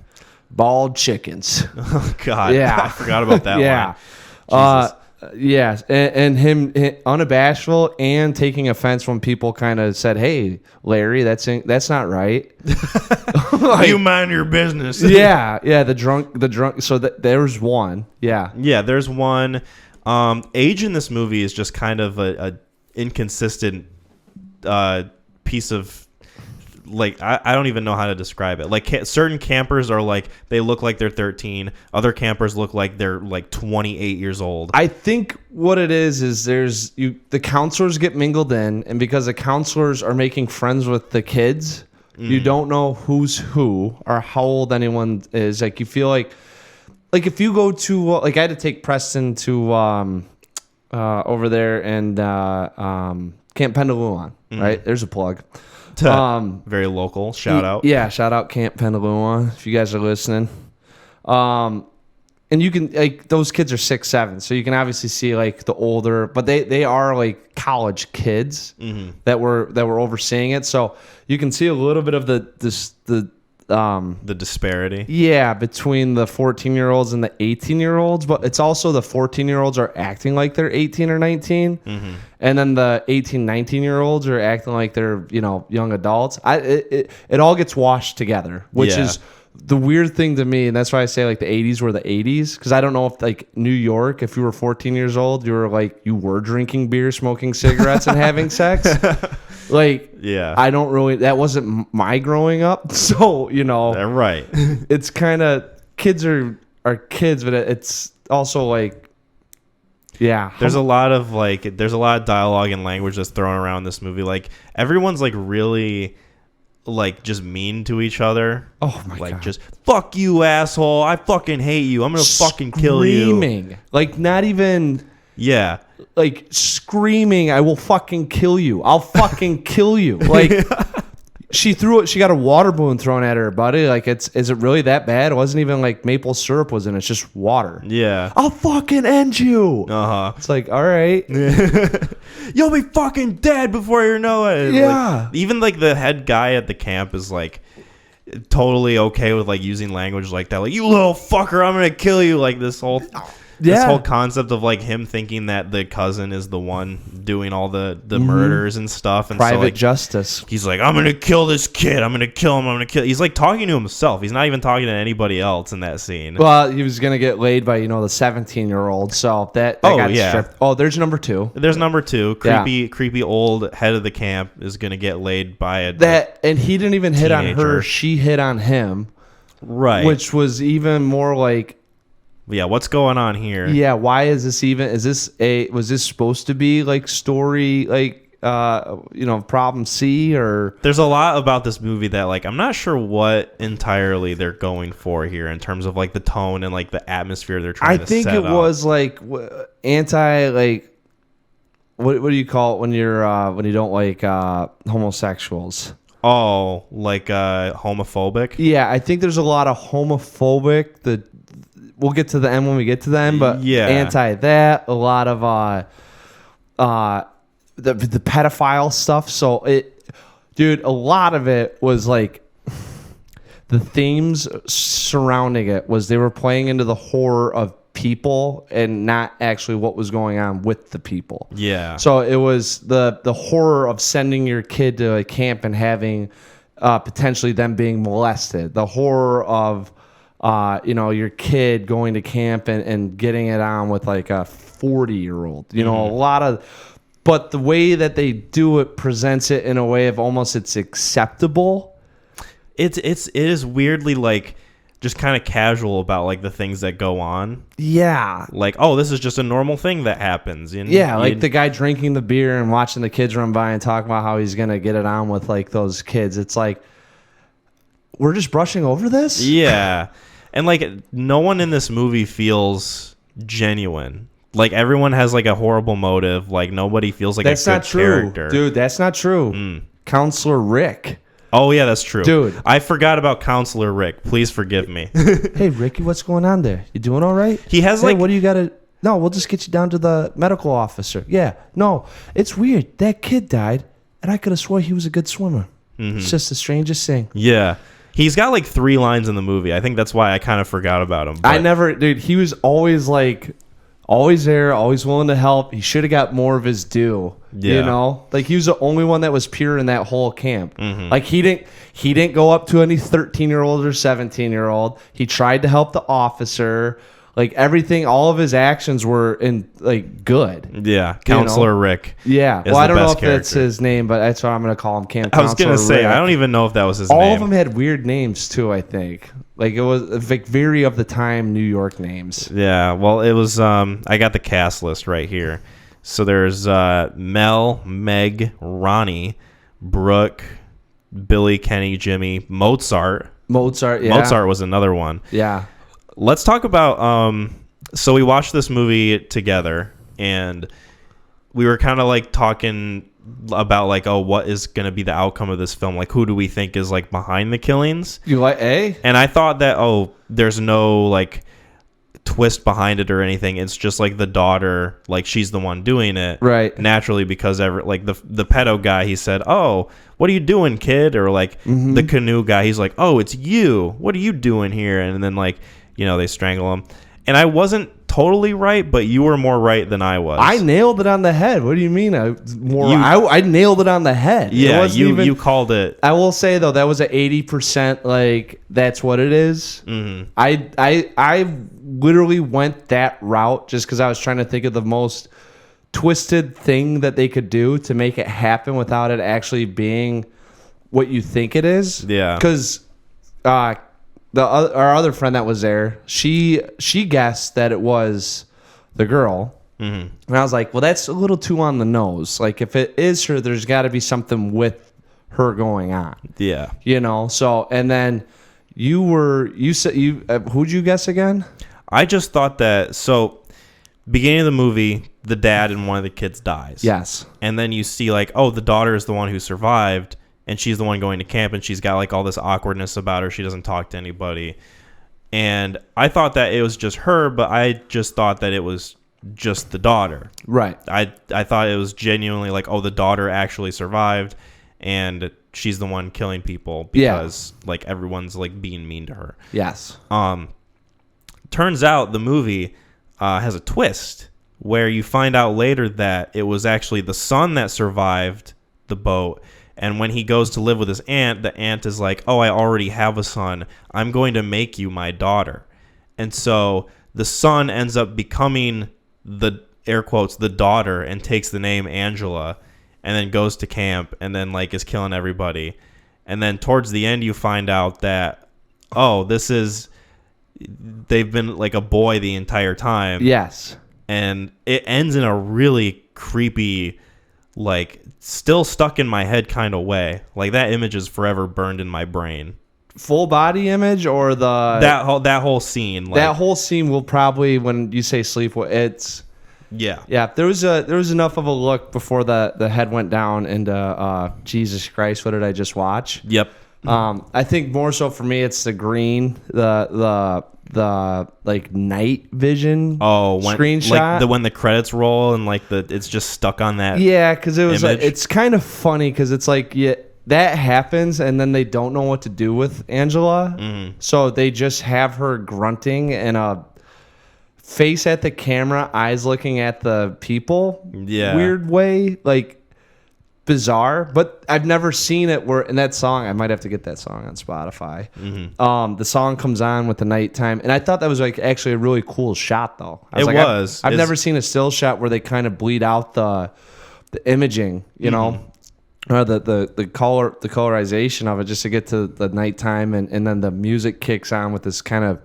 Bald chickens. Oh, God. Yeah. I forgot about that yeah. one. Yes. And him unabashful and taking offense when people kind of said, hey, Larry, that's not right. You mind your business. Yeah. Yeah. The drunk. So there's one. Yeah. Yeah, there's one... age in this movie is just kind of a inconsistent piece of I don't even know how to describe it. Certain campers are they look like they're 13. Other campers look like they're 28 years old. I think what it is the counselors get mingled in, and because the counselors are making friends with the kids, you don't know who's who or how old anyone is. You feel if you go to I had to take Preston to over there and Camp Pendaluan, right? There's a plug. Very local. Shout out. Yeah, shout out Camp Pendaluan if you guys are listening. And you can those kids are 6, 7, so you can obviously see the older, but they are college kids that were overseeing it, so you can see a little bit of the disparity. Yeah, between the 14-year-olds and the 18-year-olds, but it's also the 14-year-olds are acting like they're 18 or 19, and then the 18, 19-year-olds are acting like they're young adults. It all gets washed together, which is the weird thing to me, and that's why I say like the 80s were the 80s, because I don't know if like New York, if you were 14 years old, you were drinking beer, smoking cigarettes, and having sex. Like, yeah, I don't really, that wasn't my growing up. So, you know, right. It's kind of, kids are kids, but it's also like, yeah. There's a lot of dialogue and language that's thrown around this movie. Like, everyone's like really like just mean to each other. Oh my like, God. just fuck you, asshole. I fucking hate you. I'm gonna fucking kill you. Screaming. Like, not even. Yeah. Like, screaming, I will fucking kill you. I'll fucking kill you. Like, she got a water balloon thrown at her, buddy. Like, is it really that bad? It wasn't even like maple syrup was in it. It's just water. Yeah. I'll fucking end you. Uh-huh. It's like, all right. You'll be fucking dead before you know it. Yeah. Like, even like the head guy at the camp is like totally okay with like using language like that. Like, you little fucker, I'm gonna kill you. Like, this whole concept of like him thinking that the cousin is the one doing all the murders and stuff, and private so, like, justice. He's like, I'm gonna kill this kid. I'm gonna kill him. I'm gonna kill. He's like talking to himself. He's not even talking to anybody else in that scene. Well, he was gonna get laid by the 17-year-old. So that got stripped. Oh, there's number 2. There's number 2. Creepy old head of the camp is gonna get laid by and he didn't even hit on her. She hit on him. Right. Which was even more like. Yeah, what's going on here? Yeah, why is this even? Was this supposed to be like story, like problem C, or? There's a lot about this movie that like I'm not sure what entirely they're going for here in terms of like the tone and like the atmosphere they're trying to set up. I think it was like anti, like what do you call it when you don't like homosexuals? Oh, like homophobic? Yeah, I think there's a lot of homophobic. We'll get to the end when we get to the end, but anti that, a lot of the pedophile stuff. So a lot of it was like the themes surrounding it was they were playing into the horror of people and not actually what was going on with the people. Yeah. So it was the horror of sending your kid to a camp and having potentially them being molested. The horror of your kid going to camp and getting it on with like a 40-year-old, a lot of, but the way that they do it presents it in a way of almost it's acceptable. It is weirdly like just kind of casual about like the things that go on. Yeah. Like, oh, this is just a normal thing that happens. Like the guy drinking the beer and watching the kids run by and talking about how he's going to get it on with like those kids. It's like, we're just brushing over this? Yeah. And like no one in this movie feels genuine. Like everyone has like a horrible motive. Like nobody feels like that's a good not true, character. Dude, that's not true. Counselor Rick. Oh yeah, that's true. Dude. I forgot about Counselor Rick. Please forgive me. Hey Ricky, what's going on there? You doing all right? He has what do you gotta? No, we'll just get you down to the medical officer. Yeah. No, it's weird. That kid died, and I could have swore he was a good swimmer. It's just the strangest thing. Yeah. He's got like 3 lines in the movie. I think that's why I kind of forgot about him. Dude, he was always like, always there, always willing to help. He should have got more of his due. Yeah. Like he was the only one that was pure in that whole camp. Like he didn't go up to any 13-year-old or 17-year-old. He tried to help the officer. Like everything, all of his actions were in like good. Yeah, Counselor Rick. Yeah, well, I don't know if that's character. his name, but that's what I'm gonna call him. Camp. I was gonna say, Rick. I don't even know if that was his name. All of them had weird names too. I think like it was like very of the time New York names. Yeah, well, it was. I got the cast list right here. So there's Mel, Meg, Ronnie, Brooke, Billy, Kenny, Jimmy, Mozart. Yeah. Mozart was another one. Yeah. Let's talk about so we watched this movie together and we were kind of like talking about like, oh, what is going to be the outcome of this film? Like, who do we think is like behind the killings? You like And I thought that, there's no like twist behind it or anything. It's just like the daughter, like she's the one doing it. Right. Naturally, because like the pedo guy, he said, oh, what are you doing, kid? Or like the canoe guy, he's like, oh, it's you. What are you doing here? And then like, they strangle him. And I wasn't totally right, but you were more right than I was. I nailed it on the head. What do you mean? I nailed it on the head. Yeah, you called it. I will say though, that was an 80%. Like that's what it is. Mm-hmm. I literally went that route just because I was trying to think of the most twisted thing that they could do to make it happen without it actually being what you think it is. Yeah, because our other friend that was there, she guessed that it was the girl. Mm-hmm. And I was like, well, that's a little too on the nose. Like, if it is her, there's got to be something with her going on. Yeah. So, and then you said, who'd you guess again? I just thought that, so, beginning of the movie, the dad and one of the kids dies. Yes. And then you see, like, oh, the daughter is the one who survived, and she's the one going to camp, and she's got, like, all this awkwardness about her. She doesn't talk to anybody. And I thought that it was just her, but I just thought that it was just the daughter. Right. I thought it was genuinely like, oh, the daughter actually survived and she's the one killing people because like everyone's like being mean to her. Yes. Turns out the movie has a twist where you find out later that it was actually the son that survived the boat, and when he goes to live with his aunt, the aunt is like, oh, I already have a son, I'm going to make you my daughter. And so the son ends up becoming the air quotes the daughter and takes the name Angela and then goes to camp and then like is killing everybody. And then towards the end you find out that they've been like a boy the entire time. Yes. And it ends in a really creepy, like still stuck in my head kind of way. Like that image is forever burned in my brain. Full body image or that whole scene. Like, that whole scene will probably, when you say sleep, it's yeah. There was enough of a look before the head went down into Jesus Christ. What did I just watch? Yep. I think more so for me, it's the green, the like night vision. Screenshot. Like when the credits roll and like it's just stuck on that. Yeah, because it was like, it's kind of funny because it's like that happens, and then they don't know what to do with Angela. Mm-hmm. So they just have her grunting and a face at the camera, eyes looking at the people. Yeah. Weird way. Like, bizarre. But I've never seen it where, in that song, I might have to get that song on Spotify. Mm-hmm. The song comes on with the nighttime. And I thought that was like actually a really cool shot, though. I've never seen a still shot where they kind of bleed out the imaging, you know? Or the colorization of it, just to get to the nighttime, and then the music kicks on with this kind of,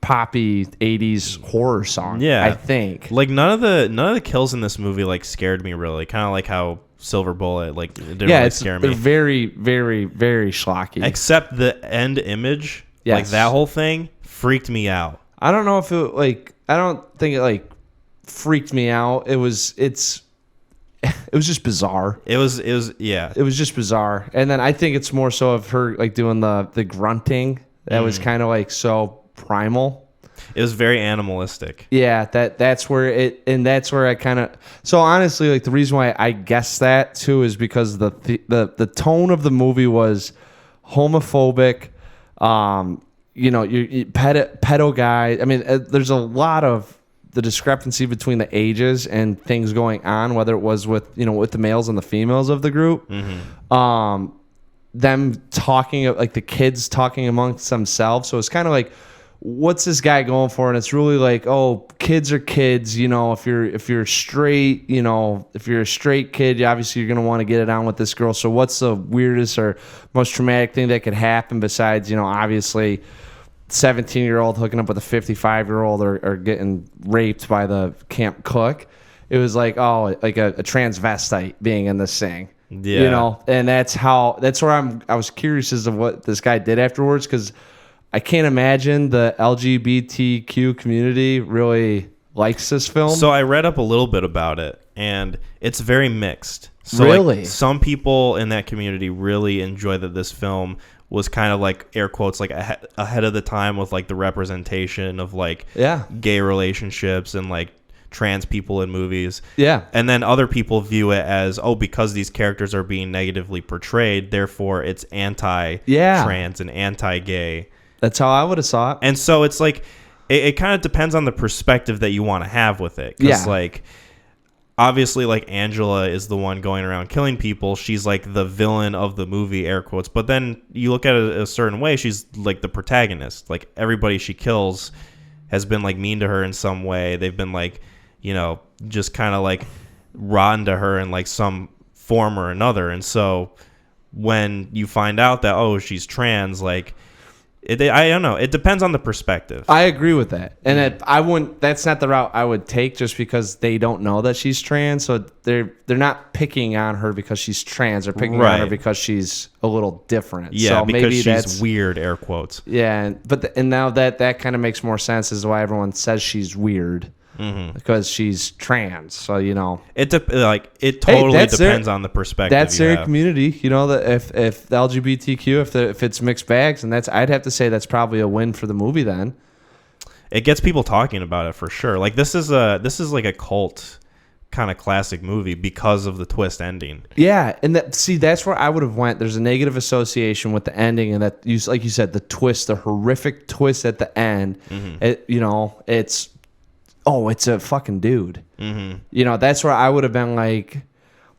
poppy 80s horror song. Yeah, I think like none of the kills in this movie like scared me really. Kind of like how Silver Bullet like didn't really scare me. They're very, very, very schlocky. Except the end image, like that whole thing freaked me out. I don't know if it I don't think it freaked me out. It was just bizarre. It was just bizarre. And then I think it's more so of her doing the grunting. That was kind of so primal. It was very animalistic. Yeah, that's where I kind of. So honestly, the reason why I guessed that too is because the tone of the movie was homophobic. Pedo guy. I mean, there's a lot of the discrepancy between the ages and things going on, whether it was with the males and the females of the group. Mm-hmm. Them talking, the kids talking amongst themselves. So it's kind of what's this guy going for? And it's really kids are kids. If you're straight, if you're a straight kid, obviously you're going to want to get it on with this girl. So what's the weirdest or most traumatic thing that could happen besides, obviously 17-year-old hooking up with a 55-year-old or getting raped by the camp cook? It was a transvestite being in this thing. Yeah. And that's where I was curious as to what this guy did afterwards, because I can't imagine the LGBTQ community really likes this film. So I read up a little bit about it, and it's very mixed. So really? Some people in that community really enjoy that this film was kind of air quotes ahead of the time with the representation of gay relationships and trans people in movies. Yeah. And then other people view it as, because these characters are being negatively portrayed, therefore it's anti-trans and anti-gay. That's how I would have saw it. And so it's it kind of depends on the perspective that you want to have with it. 'Cause Yeah. like, obviously, like, Angela is the one going around killing people. She's like the villain of the movie, air quotes. But then you look at it a certain way, she's like the protagonist. Like, everybody she kills has been like mean to her in some way. They've been like, you know, just kind of like rotten to her in like some form or another. And so when you find out that, oh, she's trans, like, I don't know. It depends on the perspective. I agree with that, and I wouldn't. That's not the route I would take, just because they don't know that she's trans. So they're not picking on her because she's trans. They're picking on her because she's a little different. Yeah, so because maybe she's that's weird, air quotes. Yeah, and now that kind of makes more sense as to why everyone says she's weird. Because she's trans, so you know it totally depends on the perspective. That's their community, you know. That if the LGBTQ, if it's mixed bags, and I'd have to say that's probably a win for the movie. Then it gets people talking about it for sure. Like this is like a cult kind of classic movie because of the twist ending. Yeah, and that's where I would have went. There's a negative association with the ending, and that like you said, the twist, the horrific twist at the end. It's a fucking dude. You know, that's where I would have been like.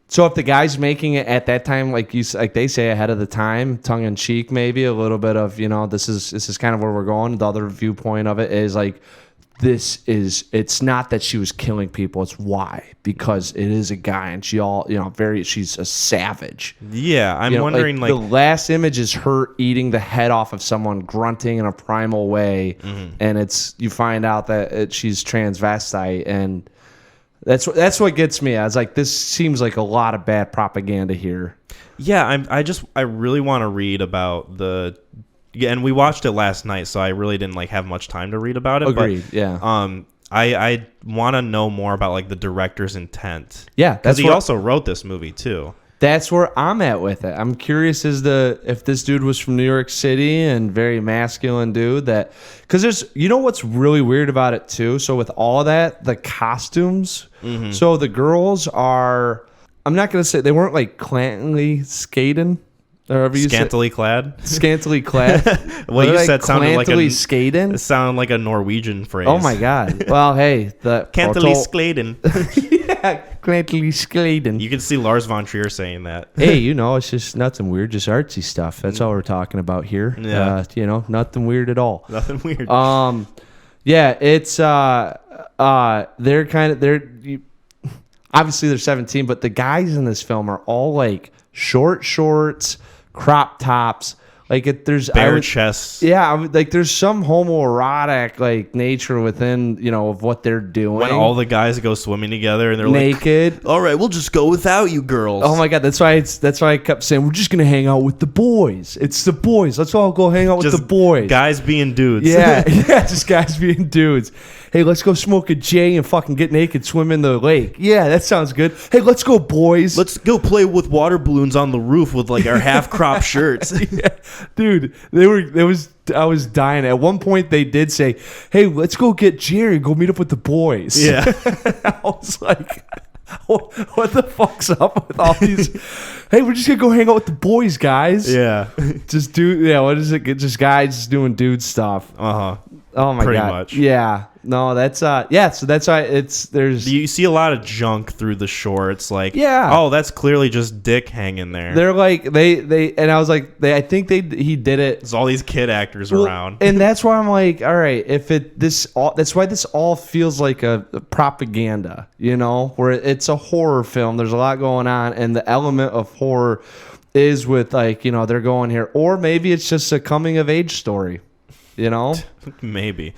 So if the guy's making it at that time, like they say, ahead of the time, tongue in cheek, maybe a little bit of, you know, this is kind of where we're going. The other viewpoint of it is like, it's not that she was killing people. It's why, because it is a guy, and she's a savage. Yeah, I'm wondering, like the last image is her eating the head off of someone, grunting in a primal way, and you find out that she's transvestite, and that's what gets me. I was like, this seems like a lot of bad propaganda here. Yeah, I really want to read about the. Yeah, and we watched it last night, so I really didn't like have much time to read about it. Agreed. But, yeah. I want to know more about like the director's intent. Yeah, because he also wrote this movie too. That's where I'm at with it. I'm curious if this dude was from New York City and very masculine dude. Because you know what's really weird about it too. So with all that, the costumes. So the girls are. I'm not gonna say they weren't like clantily skating. Scantily clad. Scantily clad. What you said sounded like skating. It sounded like a Norwegian phrase. Oh my god. Well, hey, the Cantily skladen. Yeah, cantily skating. You can see Lars von Trier saying that. Hey, you know, it's just nothing weird, just artsy stuff. That's all we're talking about here. Yeah. You know, nothing weird at all. Nothing weird. Yeah, it's obviously they're 17, but the guys in this film are all like short shorts, crop tops, like there's bare chests. Yeah, like there's some homoerotic like nature within, you know, of what they're doing. When all the guys go swimming together and they're naked. Like, all right, we'll just go without you girls. Oh my god, that's why I kept saying we're just gonna hang out with the boys. It's the boys. Let's all go hang out with the boys. Guys being dudes. Yeah, just guys being dudes. Hey, let's go smoke a J and fucking get naked, swim in the lake. Yeah, that sounds good. Hey, let's go, boys. Let's go play with water balloons on the roof with like our half-crop shirts. Yeah. Dude, I was dying. At one point, they did say, "Hey, let's go get Jerry. Go meet up with the boys." Yeah, I was like, "What the fuck's up with all these?" Hey, we're just gonna go hang out with the boys, guys. Yeah, what is it? Just guys doing dude stuff. Oh my Pretty god. much. Yeah. No, that's So that's why there's. You see a lot of junk through the shorts, like oh, that's clearly just dick hanging there. They're like they and I was like I think he did it. There's all these kid actors around, and that's why I'm like, all right, that's why this all feels like a propaganda, you know, where it's a horror film. There's a lot going on, and the element of horror is with like, you know, they're going here, or maybe it's just a coming of age story. You know, maybe.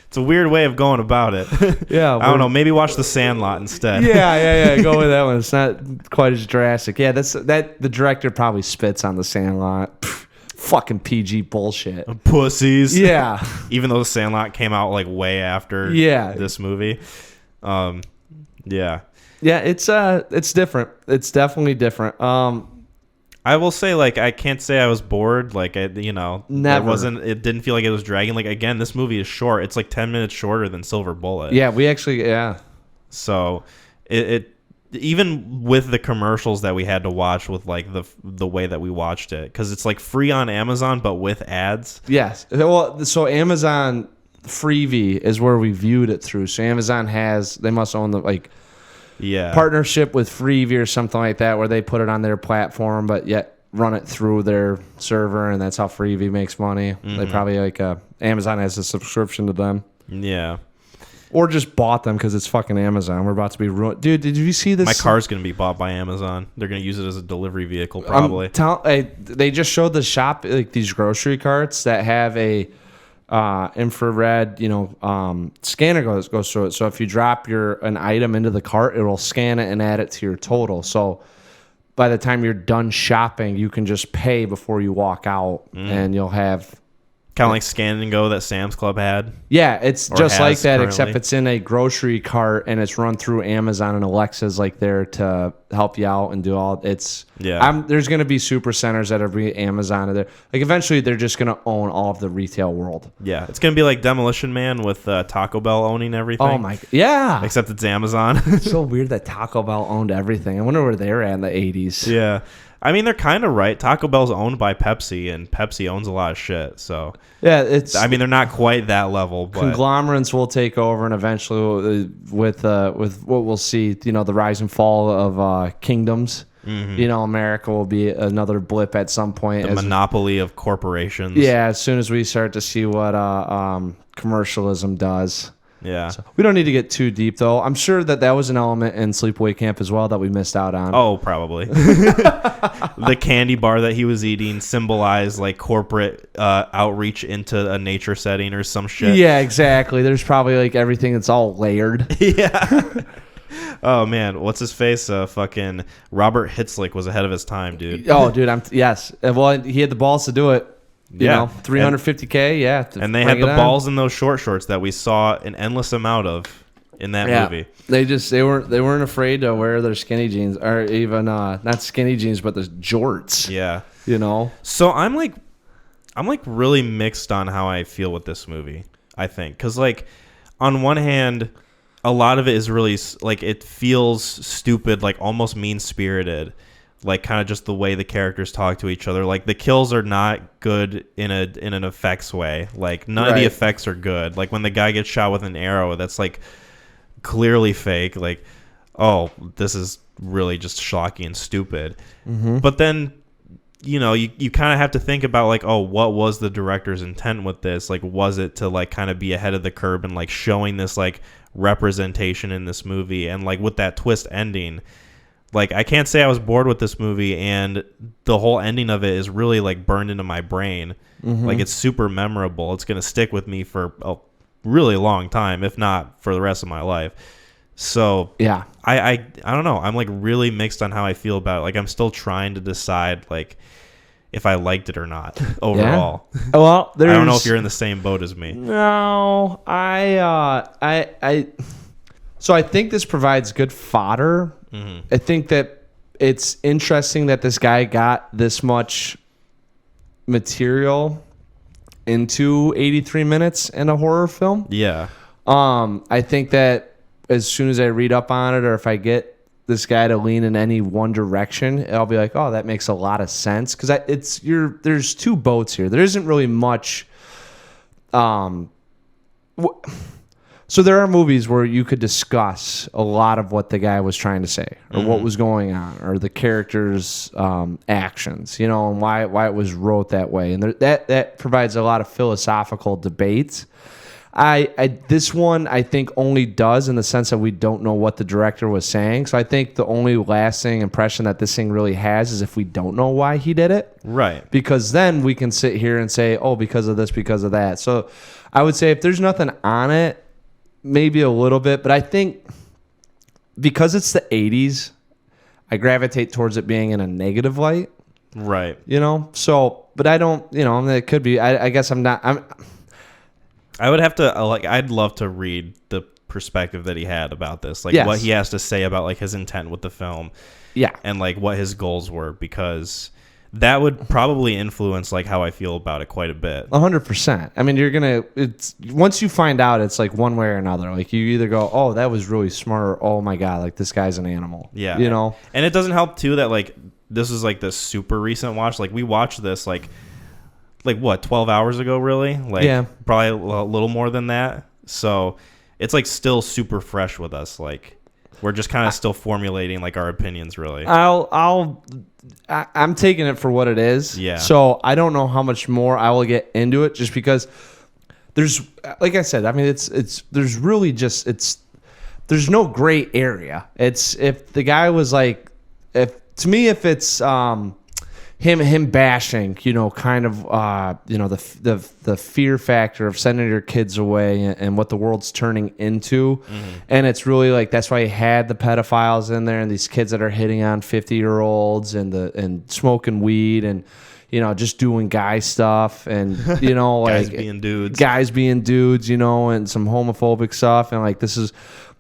It's a weird way of going about it. Yeah, I don't know. Maybe watch The Sandlot instead. Yeah. Go with that one. It's not quite as drastic. Yeah, the director probably spits on The Sandlot. Pfft, fucking PG bullshit. Pussies. Yeah. Even though The Sandlot came out like way after this movie. Yeah. Yeah, it's different. It's definitely different. I will say, like, I can't say I was bored. Like, never. It didn't feel like it was dragging. Like, again, this movie is short. It's like 10 minutes shorter than Silver Bullet. Yeah, we actually, yeah. So it even with the commercials that we had to watch with like the way that we watched it, because it's like free on Amazon but with ads. Yes. Well, so Amazon Freevee is where we viewed it through. So Amazon they must own the like partnership with Freevee or something like that, where they put it on their platform, but yet run it through their server, and that's how Freevee makes money. They probably Amazon has a subscription to them. Yeah. Or just bought them because it's fucking Amazon. We're about to be ruined. Dude, did you see this? My car's going to be bought by Amazon. They're going to use it as a delivery vehicle, probably. They just showed the shop, like these grocery carts that have a infrared, scanner goes through it. So if you drop an item into the cart, it will scan it and add it to your total. So by the time you're done shopping, you can just pay before you walk out, and you'll have... Kind of like Scan and Go that Sam's Club had. Yeah, it's just like that, currently. except it's in a grocery cart and it's run through Amazon, and Alexa's like there to help you out and do all. There's going to be super centers that are be Amazon. Like eventually, they're just going to own all of the retail world. Yeah, it's going to be like Demolition Man with Taco Bell owning everything. Oh my, yeah. Except it's Amazon. It's so weird that Taco Bell owned everything. I wonder where they were at in the 80s. Yeah. I mean, they're kind of right. Taco Bell's owned by Pepsi, and Pepsi owns a lot of shit. So yeah, they're not quite that level, but conglomerates will take over, and eventually, with what we'll see, the rise and fall of kingdoms. America will be another blip at some point. The monopoly of corporations. Yeah, as soon as we start to see what commercialism does. Yeah. So we don't need to get too deep, though. I'm sure that was an element in Sleepaway Camp as well that we missed out on. Oh, probably. The candy bar that he was eating symbolized like corporate outreach into a nature setting or some shit. Yeah, exactly. There's probably like everything that's all layered. Yeah. Oh, man. What's his face? Fucking Robert Hitzlick was ahead of his time, dude. Oh, dude. Yes. Well, he had the balls to do it. You know, $350K, yeah. And they had the balls in those short shorts that we saw an endless amount of in that movie. They weren't afraid to wear their skinny jeans, or even not skinny jeans, but the jorts. Yeah. So I'm like really mixed on how I feel with this movie, I think. Because like on one hand, a lot of it is really like it feels stupid, like almost mean-spirited. Like kind of just the way the characters talk to each other. Like the kills are not good in an effects way. Like none of the effects are good. Like when the guy gets shot with an arrow, that's like clearly fake. Like, oh, this is really just shocking and stupid. But then, you kind of have to think about like, oh, what was the director's intent with this? Like, was it to like kind of be ahead of the curve and like showing this like representation in this movie? And like with that twist ending, like, I can't say I was bored with this movie, and the whole ending of it is really, like, burned into my brain. Like, it's super memorable. It's going to stick with me for a really long time, if not for the rest of my life. So, yeah. I don't know. I'm, like, really mixed on how I feel about it. Like, I'm still trying to decide, like, if I liked it or not overall. Yeah. Well, I don't know if you're in the same boat as me. No, So I think this provides good fodder. I think that it's interesting that this guy got this much material into 83 minutes in a horror film. Yeah. I think that as soon as I read up on it, or if I get this guy to lean in any one direction, I'll be like, oh, that makes a lot of sense. Because there's two boats here. There isn't really much. So there are movies where you could discuss a lot of what the guy was trying to say, or what was going on, or the character's actions, and why it was wrote that way, and that provides a lot of philosophical debates. This one I think only does in the sense that we don't know what the director was saying. So I think the only lasting impression that this thing really has is if we don't know why he did it, right? Because then we can sit here and say, oh, because of this, because of that. So I would say if there's nothing on it, maybe a little bit, but I think because it's the 80s, I gravitate towards it being in a negative light. Right. So, but I don't, it could be, I guess I would have to, I'd love to read the perspective that he had about this, like what he has to say about like his intent with the film. Yeah. And like what his goals were, because that would probably influence like how I feel about it quite a bit. 100%. I mean, it's once you find out, it's like one way or another. Like you either go, oh, that was really smart, or oh my god, like this guy's an animal. Yeah, you know. And it doesn't help too that like this is like this super recent watch. Like we watched this like what 12 hours ago, really? Like probably a little more than that. So it's like still super fresh with us. Like we're just kind of still formulating like our opinions, really. I'm taking it for what it is. Yeah. So I don't know how much more I will get into it, just because there's, like I said, I mean, there's really just there's no gray area. It's if the guy was like, if it's him bashing, you know, kind of, you know, the fear factor of sending your kids away and what the world's turning into. Mm-hmm. And it's really like, that's why he had the pedophiles in there and these kids that are hitting on 50-year-olds and smoking weed and, you know, just doing guy stuff and, you know, like guys being dudes, you know, and some homophobic stuff. And like, this is,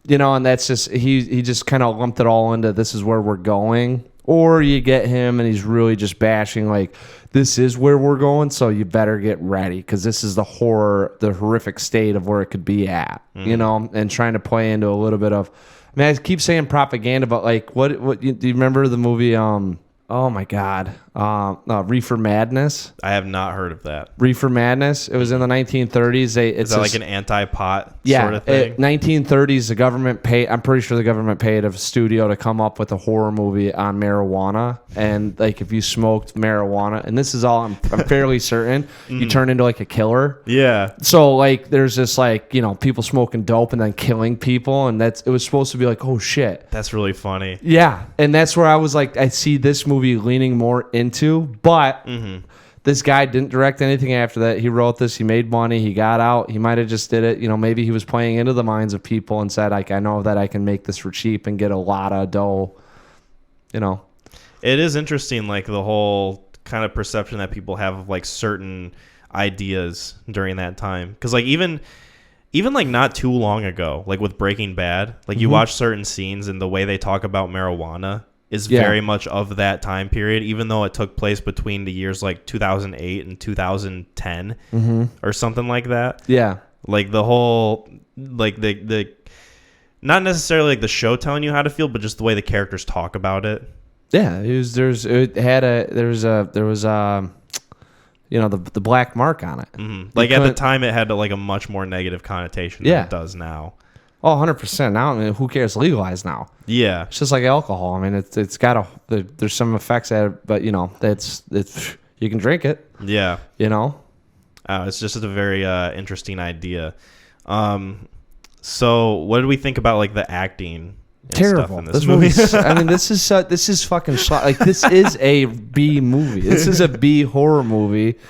you know, and that's just, he just kind of lumped it all into, this is where we're going. Or you get him and he's really just bashing like, this is where we're going, so you better get ready because this is the horrific state of where it could be at, you know, and trying to play into a little bit of, I mean, I keep saying propaganda, but like, do you remember the movie, oh my God, Reefer Madness? I have not heard of that. Reefer Madness. It was in the 1930s. Is that like an anti-pot sort of thing? 1930s, the government paid, I'm pretty sure the government paid a studio to come up with a horror movie on marijuana. And like if you smoked marijuana, and this is all, I'm fairly certain, you turn into like a killer. Yeah. So like there's this like, you know, people smoking dope and then killing people. And it was supposed to be like, oh shit. That's really funny. Yeah. And that's where I was like, I see this movie leaning more into, but this guy didn't direct anything after that. He wrote this, he made money, he got out, he might have just did it, you know, maybe he was playing into the minds of people and said, like, I know that I can make this for cheap and get a lot of dough, you know. It is interesting, like the whole kind of perception that people have of like certain ideas during that time, because like even like not too long ago, like with Breaking Bad, like you watch certain scenes and the way they talk about marijuana is very much of that time period, even though it took place between the years like 2008 and 2010 or something like that. Yeah. Like the whole, like the not necessarily like the show telling you how to feel, but just the way the characters talk about it. Yeah. There was you know, the black mark on it. Mm-hmm. Like at the time it had like a much more negative connotation than it does now. Oh, 100%. Now, I mean, who cares? Legalized now. Yeah. It's just like alcohol. I mean, it's got there's some effects at it, but, you know, it's you can drink it. Yeah. You know? It's just a very interesting idea. So what did we think about, like, the acting? Terrible. In this movie. I mean, this is fucking like, this is a B movie. This is a B horror movie.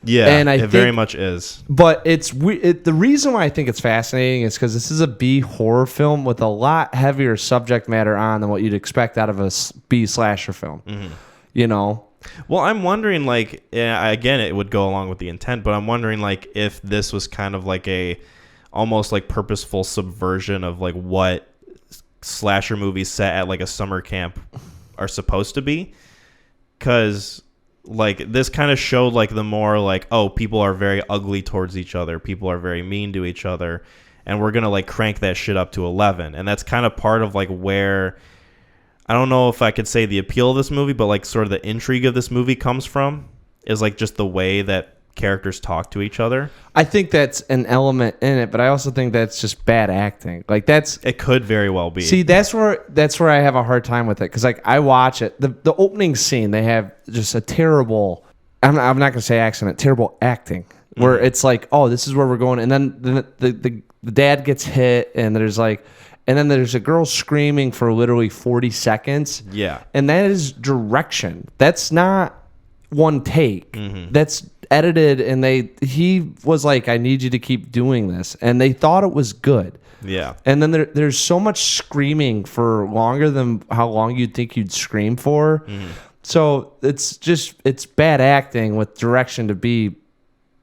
Yeah, and it very much is. But the reason why I think it's fascinating is because this is a B horror film with a lot heavier subject matter on than what you'd expect out of a B slasher film. Mm-hmm. You know? Well, I'm wondering, like, again, it would go along with the intent, but I'm wondering, like, if this was kind of like a almost like purposeful subversion of like what slasher movies set at like a summer camp are supposed to be. Because like this kind of showed like the more like, oh, people are very ugly towards each other, people are very mean to each other, and we're gonna like crank that shit up to 11. And that's kind of part of like where, I don't know if I could say the appeal of this movie, but like sort of the intrigue of this movie comes from, is like just the way that characters talk to each other. I think that's an element in it, but I also think that's just bad acting. Like it could very well be. See, that's where I have a hard time with it, because like I watch it, the opening scene, they have just a terrible, I'm not gonna say accident, terrible acting, where it's like, oh, this is where we're going, and then the dad gets hit, and there's a girl screaming for literally 40 seconds. Yeah, and that is direction. That's not one take. Mm-hmm. That's edited, and he was like, I need you to keep doing this, and they thought it was good. Yeah. And then there's so much screaming for longer than how long you'd think you'd scream for. Mm-hmm. So it's bad acting with direction to be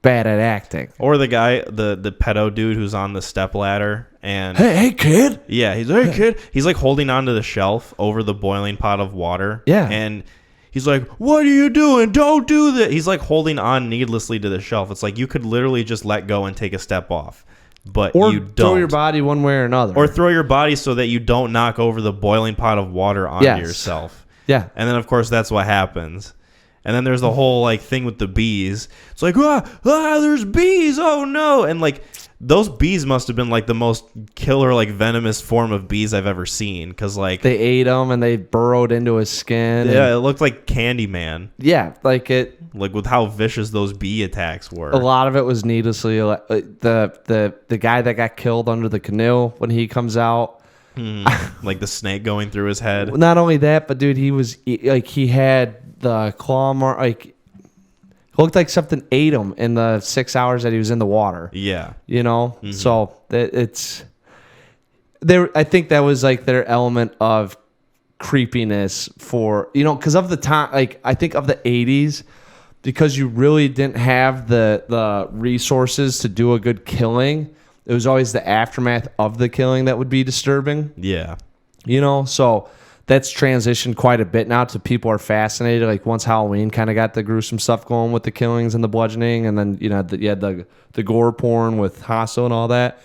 bad at acting. Or the guy, the pedo dude who's on the stepladder, and hey kid. Yeah, he's like, hey kid. He's like holding onto the shelf over the boiling pot of water. Yeah. And he's like, what are you doing? Don't do that. He's like holding on needlessly to the shelf. It's like you could literally just let go and take a step off, but or you don't. Throw your body one way or another. Or throw your body so that you don't knock over the boiling pot of water onto yourself. Yeah. And then, of course, that's what happens. And then there's the whole like thing with the bees. It's like, there's bees. Oh, no. And like those bees must have been like the most killer, like venomous form of bees I've ever seen. Because like they ate him and they burrowed into his skin. Yeah, it looked like Candyman. Yeah, like with how vicious those bee attacks were. A lot of it was needlessly. The guy that got killed under the canoe when he comes out. Like the snake going through his head. Not only that, but dude, he had the claw mark. Like, it looked like something ate him in the 6 hours that he was in the water. Yeah, So it's there. I think that was like their element of creepiness for because of the time. Like, I think of the 80s, because you really didn't have the resources to do a good killing. It was always the aftermath of the killing that would be disturbing. Yeah, so. That's transitioned quite a bit now to people are fascinated. Like once Halloween kind of got the gruesome stuff going with the killings and the bludgeoning, and then you had the gore porn with Hostel and all that.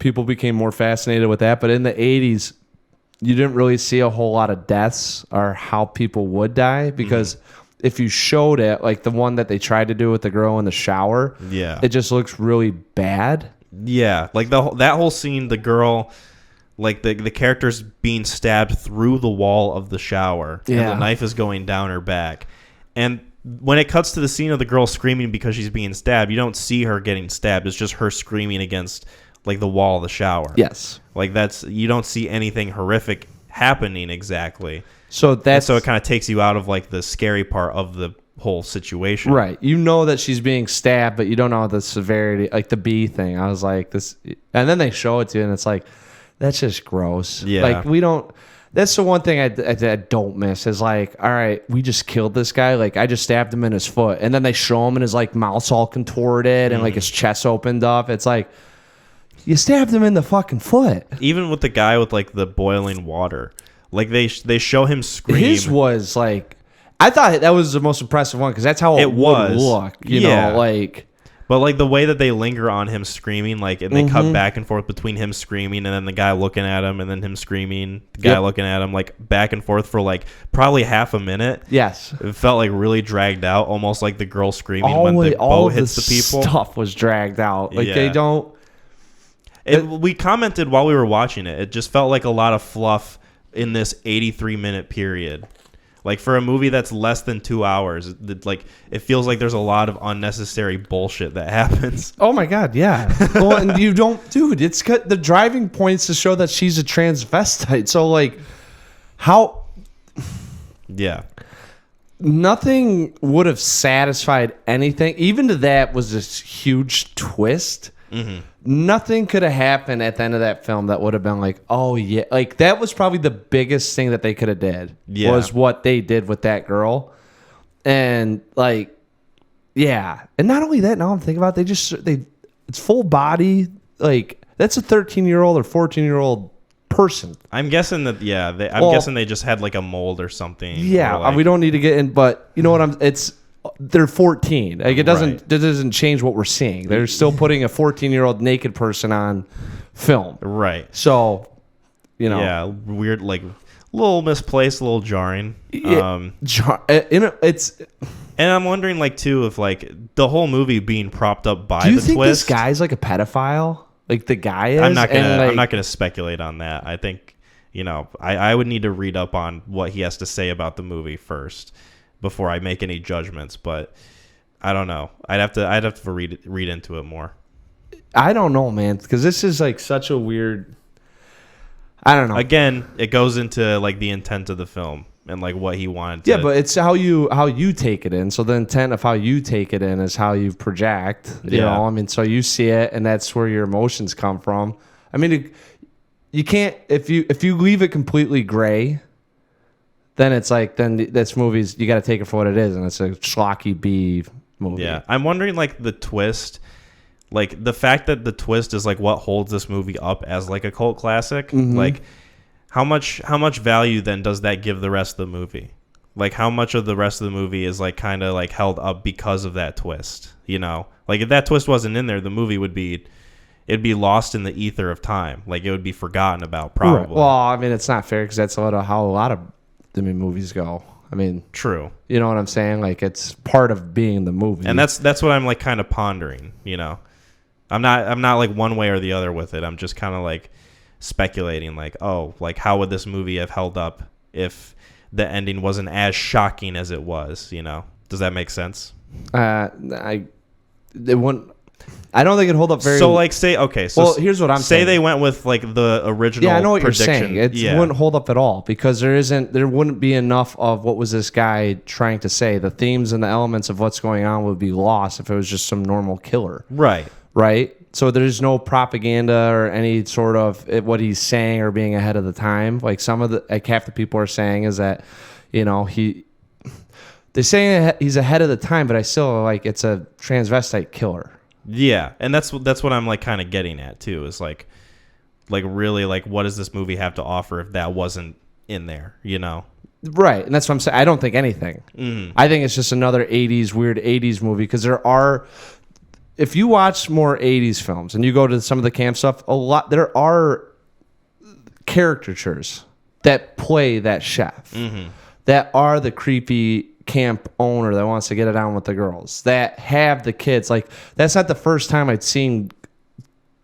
People became more fascinated with that. But in the 80s, you didn't really see a whole lot of deaths or how people would die, because if you showed it, like the one that they tried to do with the girl in the shower, it just looks really bad. Yeah, like that whole scene, the girl. Like the character's being stabbed through the wall of the shower, and the knife is going down her back. And when it cuts to the scene of the girl screaming because she's being stabbed, you don't see her getting stabbed. It's just her screaming against like the wall of the shower. Yes, like you don't see anything horrific happening exactly. So it kind of takes you out of like the scary part of the whole situation. Right. You know that she's being stabbed, but you don't know the severity, like the bee thing. I was like this, and then they show it to you, and it's like. That's just gross. Yeah. Like, we don't... That's the one thing I don't miss is like, all right, we just killed this guy. Like, I just stabbed him in his foot. And then they show him and his, like, mouth's all contorted and, like, his chest opened up. It's like, you stabbed him in the fucking foot. Even with the guy with, like, the boiling water. Like, they show him scream. His was, like... I thought that was the most impressive one because that's how it would look. You know, like... But, like, the way that they linger on him screaming, like, and they cut back and forth between him screaming and then the guy looking at him and then him screaming, the guy looking at him, like, back and forth for, like, probably half a minute. Yes. It felt, like, really dragged out, almost like the girl screaming when the boat hits the people. Stuff was dragged out. Like, they don't... We commented while we were watching it. It just felt like a lot of fluff in this 83-minute period. Like, for a movie that's less than 2 hours, like, it feels like there's a lot of unnecessary bullshit that happens. Oh, my God, yeah. Well, and you don't... Dude, it's the driving points to show that she's a transvestite. So, like, how... Yeah. Nothing would have satisfied anything. Even to that was this huge twist. Mm-hmm. Nothing could have happened at the end of that film that would have been like, oh yeah, like that was probably the biggest thing that they could have did was what they did with that girl, and like, yeah, and not only that. Now I'm thinking about it, it's full body, like that's a 13-year-old or 14-year-old person. I'm guessing that I'm guessing they just had like a mold or something. Yeah, or like, we don't need to get in, but you know what they're 14. Like it doesn't change what we're seeing. They're still putting a 14-year-old naked person on film. Right. So, yeah, weird, like a little misplaced, a little jarring. It's. And I'm wondering, like, too, if like the whole movie being propped up by the twist. Do you think this guy's like a pedophile? Like the guy is. I'm not gonna speculate on that. I think I would need to read up on what he has to say about the movie first before I make any judgments, but I don't know. I'd have to read into it more. I don't know, man, because this is like such a weird. I don't know. Again, it goes into like the intent of the film and like what he wanted. Yeah, but it's how you take it in. So the intent of how you take it in is how you project. You know, I mean, so you see it, and that's where your emotions come from. I mean, you can't if you leave it completely gray. Then it's like, this movie's, you got to take it for what it is, and it's a schlocky B movie. Yeah, I'm wondering, like, the twist, like, the fact that the twist is, like, what holds this movie up as, like, a cult classic. Mm-hmm. Like, how much value, then, does that give the rest of the movie? Like, how much of the rest of the movie is like kind of like held up because of that twist? You know, like if that twist wasn't in there, the movie it'd be lost in the ether of time. Like it would be forgotten about, probably. Right. Well, I mean, it's not fair because that's how a lot of the movies go. I mean, true. You know what I'm saying? Like it's part of being the movie, and that's what I'm like kind of pondering. You know, I'm not like one way or the other with it. I'm just kind of like speculating, like, oh, like how would this movie have held up if the ending wasn't as shocking as it was? You know, does that make sense? It wouldn't. I don't think it hold up very. So like say okay. So well, here's what I'm saying. Say they went with like the original. Yeah, I know what prediction. you're saying. It wouldn't hold up at all because there wouldn't be enough of what was this guy trying to say. The themes and the elements of what's going on would be lost if it was just some normal killer. Right. Right. So there's no propaganda or any sort of what he's saying or being ahead of the time. Like half the people are saying is that, you know, they're saying he's ahead of the time, but I still like it's a transvestite killer. Yeah, and that's what I'm like kind of getting at too. Is like really like what does this movie have to offer if that wasn't in there? You know. Right, and that's what I'm saying. I don't think anything. I think it's just another weird 80s movie because if you watch more 80s films and you go to some of the camp stuff, there are caricatures that play that chef, that are the creepy camp owner that wants to get it on with the girls, that have the kids. Like, that's not the first time I'd seen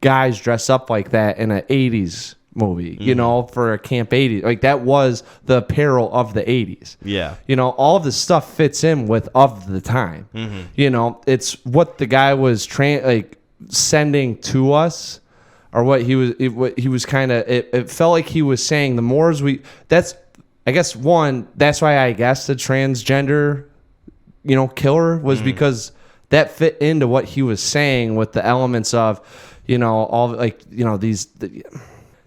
guys dress up like that in an 80s movie, you know, for a camp 80s. Like, that was the apparel of the 80s. Yeah. You know, all of this stuff fits in with of the time. You know, it's what the guy was sending to us, or what he was kind of, it felt like he was saying the more as I guess that's why I guess the transgender, you know, killer was because that fit into what he was saying with the elements of, you know, all like, you know,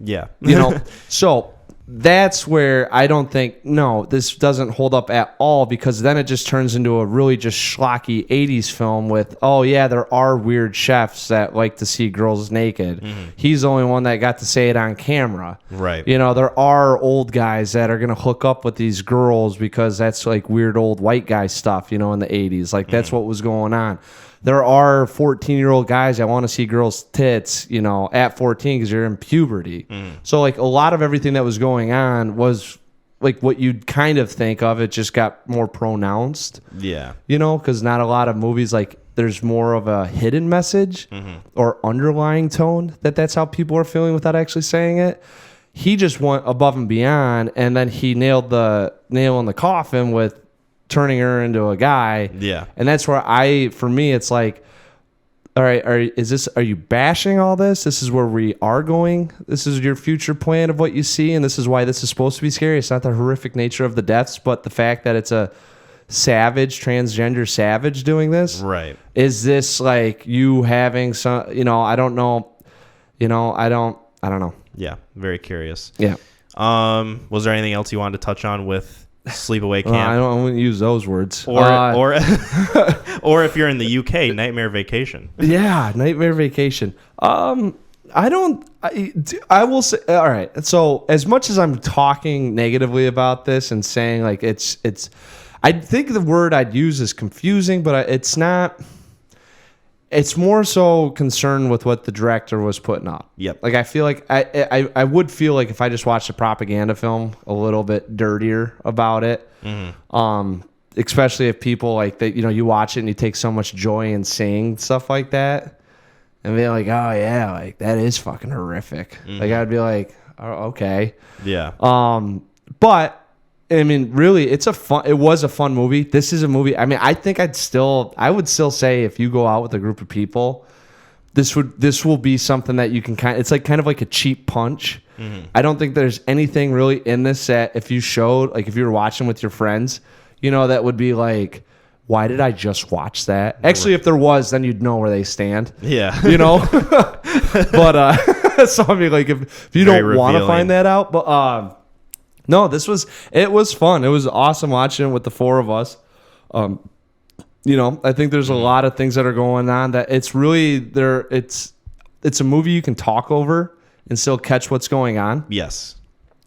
yeah, you know, so that's where I don't think, no, this doesn't hold up at all, because then it just turns into a really just schlocky 80s film with, oh yeah, there are weird chefs that like to see girls naked. He's the only one that got to say it on camera. Right. You know, there are old guys that are going to hook up with these girls because that's like weird old white guy stuff, you know, in the 80s. Like that's what was going on. There are 14-year-old guys that want to see girls' tits, you know, at 14 because you're in puberty. So, like, a lot of everything that was going on was, like, what you'd kind of think of. It just got more pronounced. Yeah. You know, because not a lot of movies, like, there's more of a hidden message or underlying tone that's how people are feeling without actually saying it. He just went above and beyond, and then he nailed the nail in the coffin with turning her into a guy. Yeah. And that's where for me, it's like, all right, are you bashing all this? This is where we are going. This is your future plan of what you see. And this is why this is supposed to be scary. It's not the horrific nature of the deaths, but the fact that it's a transgender savage doing this. Right. Is this like you having some, you know, I don't know. You know, I don't know. Yeah. Very curious. Yeah. Was there anything else you wanted to touch on with Sleepaway Camp? I wouldn't use those words. Or if you're in the UK, Nightmare Vacation. Yeah, Nightmare Vacation. I will say, all right. So as much as I'm talking negatively about this and saying like it's, I think the word I'd use is confusing, but it's not. It's more so concerned with what the director was putting up. Yep. Like I feel like I would feel like if I just watched a propaganda film, a little bit dirtier about it. Especially if people like that, you know, you watch it and you take so much joy in seeing stuff like that, and be like, oh yeah, like that is fucking horrific. Like I'd be like, oh, okay. Yeah. But I mean, really, it was a fun movie. This is a movie. I mean, I think I would still say if you go out with a group of people, this will be something that you can it's like kind of like a cheap punch. I don't think there's anything really in this that if you were watching with your friends, you know, that would be like, why did I just watch that? Actually, if there was, then you'd know where they stand. Yeah. You know? But, so I mean, like if you don't want to find that out, but, no, it was fun. It was awesome watching it with the four of us. You know, I think there's a lot of things that are going on that it's really it's a movie you can talk over and still catch what's going on. Yes.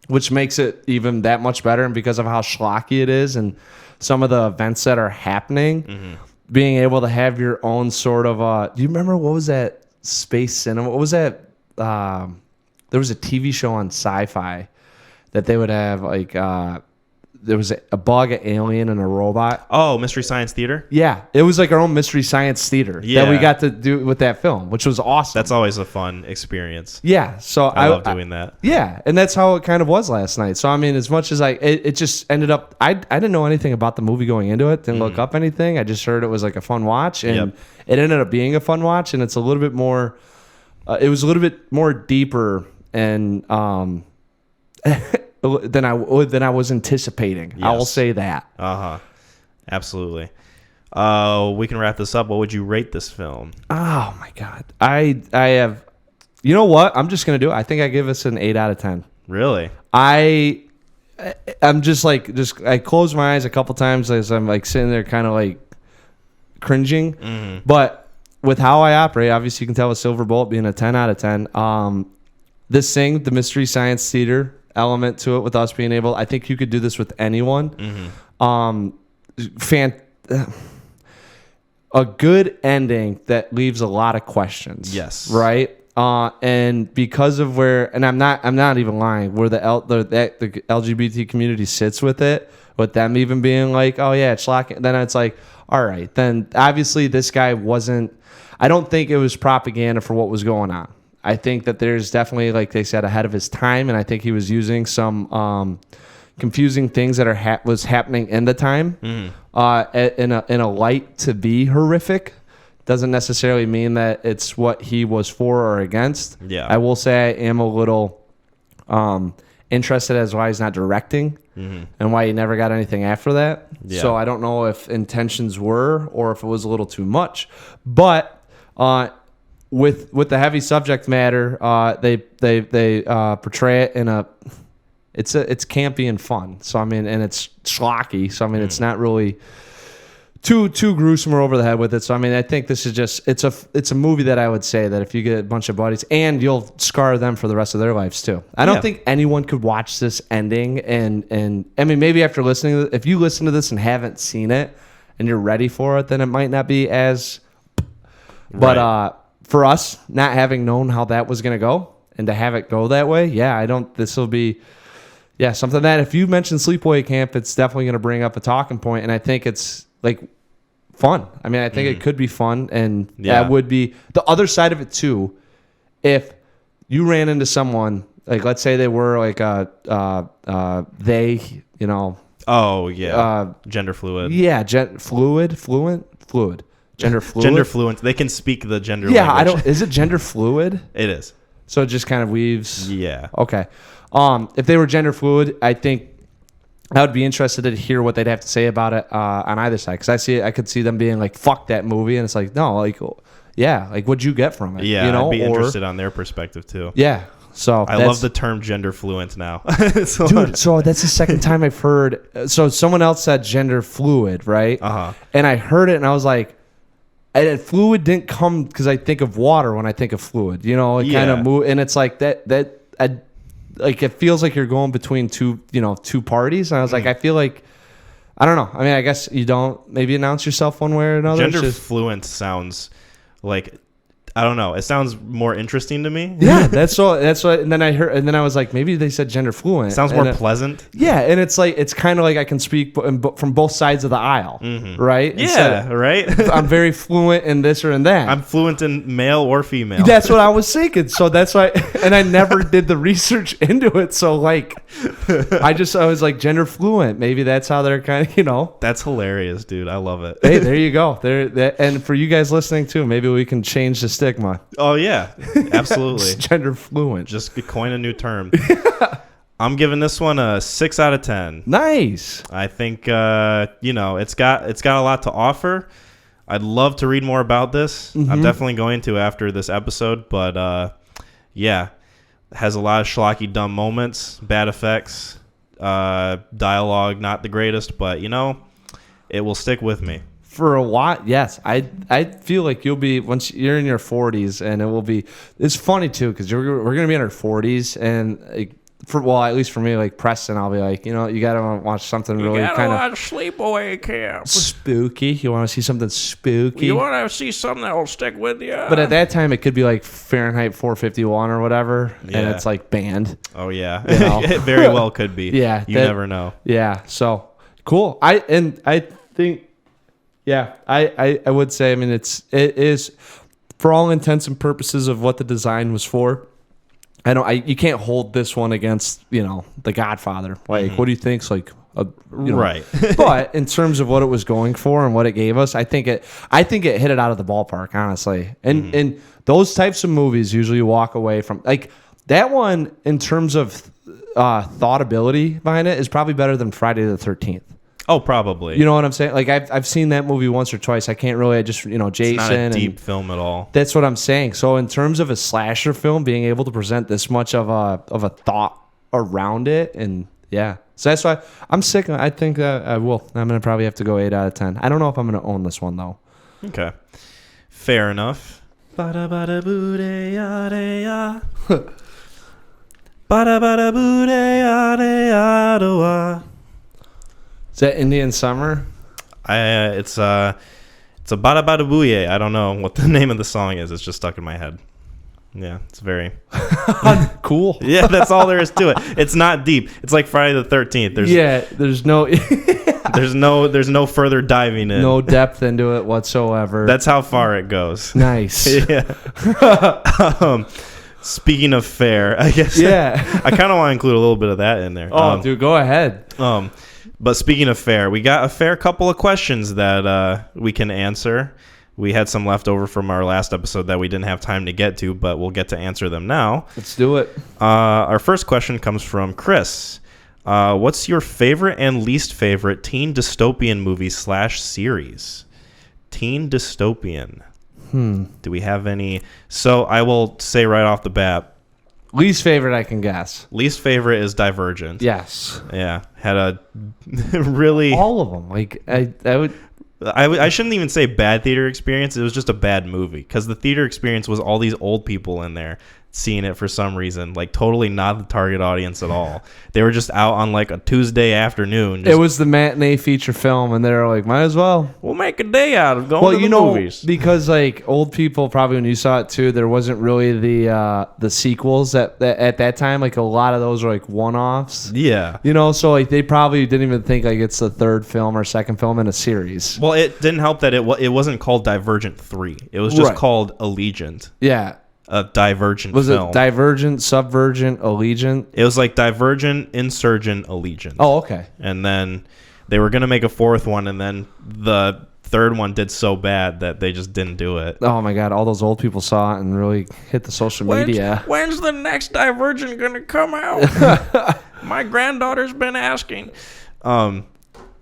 which makes it even that much better. And because of how schlocky it is and some of the events that are happening, being able to have your own sort of do you remember what was that space cinema? What was that? There was a TV show on Sci-Fi that they would have like there was a bug, an alien, and a robot. Oh, Mystery Science Theater? Yeah. It was like our own Mystery Science Theater that we got to do with that film, which was awesome. That's always a fun experience. Yeah. So I love doing that. Yeah. And that's how it kind of was last night. So, I mean, as much as it just ended up, I didn't know anything about the movie going into it, didn't look up anything. I just heard it was like a fun watch, and it ended up being a fun watch, and it's a little bit more, it was a little bit more deeper and, than I was anticipating. Yes. I will say that. Absolutely. We can wrap this up. What would you rate this film? Oh my God. I have, you know what? I'm just gonna do it. I think I give us an 8 out of 10. Really? I'm just I close my eyes a couple times as I'm like sitting there kind of like cringing. But with how I operate, obviously you can tell with Silver Bullet being a 10 out of 10. This thing, the Mystery Science Theater element to it, with us being able, I think you could do this with anyone. A good ending that leaves a lot of questions. Yes. Right. And because of where, and I'm not even lying, where the LGBT community sits with it, with them even being like, oh yeah, it's shocking. Then it's like, all right, then obviously this guy wasn't. I don't think it was propaganda for what was going on. I think that there's definitely, like they said, ahead of his time, and I think he was using some confusing things that was happening in the time in a light to be horrific. Doesn't necessarily mean that it's what he was for or against. Yeah, I will say I am a little interested as why he's not directing and why he never got anything after that. Yeah. So I don't know if intentions were or if it was a little too much, but. With the heavy subject matter, they portray it in it's campy and fun. So I mean, and it's schlocky. So I mean, it's not really too gruesome or over the head with it. So I mean, I think this is just it's a movie that I would say that if you get a bunch of buddies, and you'll scar them for the rest of their lives too. I don't think anyone could watch this ending and I mean, maybe after listening, if you listen to this and haven't seen it and you're ready for it, then it might not be as. But for us, not having known how that was going to go and to have it go that way, this will be, something that if you mention Sleepaway Camp, it's definitely going to bring up a talking point, and I think it's like fun. I mean, I think it could be fun, and that would be the other side of it too. If you ran into someone, like let's say they were like they, you know. Oh yeah. Gender fluid. Yeah, fluid. Gender fluid. Gender fluent. They can speak the gender language. I don't. Is it gender fluid? It is. So it just kind of weaves. Yeah. Okay. If they were gender fluid, I think I would be interested to hear what they'd have to say about it on either side. Because I could see them being like, "Fuck that movie," and it's like, no, like, yeah, like what'd you get from it? Yeah, you know? I'd be interested on their perspective too. Yeah. So I love the term gender fluent now. Dude, so that's the second time I've heard. So someone else said gender fluid, right? And I heard it, and I was like. And fluid didn't come because I think of water when I think of fluid. You know, it kind of move, and it's like that. Like it feels like you're going between two parties. And I was like, I feel like, I don't know. I mean, I guess you don't maybe announce yourself one way or another. Gender fluent sounds like. I don't know. It sounds more interesting to me. Yeah, that's what. And then I heard, and then I was like, maybe they said gender fluent. Sounds more pleasant. Yeah, and it's like it's kind of like I can speak from both sides of the aisle, right? Yeah, right. I'm very fluent in this or in that. I'm fluent in male or female. That's what I was thinking. So that's why, and I never did the research into it. So like, I was like gender fluent. Maybe that's how they're kind of, That's hilarious, dude. I love it. Hey, there you go. And for you guys listening too, maybe we can change the stigma. Oh yeah, absolutely. Gender fluent. Just coin a new term. I'm giving this one a 6 out of 10. Nice. I think it's got a lot to offer. I'd love to read more about this. I'm definitely going to after this episode, but has a lot of schlocky, dumb moments, bad effects, dialogue not the greatest, but it will stick with me. For a while, yes. I feel like you'll be, once you're in your 40s, and it's funny too, because we're going to be in our 40s, and like, at least for me, like Preston, I'll be like, you know, you gotta watch something really kind of Sleepaway Camp. spooky. You want to see something spooky. You want to see something that will stick with you. But at that time, it could be like Fahrenheit 451 or whatever, and Yeah. it's like banned. Oh yeah, You know? it very well could be. Yeah, you never know. Yeah, so cool. I think, yeah, I would say, I mean, it is for all intents and purposes of what the design was for. You can't hold this one against, you know, The Godfather. Like, what do you think's like, you know, Right. But in terms of what it was going for and what it gave us, I think it hit it out of the ballpark, honestly. And those types of movies usually you walk away from, like that one in terms of thoughtability behind it is probably better than Friday the 13th. Oh, probably. You know what I'm saying? Like I've seen that movie once or twice. I can't really. I just, you know, Jason. It's not a deep and film at all. that's what I'm saying. So in terms of a slasher film, being able to present this much of a thought around it, and yeah, so that's why I'm sick. I think I will. I'm gonna probably have to go 8 out of 10. I don't know if I'm gonna own this one though. Okay, fair enough. Bada bada boo de ya de ya. Bada bada boo de ya de ya do wa. Is that Indian Summer? It's a bada bada booyah. I don't know what the name of the song is. It's just stuck in my head. Yeah, it's very Cool. yeah. That's all there is to it. It's not deep. It's like Friday the 13th. There's no There's no further diving in. no depth into it whatsoever. That's how far it goes. nice. Yeah. Speaking of fair, I guess. Yeah. I kind of want to include a little bit of that in there. Oh, dude, go ahead. But speaking of fair, we got a fair couple of questions that we can answer. We had some left over from our last episode that we didn't have time to get to, but we'll get to answer them now. Let's do it. Our first question comes from Chris. What's your favorite and least favorite teen dystopian movie / series? Teen dystopian. Do we have any? So I will say right off the bat, Least favorite, I can guess. least favorite is Divergent. Yes. Yeah, had a really. All of them. Like I would. I shouldn't even say bad theater experience. It was just a bad movie because the theater experience was all these old people in there seeing it for some reason, like totally not the target audience at all. They were just out on like a Tuesday afternoon. It was the matinee feature film, and they were like, "Might as well." We'll make a day out of going to the movies. Because like old people probably when you saw it too, there wasn't really the sequels that at that time. Like a lot of those were like one-offs. Yeah. You know, so like they probably didn't even think like it's the third film or second film in a series. Well, it didn't help that it wasn't called Divergent 3. It was just Right. called Allegiant. Yeah. A Divergent Was film. it Divergent, Subvergent, Allegiant? It was like Divergent, Insurgent, Allegiant. Oh, okay. And then they were going to make a fourth one, and then the third one did so bad that they just didn't do it. Oh my God! All those old people saw it and really hit the social media. When's the next Divergent gonna come out? My granddaughter's been asking.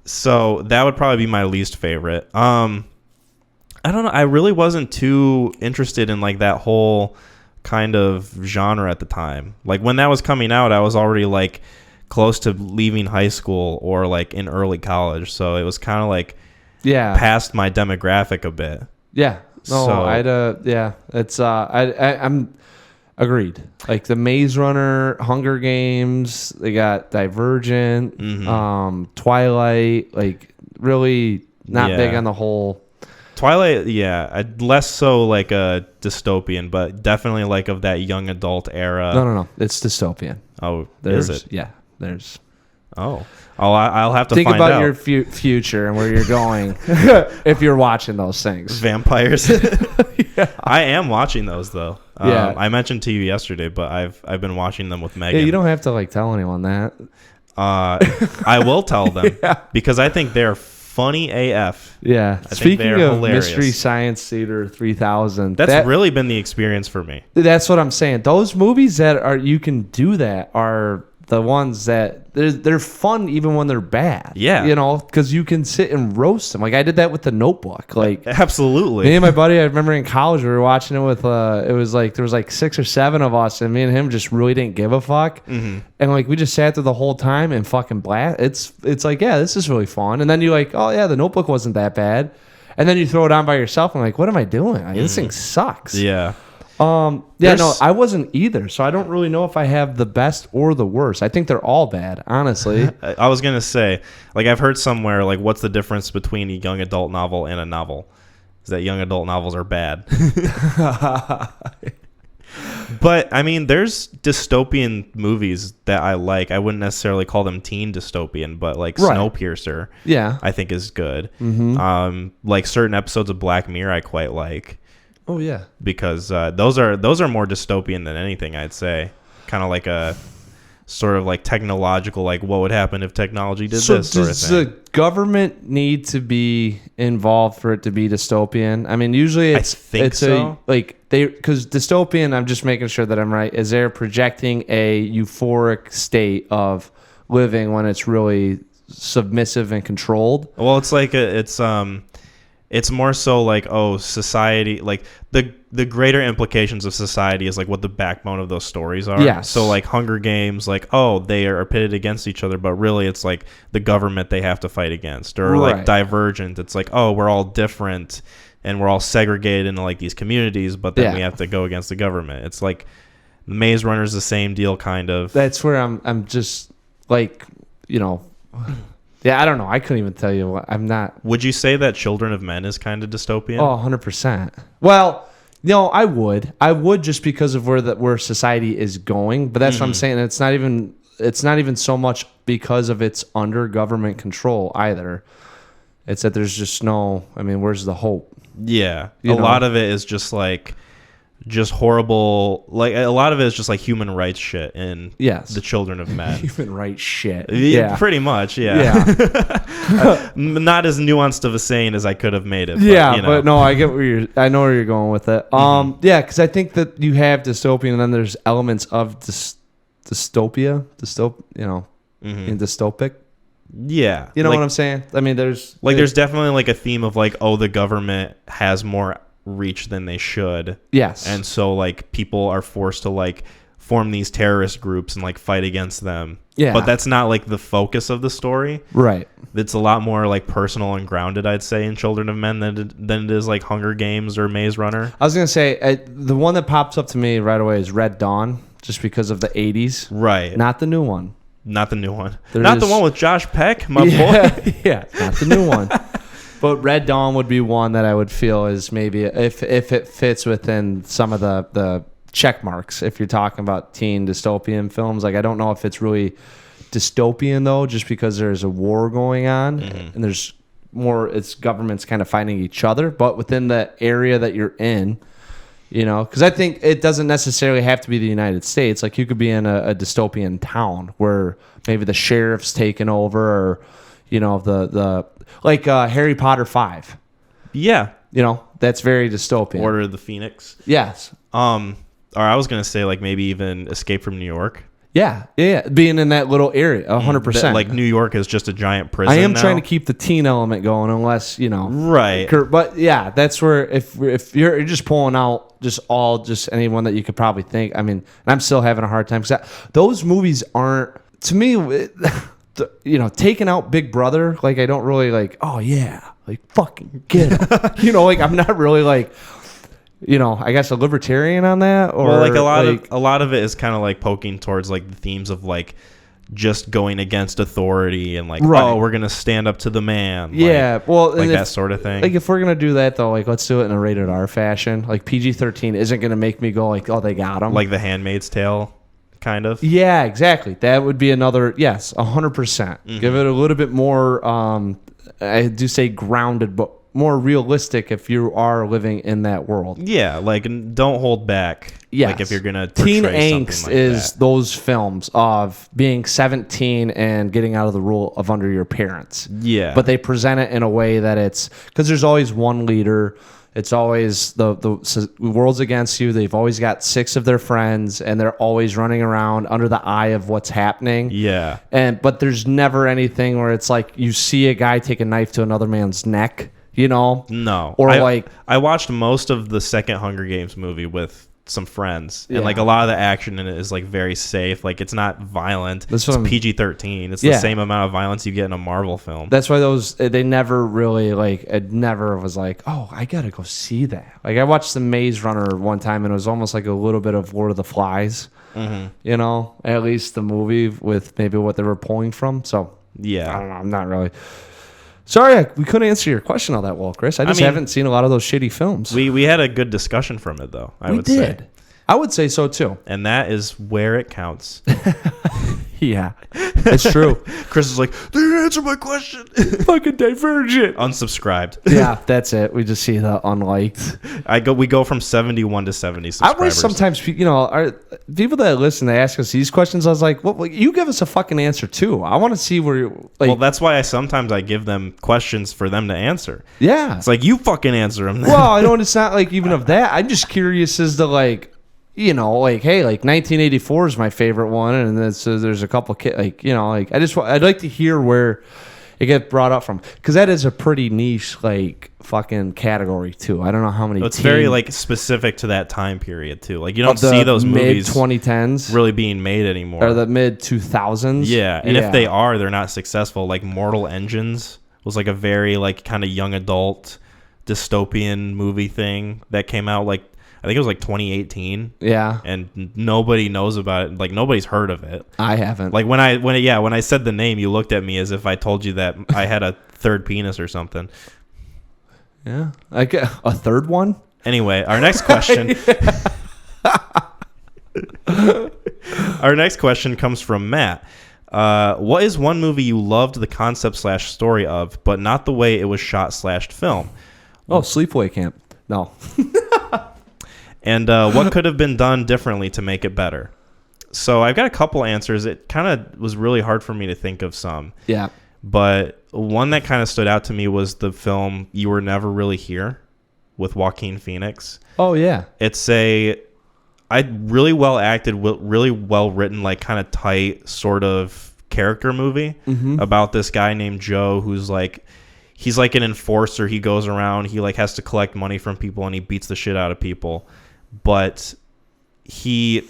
So that would probably be my least favorite. I don't know. I really wasn't too interested in like that whole kind of genre at the time. Like when that was coming out, I was already like close to leaving high school or like in early college. So it was kind of like past my demographic a bit. Yeah. No, So- yeah. It's I'm agreed. Like the Maze Runner, Hunger Games, they got Divergent, Twilight, like really not big on the whole. Twilight, less so like a dystopian, but definitely like of that young adult era. No. It's dystopian. Oh, There's is it? Yeah, there's. Oh, I'll have to Think find about out. your future and where you're going if you're watching those things. Vampires. I am watching those though. Yeah. I mentioned to you yesterday, but I've been watching them with Megan. Yeah, you don't have to like tell anyone that. I will tell them because I think they're funny AF. Yeah. think Speaking they're of hilarious. Mystery Science Theater 3000, That's really been the experience for me. That's what I'm saying. Those movies that are you can do that are the ones that they're fun even when they're bad. Yeah. You know, because you can sit and roast them. Like I did that with The Notebook. Like Absolutely. me and my buddy, I remember in college we were watching it with it was like there was like 6 or 7 of us, and me and him just really didn't give a fuck. And like we just sat there the whole time and fucking blast. It's like, yeah, this is really fun. And then you're like, oh yeah, The Notebook wasn't that bad. And then you throw it on by yourself and like, what am I doing? Like, this thing sucks. Yeah. No, I wasn't either, so I don't really know if I have the best or the worst. I think they're all bad, honestly. I was gonna say, like, I've heard somewhere, like, what's the difference between a young adult novel and a novel? Is that young adult novels are bad. But I mean, there's dystopian movies that I like. I wouldn't necessarily call them teen dystopian, but like Snowpiercer, I think is good. Like certain episodes of Black Mirror, I quite like. Oh yeah, because those are more dystopian than anything, I'd say. Kind of like a sort of like technological, like what would happen if technology did this sort of thing. Does the government need to be involved for it to be dystopian? I mean, usually it's so. Because dystopian, I'm just making sure that I'm right, is they're projecting a euphoric state of living when it's really submissive and controlled. Well, it's like it's more so like, oh, society, like the greater implications of society is like what the backbone of those stories are. Yes. So like Hunger Games, like, oh, they are pitted against each other, but really it's like the government they have to fight against. Or like Divergent, it's like, oh, we're all different and we're all segregated into like these communities, but then we have to go against the government. It's like Maze Runner's the same deal, kind of. That's where I'm just like, yeah, I don't know. I couldn't even tell you what. I'm not. Would you say that Children of Men is kind of dystopian? Oh, 100%. Well, I would. I would, just because of where society is going. But that's what I'm saying. It's not even so much because of it's under government control either. It's that there's just no. I mean, where's the hope? Yeah, a lot of it is just like. Just horrible, like a lot of it is just like human rights shit in the Children of Men. Human rights shit. Yeah, pretty much. Yeah. Not as nuanced of a saying as I could have made it. But no, I get I know where you're going with it. Yeah, because I think that you have dystopian, and then there's elements of dystopia, and dystopic. Yeah, you know what I'm saying? I mean, there's definitely like a theme of like, oh, the government has more reach than they should. Yes. And so like people are forced to like form these terrorist groups and like fight against them. Yeah. But that's not like the focus of the story. Right. It's a lot more like personal and grounded, I'd say, in Children of Men than it is like Hunger Games or Maze Runner. I was going to say, the one that pops up to me right away is Red Dawn, just because of the 80s. Right. Not the new one. Not the new one. Not the one with Josh Peck, my boy. Yeah, not the new one. But Red Dawn would be one that I would feel is maybe if it fits within some of the check marks. If you're talking about teen dystopian films, like I don't know if it's really dystopian though, just because there's a war going on and there's more. It's governments kind of fighting each other, but within the area that you're in, because I think it doesn't necessarily have to be the United States. Like you could be in a dystopian town where maybe the sheriff's taken over, or the like Harry Potter 5. Yeah. That's very dystopian. Order of the Phoenix. Yes. Or I was going to say like maybe even Escape from New York. Yeah. Being in that little area, 100%. Like New York is just a giant prison. I am trying to keep the teen element going, unless, Right. But yeah, that's where if you're just pulling out just anyone that you could probably think. I mean, I'm still having a hard time because those movies aren't, to me, taking out Big Brother, like I don't really like, oh yeah, like fucking get him. Like I'm not really like, I guess a libertarian on that, or like a lot of it is kind of like poking towards like the themes of like just going against authority and like, oh, we're gonna stand up to the man. Yeah, like that sort of thing. Like if we're gonna do that though, like let's do it in a rated R fashion. Like PG-13 isn't gonna make me go like, oh, they got him. Like The Handmaid's Tale. Kind of. Yeah, exactly. That would be another, 100%. Give it a little bit more, I do say grounded, but more realistic if you are living in that world. Yeah, like don't hold back. Yes. Like if you're going to Teen angst like is those films of being 17 and getting out of the rule of under your parents. Yeah. But they present it in a way that it's, because there's always one leader. It's always the world's against you. They've always got 6 of their friends, and they're always running around under the eye of what's happening. Yeah. But there's never anything where it's like you see a guy take a knife to another man's neck, No. Or I watched most of the second Hunger Games movie with some friends, and like a lot of the action in it is like very safe. Like it's not violent. It's PG-13. It's the same amount of violence you get in a Marvel film. That's why they never really like. It never was like, oh, I gotta go see that. Like I watched the Maze Runner one time, and it was almost like a little bit of Lord of the Flies. You know, at least the movie with maybe what they were pulling from. So yeah, I don't know. I'm not really. Sorry, we couldn't answer your question all that well, Chris. I mean, haven't seen a lot of those shitty films. We had a good discussion from it, though. I would say. I would say so too. And that is where it counts. Yeah, it's true. Chris is like, they didn't answer my question. Fucking Divergent. Unsubscribed. Yeah, that's it. We just see the unliked. We go from 71 to 70 subscribers. I wish sometimes, people that listen, they ask us these questions. I was like, well, you give us a fucking answer too. I want to see where you're like. Well, that's why sometimes I give them questions for them to answer. Yeah. It's like, you fucking answer them. Well, I know it's not like even of that. I'm just curious as to like, hey, like 1984 is my favorite one, and then so there's a couple I'd like to hear where it gets brought up from, because that is a pretty niche like fucking category too. I don't know how many. It's very like specific to that time period too. Like you don't see those movies mid 2010s really being made anymore, or the mid 2000s. Yeah, and if they are, they're not successful. Like Mortal Engines was like a very like kind of young adult dystopian movie thing that came out like. I think it was like 2018. Yeah. And nobody knows about it. Like nobody's heard of it. I haven't. Like when I said the name, you looked at me as if I told you that I had a third penis or something. Yeah. Like a third one? Anyway, our next question. Our next question comes from Matt. What is one movie you loved the concept/story of, but not the way it was shot/film? Oh, Sleepaway Camp. No. And what could have been done differently to make it better? So I've got a couple answers. It kind of was really hard for me to think of some. Yeah. But one that kind of stood out to me was the film You Were Never Really Here with Joaquin Phoenix. Oh, yeah. It's really well acted, really well written, like kind of tight sort of character movie about this guy named Joe who's like, he's like an enforcer. He goes around, he like has to collect money from people and he beats the shit out of people. But he,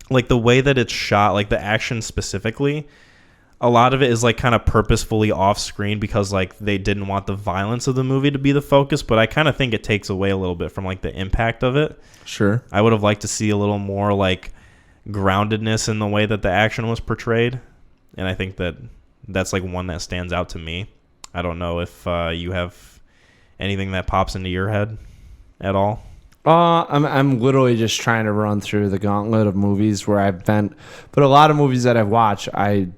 like the way that it's shot, like the action specifically, a lot of it is like kind of purposefully off screen because like they didn't want the violence of the movie to be the focus, but I kind of think it takes away a little bit from like the impact of it. Sure. I would have liked to see a little more like groundedness in the way that the action was portrayed. And I think that's like one that stands out to me. I don't know if you have anything that pops into your head at all. I'm literally just trying to run through the gauntlet of movies where I've been, but a lot of movies that I've watched, I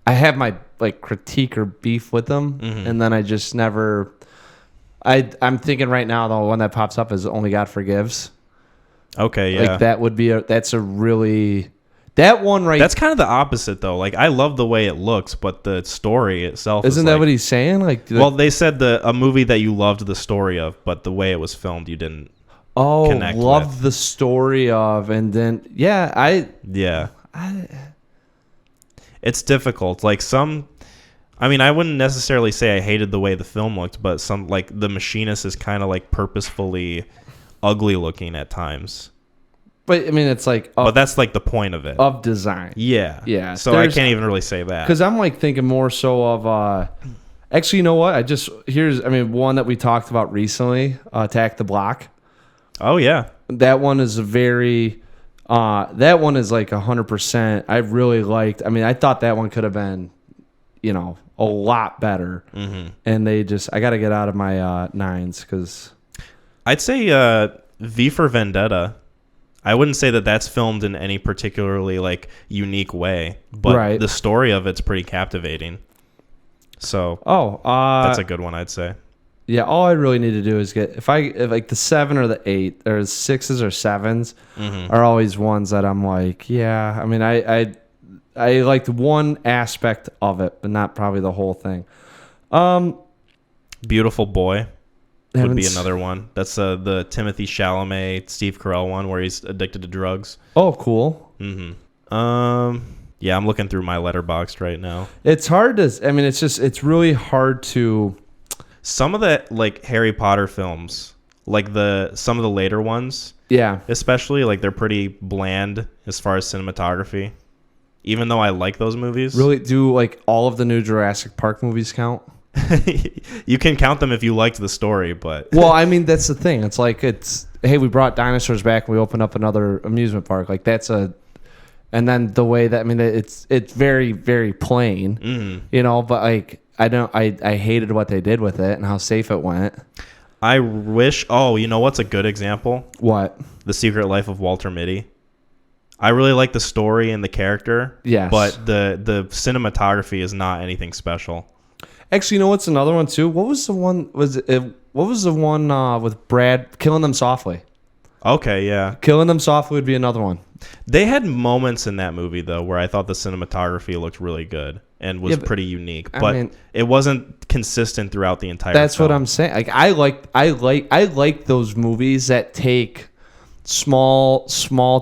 have my like critique or beef with them, and then I just never. I'm thinking right now the one that pops up is Only God Forgives. Okay, yeah, like that would be that's a really. That one That's kind of the opposite, though. Like, I love the way it looks, but the story itself isn't that what he's saying? Like, well, they said a movie that you loved the story of, but the way it was filmed, you didn't. Oh, love the story of, and then it's difficult. Like I wouldn't necessarily say I hated the way the film looked, but some like The Machinist is kind of like purposefully ugly looking at times. But I mean, it's like, but that's like the point of it of design. Yeah, yeah. So I can't even really say that because I'm like thinking more so of. Actually, you know what? One that we talked about recently, Attack the Block. Oh yeah, that one is that one is like 100%. I really liked. I mean, I thought that one could have been, a lot better. And I got to get out of my nines because I'd say V for Vendetta. I wouldn't say that that's filmed in any particularly like unique way, but the story of it's pretty captivating. So that's a good one, I'd say. Yeah, all I really need to do is if like the 7 or the 8 or 6s or 7s are always ones that I'm like, yeah. I mean, I liked one aspect of it, but not probably the whole thing. Beautiful Boy would be another one. That's the Timothée Chalamet, Steve Carell one where he's addicted to drugs. Oh, cool. Yeah, I'm looking through my Letterboxd right now. It's hard to. I mean, it's really hard to. Some of the like Harry Potter films, like some of the later ones, Yeah. especially, like they're pretty bland as far as cinematography. Even though I like those movies. Really, do like all of the new Jurassic Park movies count? You can count them if you liked the story, but Well, I mean, that's the thing. It's like hey, we brought dinosaurs back and we opened up another amusement park. Like and then the way that, I mean, it's very, very plain, you know, but like, I hated what they did with it and how safe it went. I wish, you know what's a good example? What? The Secret Life of Walter Mitty. I really like the story and the character. Yes. But the cinematography is not anything special. Actually, you know what's another one too? What was the one, what was the one with Brad, Killing Them Softly? Okay, yeah. Killing Them Softly would be another one. They had moments in that movie though where I thought the cinematography looked really good and was pretty unique, but it wasn't consistent throughout the entire That's film. what I'm saying. Like I like those movies that take small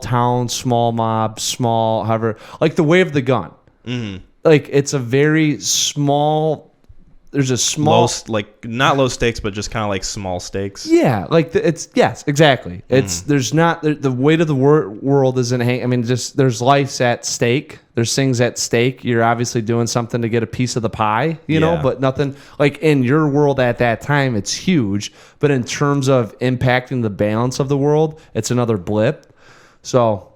town, small mob, small however, like The Way of the Gun. Mm-hmm. Like it's a very small. There's a small, not low stakes, but just kind of like small stakes. Yeah, like yes, exactly. It's there's not the weight of the world isn't hang. I mean, just there's lives at stake. There's things at stake. You're obviously doing something to get a piece of the pie, you know. But nothing like in your world at that time. It's huge, but in terms of impacting the balance of the world, it's another blip. So,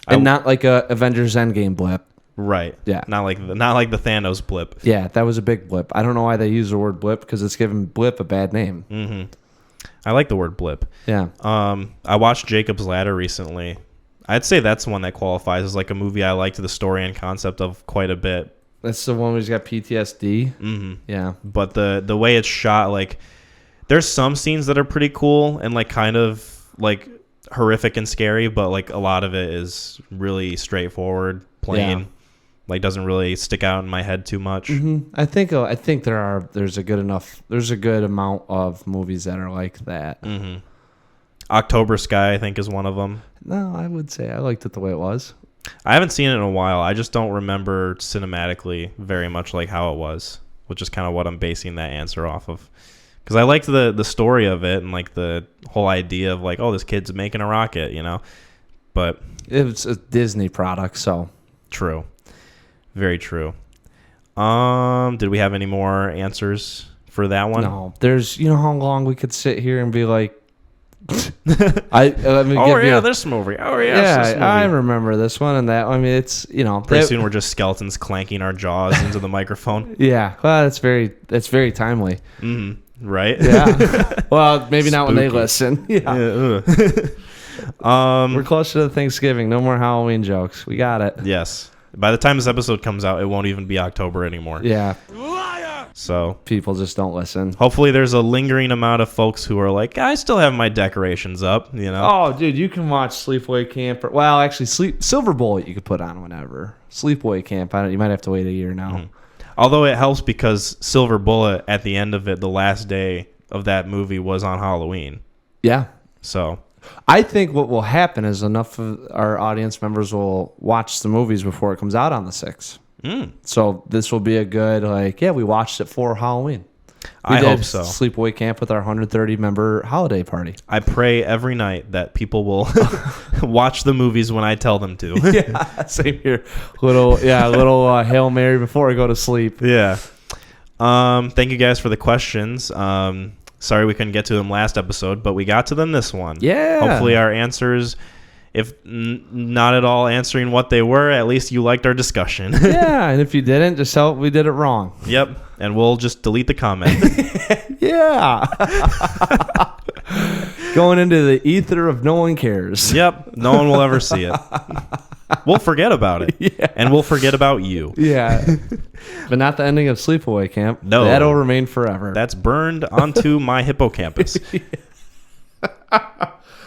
and not like a Avengers Endgame blip. Right. Yeah. Not like the Thanos blip. Yeah, that was a big blip. I don't know why they use the word blip because it's giving blip a bad name. Mm-hmm. I like the word blip. Yeah. I watched Jacob's Ladder recently. I'd say that's one that qualifies as like a movie I liked the story and concept of quite a bit. That's the one where he's got PTSD. Mm-hmm. Yeah. But the way it's shot, like there's some scenes that are pretty cool and like kind of like horrific and scary, but like a lot of it is really straightforward, plain. Yeah. Like doesn't really stick out in my head too much. Mm-hmm. I think there's a good amount of movies that are like that. Mm-hmm. October Sky, I think, is one of them. No, I would say I liked it the way it was. I haven't seen it in a while. I just don't remember cinematically very much like how it was, which is kind of what I'm basing that answer off of. Because I liked the story of it and like the whole idea of like, oh, this kid's making a rocket, you know. But it's a Disney product, so true. Very true. Did we have any more answers for that one? No. There's, you know how long we could sit here and be like, this movie. Oh yeah, this movie. I remember this one and that. I mean, it's, you know, pretty soon we're just skeletons clanking our jaws into the microphone. Yeah, well, that's very timely. Mm-hmm. Right? Yeah. Well, maybe not when they listen. Yeah. We're closer to Thanksgiving. No more Halloween jokes. We got it. Yes. By the time this episode comes out, it won't even be October anymore. Yeah. Liar! So people just don't listen. Hopefully there's a lingering amount of folks who are like, I still have my decorations up, you know? Oh, dude, you can watch Sleepaway Camp. Well, actually, Silver Bullet you could put on whenever. Sleepaway Camp, you might have to wait a year now. Mm-hmm. Although it helps because Silver Bullet, at the end of it, the last day of that movie was on Halloween. Yeah. So I think what will happen is enough of our audience members will watch the movies before it comes out on the 6th. So this will be a good, we watched it for Halloween. I hope so. Sleepaway Camp with our 130-member holiday party. I pray every night that people will watch the movies when I tell them to. Yeah, same here. Little Hail Mary before I go to sleep. Yeah. Thank you guys for the questions. Sorry we couldn't get to them last episode, but we got to them this one. Yeah. Hopefully our answers, if not at all answering what they were, at least you liked our discussion. Yeah, and if you didn't, just tell we did it wrong. Yep, and we'll just delete the comment. Yeah. Going into the ether of no one cares. Yep, no one will ever see it. We'll forget about it. Yeah. And we'll forget about you. Yeah. But not the ending of Sleepaway Camp. No. That'll remain forever. That's burned onto my hippocampus.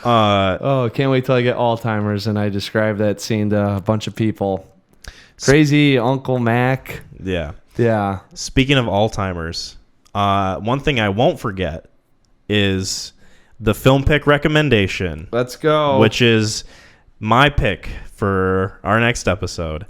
Can't wait till I get Alzheimer's and I describe that scene to a bunch of people. Crazy Uncle Mac. Yeah. Yeah. Speaking of Alzheimer's, one thing I won't forget is the film pick recommendation. Let's go. Which is my pick for our next episode.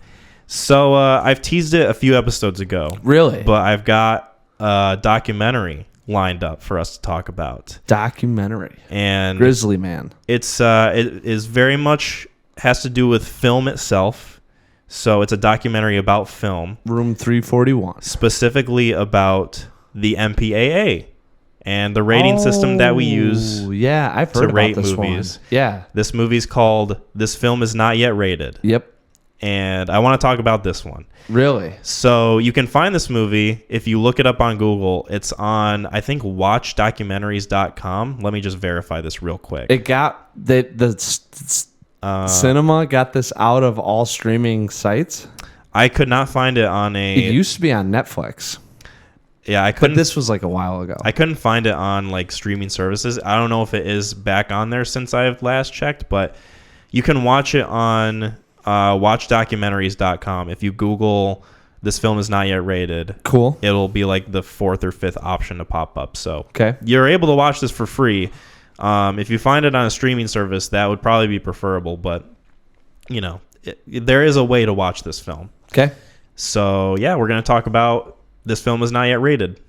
So I've teased it a few episodes ago. Really? But I've got a documentary lined up for us to talk about. Documentary. And Grizzly Man. it is very much has to do with film itself. So it's a documentary about film. Room 341. Specifically about the MPAA and the rating system that we use Yeah, I've heard to about rate this movies. one. Yeah. This movie's called This Film Is Not Yet Rated. Yep. And I want to talk about this one. Really? So you can find this movie if you look it up on Google. It's on, I think, watchdocumentaries.com. Let me just verify this real quick. It got cinema got this out of all streaming sites. I could not find it on a. It used to be on Netflix. Yeah, I couldn't. But this was like a while ago. I couldn't find it on like streaming services. I don't know if it is back on there since I've last checked, but you can watch it on watchdocumentaries.com. If you Google "This Film Is Not Yet Rated," cool. It'll be like the 4th or 5th option to pop up. So okay, you're able to watch this for free. If you find it on a streaming service, that would probably be preferable. But you know, there is a way to watch this film. Okay. So yeah, we're gonna talk about This Film Is Not Yet Rated.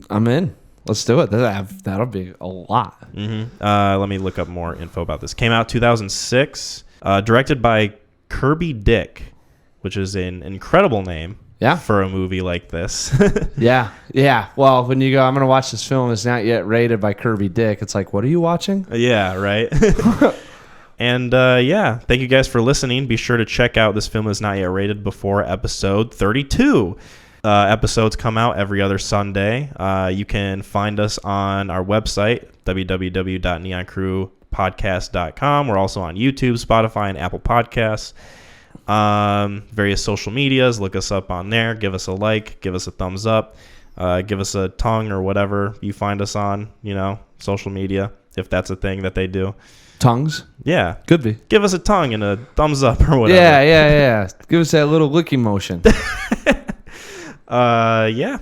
I'm in. Let's do it. That'll be a lot. Mm-hmm. Let me look up more info about this. Came out 2006. Directed by Kirby Dick, which is an incredible name. Yeah. For a movie like this. Yeah. Well, when you go, I'm going to watch this film. It's not yet rated by Kirby Dick. It's like, what are you watching? Yeah, right. And yeah, thank you guys for listening. Be sure to check out This Film Is Not Yet Rated before episode 32. Episodes come out every other Sunday. You can find us on our website, www.neoncrewpodcast.com. We're also on YouTube, Spotify, and Apple Podcasts. Various social medias. Look us up on there. Give us a like. Give us a thumbs up. Give us a tongue or whatever you find us on, social media, if that's a thing that they do. Tongues? Yeah. Could be. Give us a tongue and a thumbs up or whatever. Yeah. Give us that little licky motion. Yeah.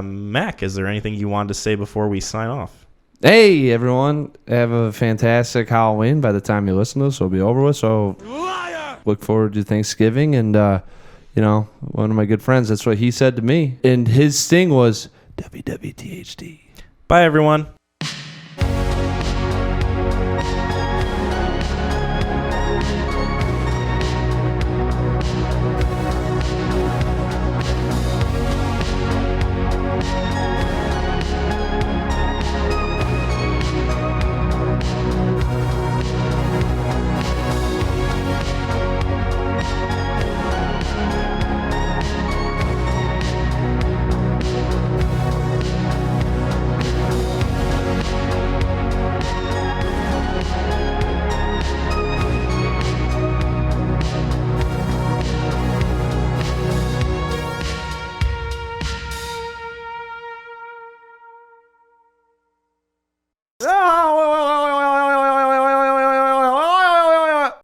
Mac, is there anything you wanted to say before we sign off? Hey, everyone. Have a fantastic Halloween. By the time you listen to this, it'll be over with. So look forward to Thanksgiving. And, one of my good friends, that's what he said to me. And his thing was WWTHD. Bye, everyone. Ah!